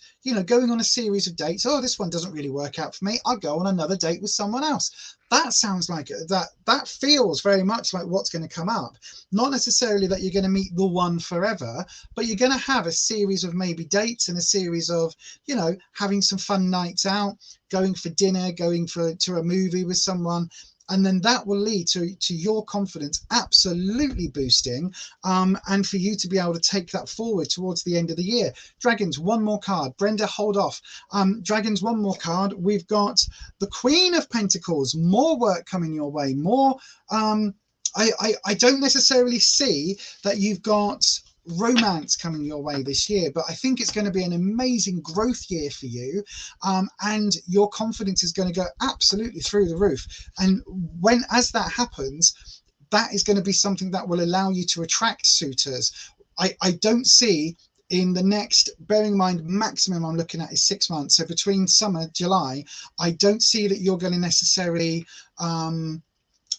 going on a series of dates. Oh, this one doesn't really work out for me. I'll go on another date with someone else. That sounds like that feels very much like what's going to come up. Not necessarily that you're going to meet the one forever, but you're going to have a series of maybe dates and a series of, having some fun nights out, going for dinner, going to a movie with someone. And then that will lead to your confidence absolutely boosting, and for you to be able to take that forward towards the end of the year. Dragons, one more card. Brenda, hold off. Dragons, one more card. We've got the Queen of Pentacles. More work coming your way. More. I don't necessarily see that you've got romance coming your way this year, but I think it's going to be an amazing growth year for you, and your confidence is going to go absolutely through the roof. And as that happens, that is going to be something that will allow you to attract suitors. I don't see in the next, bearing in mind maximum I'm looking at is 6 months, so between summer, July, I don't see that you're going to necessarily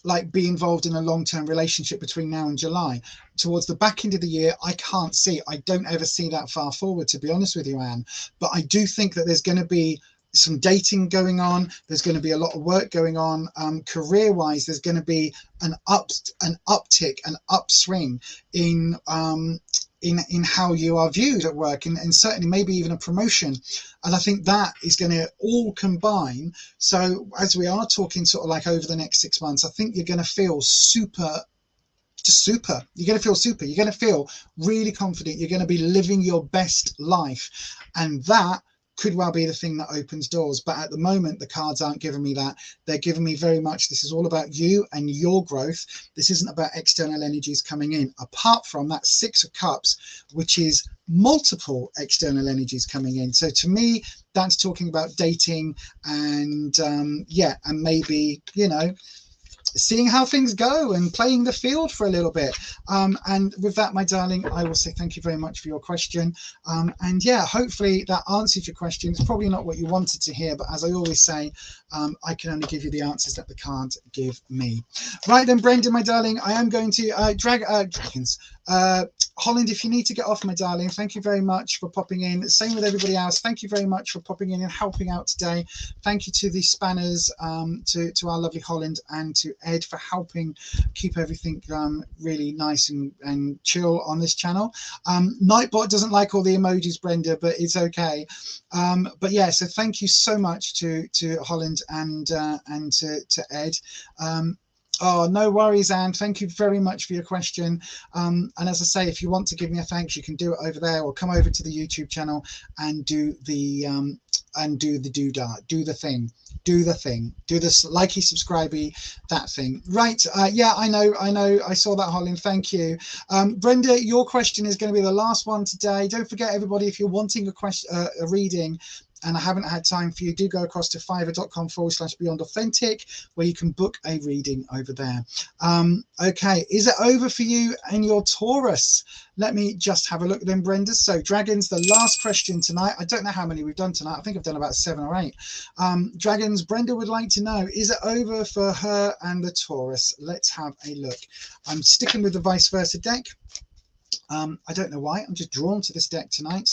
like be involved in a long-term relationship between now and July. Towards the back end of the year, I can't see, I don't ever see that far forward, to be honest with you, Anne. But I do think that there's going to be some dating going on, there's going to be a lot of work going on, career-wise, there's going to be an uptick, an upswing in how you are viewed at work, and certainly maybe even a promotion. And I think that is going to all combine. So as we are talking sort of like over the next 6 months, I think you're going to feel super. You're going to feel super. You're going to feel really confident. You're going to be living your best life. And that could well be the thing that opens doors. But at the moment, the cards aren't giving me that. They're giving me very much, this is all about you and your growth. This isn't about external energies coming in, apart from that 6 of Cups, which is multiple external energies coming in. So to me, that's talking about dating and yeah, and maybe, you know, seeing how things go and playing the field for a little bit. And with that, my darling, I will say thank you very much for your question. And yeah, hopefully that answers your question. It's probably not what you wanted to hear, but as I always say, I can only give you the answers that the card give me. Right then, Brenda, my darling, I am going to dragons. Holland, if you need to get off, my darling, thank you very much for popping in. Same with everybody else. Thank you very much for popping in and helping out today. Thank you to the spanners, to our lovely Holland, and to Ed for helping keep everything really nice and chill on this channel. Nightbot doesn't like all the emojis, Brenda, but it's okay. But yeah, so thank you so much to Holland and to Ed. Oh, no worries, Anne. Thank you very much for your question. And as I say, if you want to give me a thanks, you can do it over there, or come over to the YouTube channel and do the doodah, do the thing, do this likey, subscribey, that thing. Right? Yeah, I know. I saw that, Holland. Thank you, Brenda. Your question is going to be the last one today. Don't forget, everybody, if you're wanting a reading, and I haven't had time for you, do go across to fiverr.com/beyondauthentic, where you can book a reading over there. Okay, is it over for you and your Taurus? Let me just have a look then, Brenda. So dragons, the last question tonight. I don't know how many we've done tonight. I think I've done about 7 or 8. Dragons, Brenda would like to know, is it over for her and the Taurus? Let's have a look. I'm sticking with the vice versa deck. I don't know why, I'm just drawn to this deck tonight.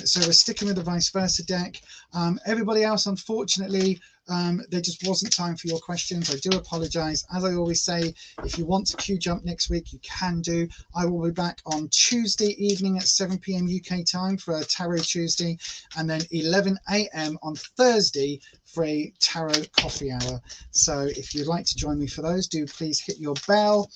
So we're sticking with the vice versa deck. Everybody else, unfortunately, there just wasn't time for your questions. I do apologize. As I always say, if you want to queue jump next week, you can do. I will be back on Tuesday evening at 7 p.m. UK time for a Tarot Tuesday, and then 11 a.m. on Thursday for a tarot coffee hour. So if you'd like to join me for those, do please hit your bell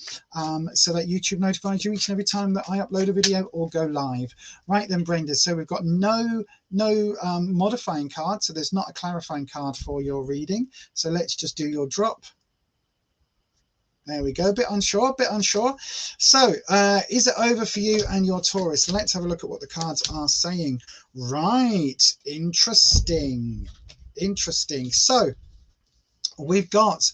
so that YouTube notifies you each and every time that I upload a video or go live. Right then, Brenda, so we've got no modifying card, so there's not a clarifying card for your reading. So let's just do your drop. There we go, a bit unsure. So is it over for you and your Taurus? Let's have a look at what the cards are saying. Right, interesting. So we've got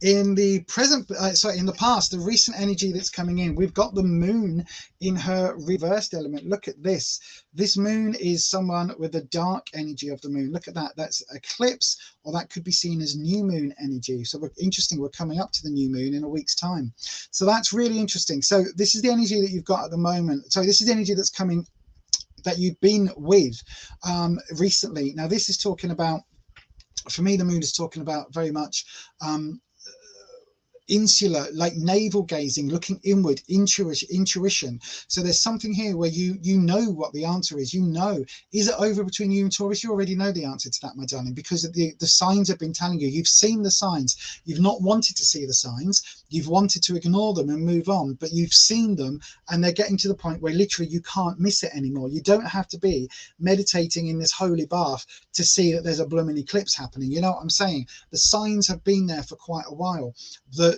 in the present, in the past, the recent energy that's coming in, we've got the moon in her reversed element. Look at this. This moon is someone with the dark energy of the moon. Look at that. That's eclipse, or that could be seen as new moon energy. So interesting, we're coming up to the new moon in a week's time. So that's really interesting. So this is the energy that you've got at the moment. So this is the energy that's coming, that you've been with recently. Now this is talking about, for me, the moon is talking about very much insular, like navel gazing, looking inward, intuition. So there's something here where you know what the answer is. You know, is it over between you and Taurus? You already know the answer to that, my darling, because the signs have been telling you. You've seen the signs. You've not wanted to see the signs. You've wanted to ignore them and move on, but you've seen them, and they're getting to the point where literally you can't miss it anymore. You don't have to be meditating in this holy bath to see that there's a blooming eclipse happening. You know what I'm saying? The signs have been there for quite a while.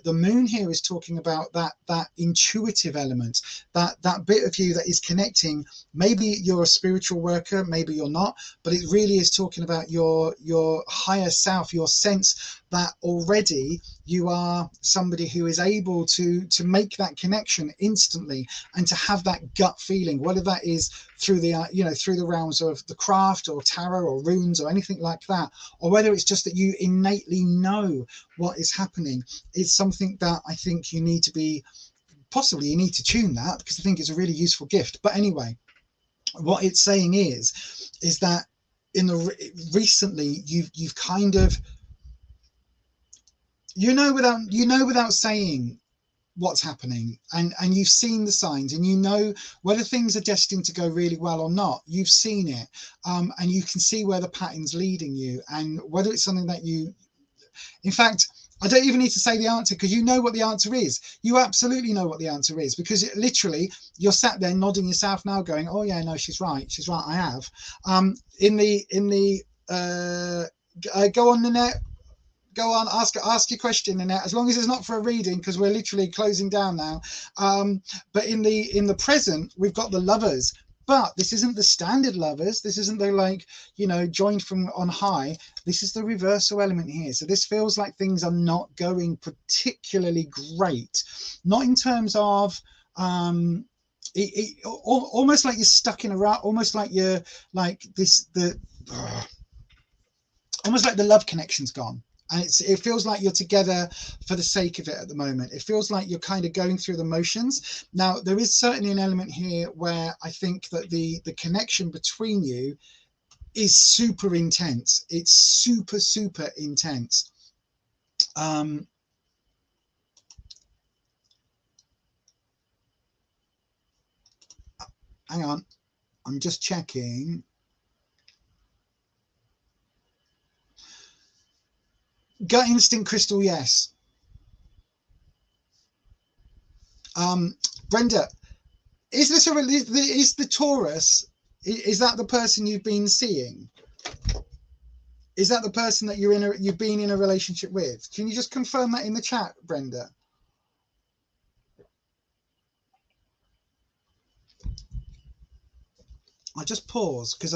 The moon here is talking about that intuitive element, that bit of you that is connecting. Maybe you're a spiritual worker, maybe you're not, but it really is talking about your higher self, your sense that already you are somebody who is able to make that connection instantly and to have that gut feeling, whether that is through the through the realms of the craft or tarot or runes or anything like that, or whether it's just that you innately know what is happening. It's something that I think you need to be, possibly you need to tune that, because I think it's a really useful gift. But anyway, what it's saying is that in the recently you've kind of, without saying what's happening, and you've seen the signs, and you know whether things are destined to go really well or not. You've seen it, and you can see where the pattern's leading you, and whether it's something that you, in fact, I don't even need to say the answer, because you know what the answer is. You absolutely know what the answer is, because it, literally, you're sat there nodding yourself now going, oh yeah, no, she's right, I have. Go on, Nanette. Go on, ask your question, Nanette, as long as it's not for a reading, because we're literally closing down now. But in the present, we've got the Lovers. But this isn't the standard Lovers. This isn't the, like, joined from on high. This is the reversal element here. So this feels like things are not going particularly great. Not in terms of, almost like you're stuck in a rut, almost like you're like almost like the love connection's gone. And it feels like you're together for the sake of it at the moment. It feels like you're kind of going through the motions. Now, there is certainly an element here where I think that the connection between you is super intense. It's super, super intense. Hang on. I'm just checking. Gut instinct, Crystal, yes. Brenda, is the Taurus, is that the person you've been seeing? Is that the person that you've been in a relationship with? Can you just confirm that in the chat, Brenda? I just pause because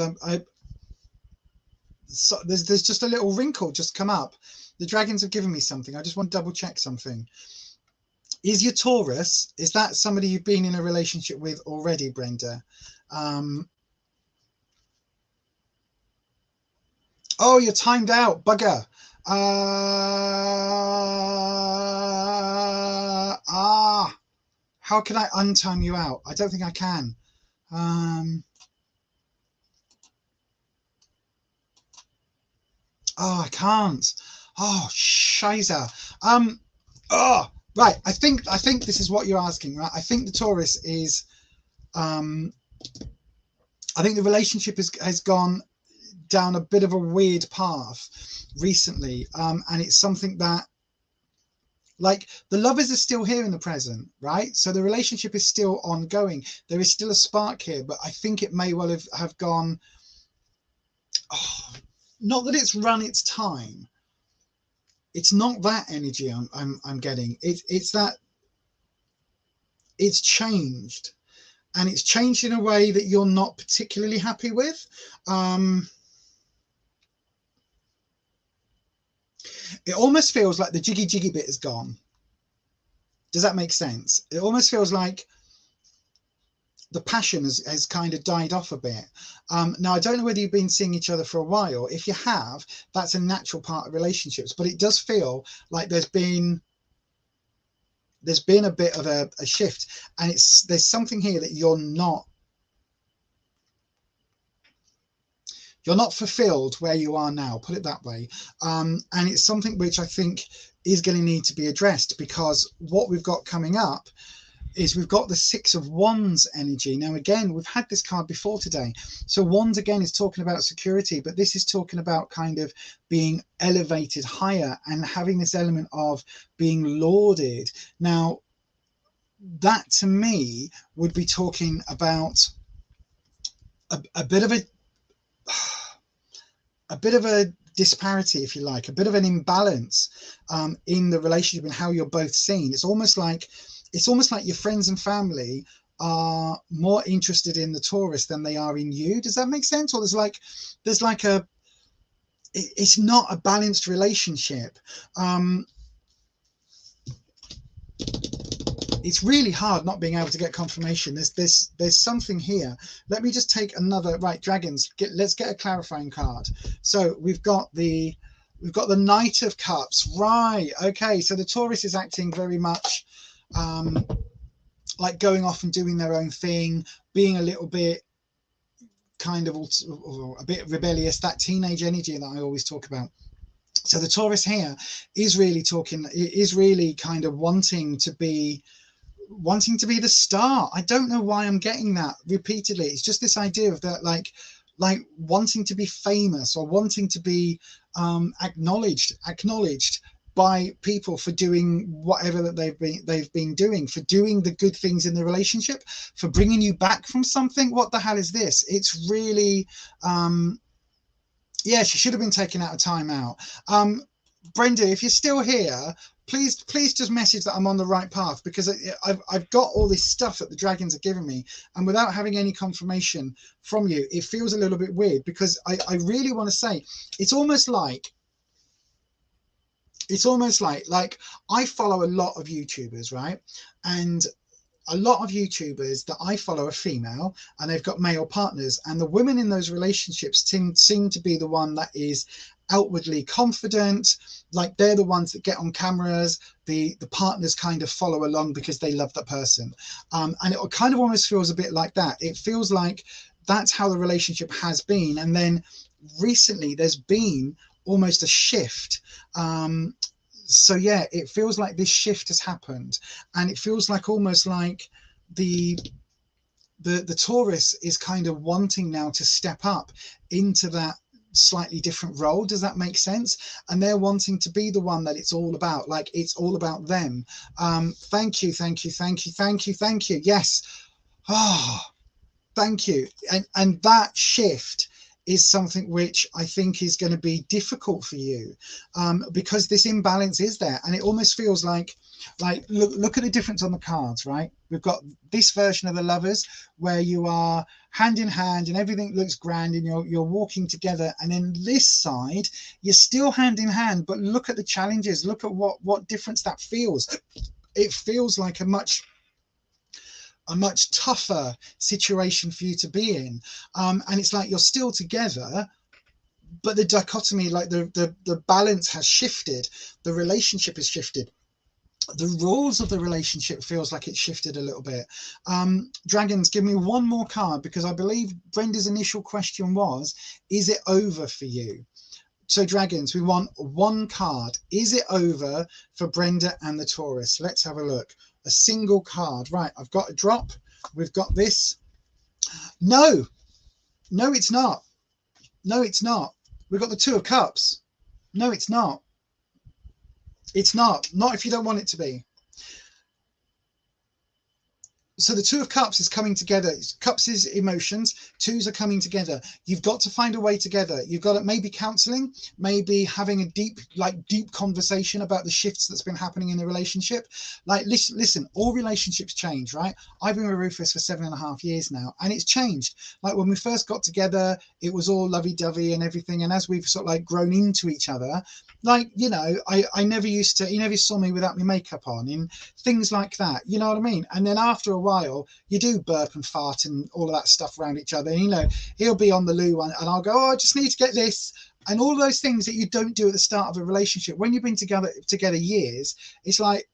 so there's just a little wrinkle just come up. The dragons have given me something. I just want to double check something. Is your Taurus, is that somebody you've been in a relationship with already, Brenda? Oh, you're timed out, bugger. How can I untime you out? I don't think I can. Oh, I can't. Oh, shiza. Right. I think this is what you're asking, right? I think the Taurus is, I think the relationship has gone down a bit of a weird path recently. And it's something that, like, the Lovers are still here in the present, right? So the relationship is still ongoing. There is still a spark here, but I think it may well have gone, not that it's run its time. It's not that energy I'm getting. It's that it's changed, and it's changed in a way that you're not particularly happy with. It almost feels like the jiggy bit is gone. Does that make sense? It almost feels like the passion has kind of died off a bit. Now, I don't know whether you've been seeing each other for a while. If you have, that's a natural part of relationships, but it does feel like there's been a bit of a shift, and there's something here that you're not fulfilled where you are now, put it that way. And it's something which I think is going to need to be addressed, because what we've got coming up is we've got the Six of Wands energy. Now, again, we've had this card before today. So Wands, again, is talking about security, but this is talking about kind of being elevated higher and having this element of being lauded. Now, that to me would be talking about a bit of a disparity, if you like, a bit of an imbalance in the relationship and how you're both seen. It's almost like your friends and family are more interested in the Taurus than they are in you. Does that make sense? Or there's like it's not a balanced relationship. It's really hard not being able to get confirmation. There's something here. Let me just take another, right, dragons, let's get a clarifying card. So we've got the Knight of Cups, right? Okay, so the Taurus is acting very much like going off and doing their own thing, being a little bit kind of a bit rebellious, that teenage energy that I always talk about. So the Taurus here is really kind of wanting to be the star. I don't know why I'm getting that repeatedly. It's just this idea of that, like wanting to be famous or wanting to be acknowledged by people for doing whatever that they've been doing, for doing the good things in the relationship, for bringing you back from something. What the hell is this? It's really yeah, she should have been taken out of timeout. Brenda, if you're still here, please just message that I'm on the right path, because I've got all this stuff that the dragons are giving me, and without having any confirmation from you, it feels a little bit weird, because I really want to say it's almost like I follow a lot of YouTubers, right? And a lot of YouTubers that I follow are female, and they've got male partners, and the women in those relationships seem to be the one that is outwardly confident, like they're the ones that get on cameras. The partners kind of follow along because they love that person, and it kind of almost feels a bit like that. It feels like that's how the relationship has been, and then recently there's been almost a shift. So yeah, it feels like this shift has happened, and it feels like almost like the Taurus is kind of wanting now to step up into that slightly different role. Does that make sense? And they're wanting to be the one that it's all about, like it's all about them. Thank you. Yes. Oh, thank you. And that shift is something which I think is going to be difficult for you, because this imbalance is there, and it almost feels like look at the difference on the cards, right? We've got this version of the Lovers where you are hand in hand and everything looks grand and you're walking together, and then this side you're still hand in hand, but look at the challenges, look at what difference that feels. It feels like a much tougher situation for you to be in, and it's like you're still together, but the dichotomy, like the balance has shifted, the relationship has shifted, the rules of the relationship feels like it's shifted a little bit. Dragons, give me one more card, because I believe Brenda's initial question was, is it over for you? So dragons, we want one card. Is it over for Brenda and the Taurus? Let's have a look. A single card. Right, I've got a drop. We've got this. No, it's not. No, it's not. We've got the Two of Cups. No, it's not. It's not. Not if you don't want it to be. So the Two of Cups is coming together. Cups is emotions. Twos are coming together. You've got to find a way together. You've got to maybe counseling, maybe having a deep conversation about the shifts that's been happening in the relationship. Like, listen, all relationships change, right? I've been with Rufus for 7.5 years now, and it's changed. Like when we first got together, it was all lovey-dovey and everything. And as we've sort of like grown into each other, like, you know, I never used to, he never saw me without my makeup on and things like that, you know what I mean? And then after a while, you do burp and fart and all of that stuff around each other. And, you know, he'll be on the loo and I'll go, oh, I just need to get this. And all those things that you don't do at the start of a relationship. When you've been together years, it's like,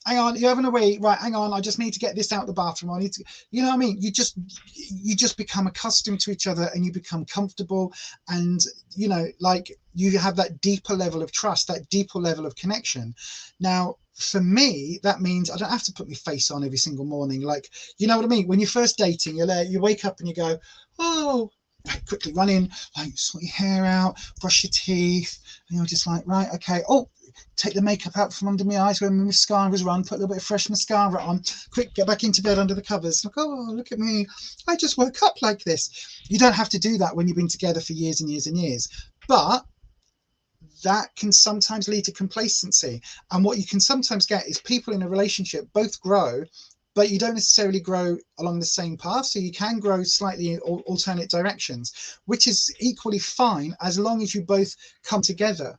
hang on, you're having a wee, right, hang on, I just need to get this out the bathroom. I need to, you know what I mean? You just become accustomed to each other and you become comfortable, and, you know, like you have that deeper level of trust, that deeper level of connection. Now, for me, that means I don't have to put my face on every single morning. Like, you know what I mean? When you're first dating, you're there, you wake up and you go, oh, right, quickly run in, like sort your hair out, brush your teeth, and you're just like, right, okay, oh, take the makeup out from under my eyes when my mascara's run, put a little bit of fresh mascara on, quick, get back into bed under the covers. Like, oh, look at me, I just woke up like this. You don't have to do that when you've been together for years and years and years. But that can sometimes lead to complacency. And what you can sometimes get is people in a relationship both grow, but you don't necessarily grow along the same path. So you can grow slightly in alternate directions, which is equally fine as long as you both come together.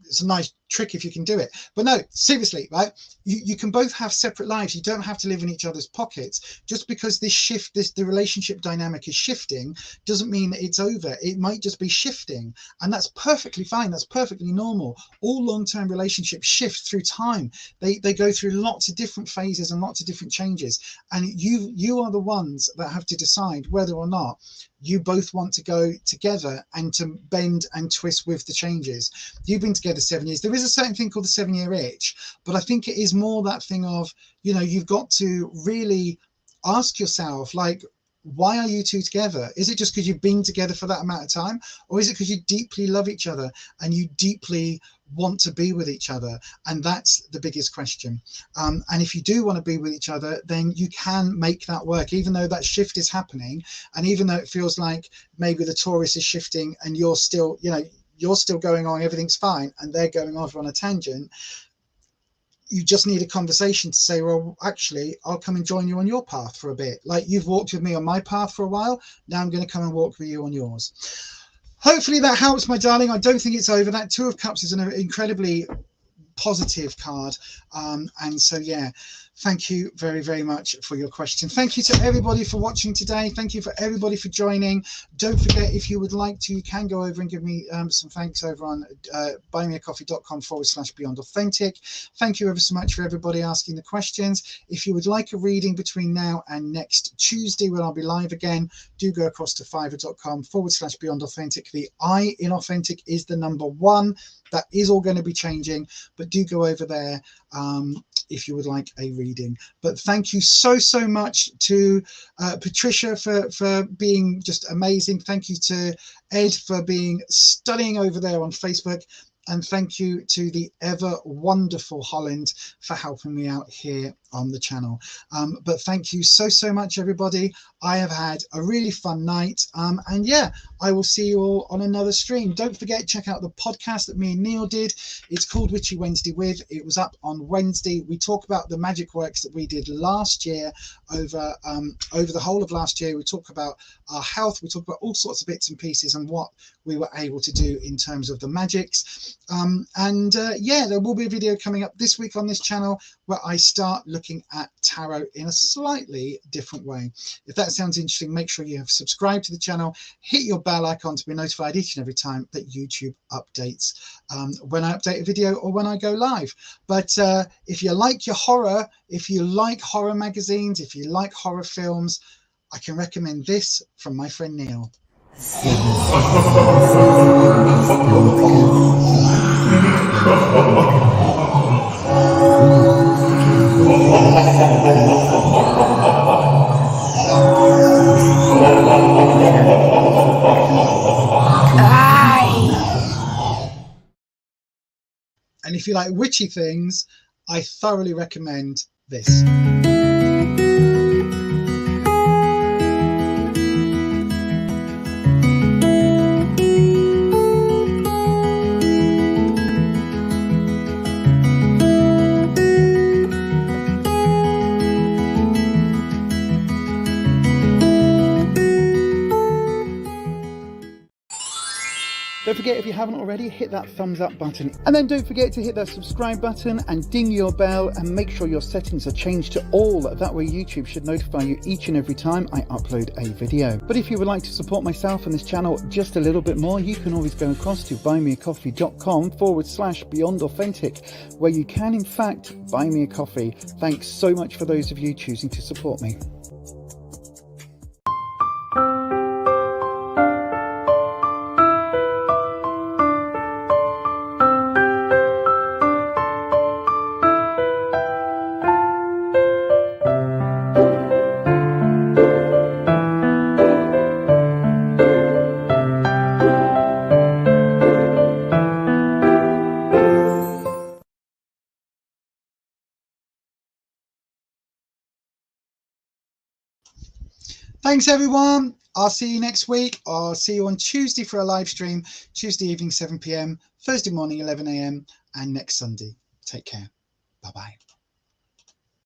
It's a nice trick if you can do it. But no, seriously, right? You can both have separate lives. You don't have to live in each other's pockets. Just because the relationship dynamic is shifting doesn't mean that it's over. It might just be shifting, and that's perfectly fine. That's perfectly normal. All long-term relationships shift through time. They go through lots of different phases and lots of different changes, and you are the ones that have to decide whether or not you both want to go together and to bend and twist with the changes. You've been together 7 years. There is a certain thing called the 7-year itch, but I think it is more that thing of, you know, you've got to really ask yourself, like, why are you two together? Is it just because you've been together for that amount of time, or is it because you deeply love each other and you deeply want to be with each other? And that's the biggest question. And if you do want to be with each other, then you can make that work, even though that shift is happening, and even though it feels like maybe the Taurus is shifting and you're still, you know, you're still going on, everything's fine, and they're going off on a tangent. You just need a conversation to say, well, actually, I'll come and join you on your path for a bit. Like, you've walked with me on my path for a while. Now I'm going to come and walk with you on yours. Hopefully that helps, my darling. I don't think it's over. That Two of Cups is an incredibly positive card. And so, yeah, thank you very, very much for your question. Thank you to everybody for watching today. Thank you for everybody for joining. Don't forget, if you would like to, you can go over and give me some thanks over on buymeacoffee.com/beyondauthentic. Thank you ever so much for everybody asking the questions. If you would like a reading between now and next Tuesday when I'll be live again, do go across to fiverr.com/beyondauthentic. The I in authentic is the number 1. That is all going to be changing, but do go over there if you would like a reading. But thank you so much to Patricia for being just amazing. Thank you to Ed for being stunning over there on Facebook. And thank you to the ever wonderful Holland for helping me out here on the channel. But thank you so much, everybody. I have had a really fun night. And yeah, I will see you all on another stream. Don't forget, check out the podcast that me and Neil did. It's called Witchy Wednesday With. It was up on Wednesday. We talk about the magic works that we did last year over the whole of last year. We talk about our health. We talk about all sorts of bits and pieces and what we were able to do in terms of the magics. Yeah, there will be a video coming up this week on this channel where I start looking at tarot in a slightly different way. If that sounds interesting, make sure you have subscribed to the channel, hit your bell icon to be notified each and every time that YouTube updates when I update a video or when I go live. But if you like your horror, if you like horror magazines, if you like horror films, I can recommend this from my friend Neil. And if you like witchy things, I thoroughly recommend this. Don't forget, if you haven't already, hit that thumbs up button. And then don't forget to hit that subscribe button and ding your bell, and make sure your settings are changed to all. That way YouTube should notify you each and every time I upload a video. But if you would like to support myself and this channel just a little bit more, you can always go across to buymeacoffee.com/beyondauthentic, where you can in fact buy me a coffee. Thanks so much for those of you choosing to support me. Thanks, everyone. I'll see you next week. I'll see you on Tuesday for a live stream, Tuesday evening, 7 p.m, Thursday morning, 11 a.m, and next Sunday. Take care. Bye-bye.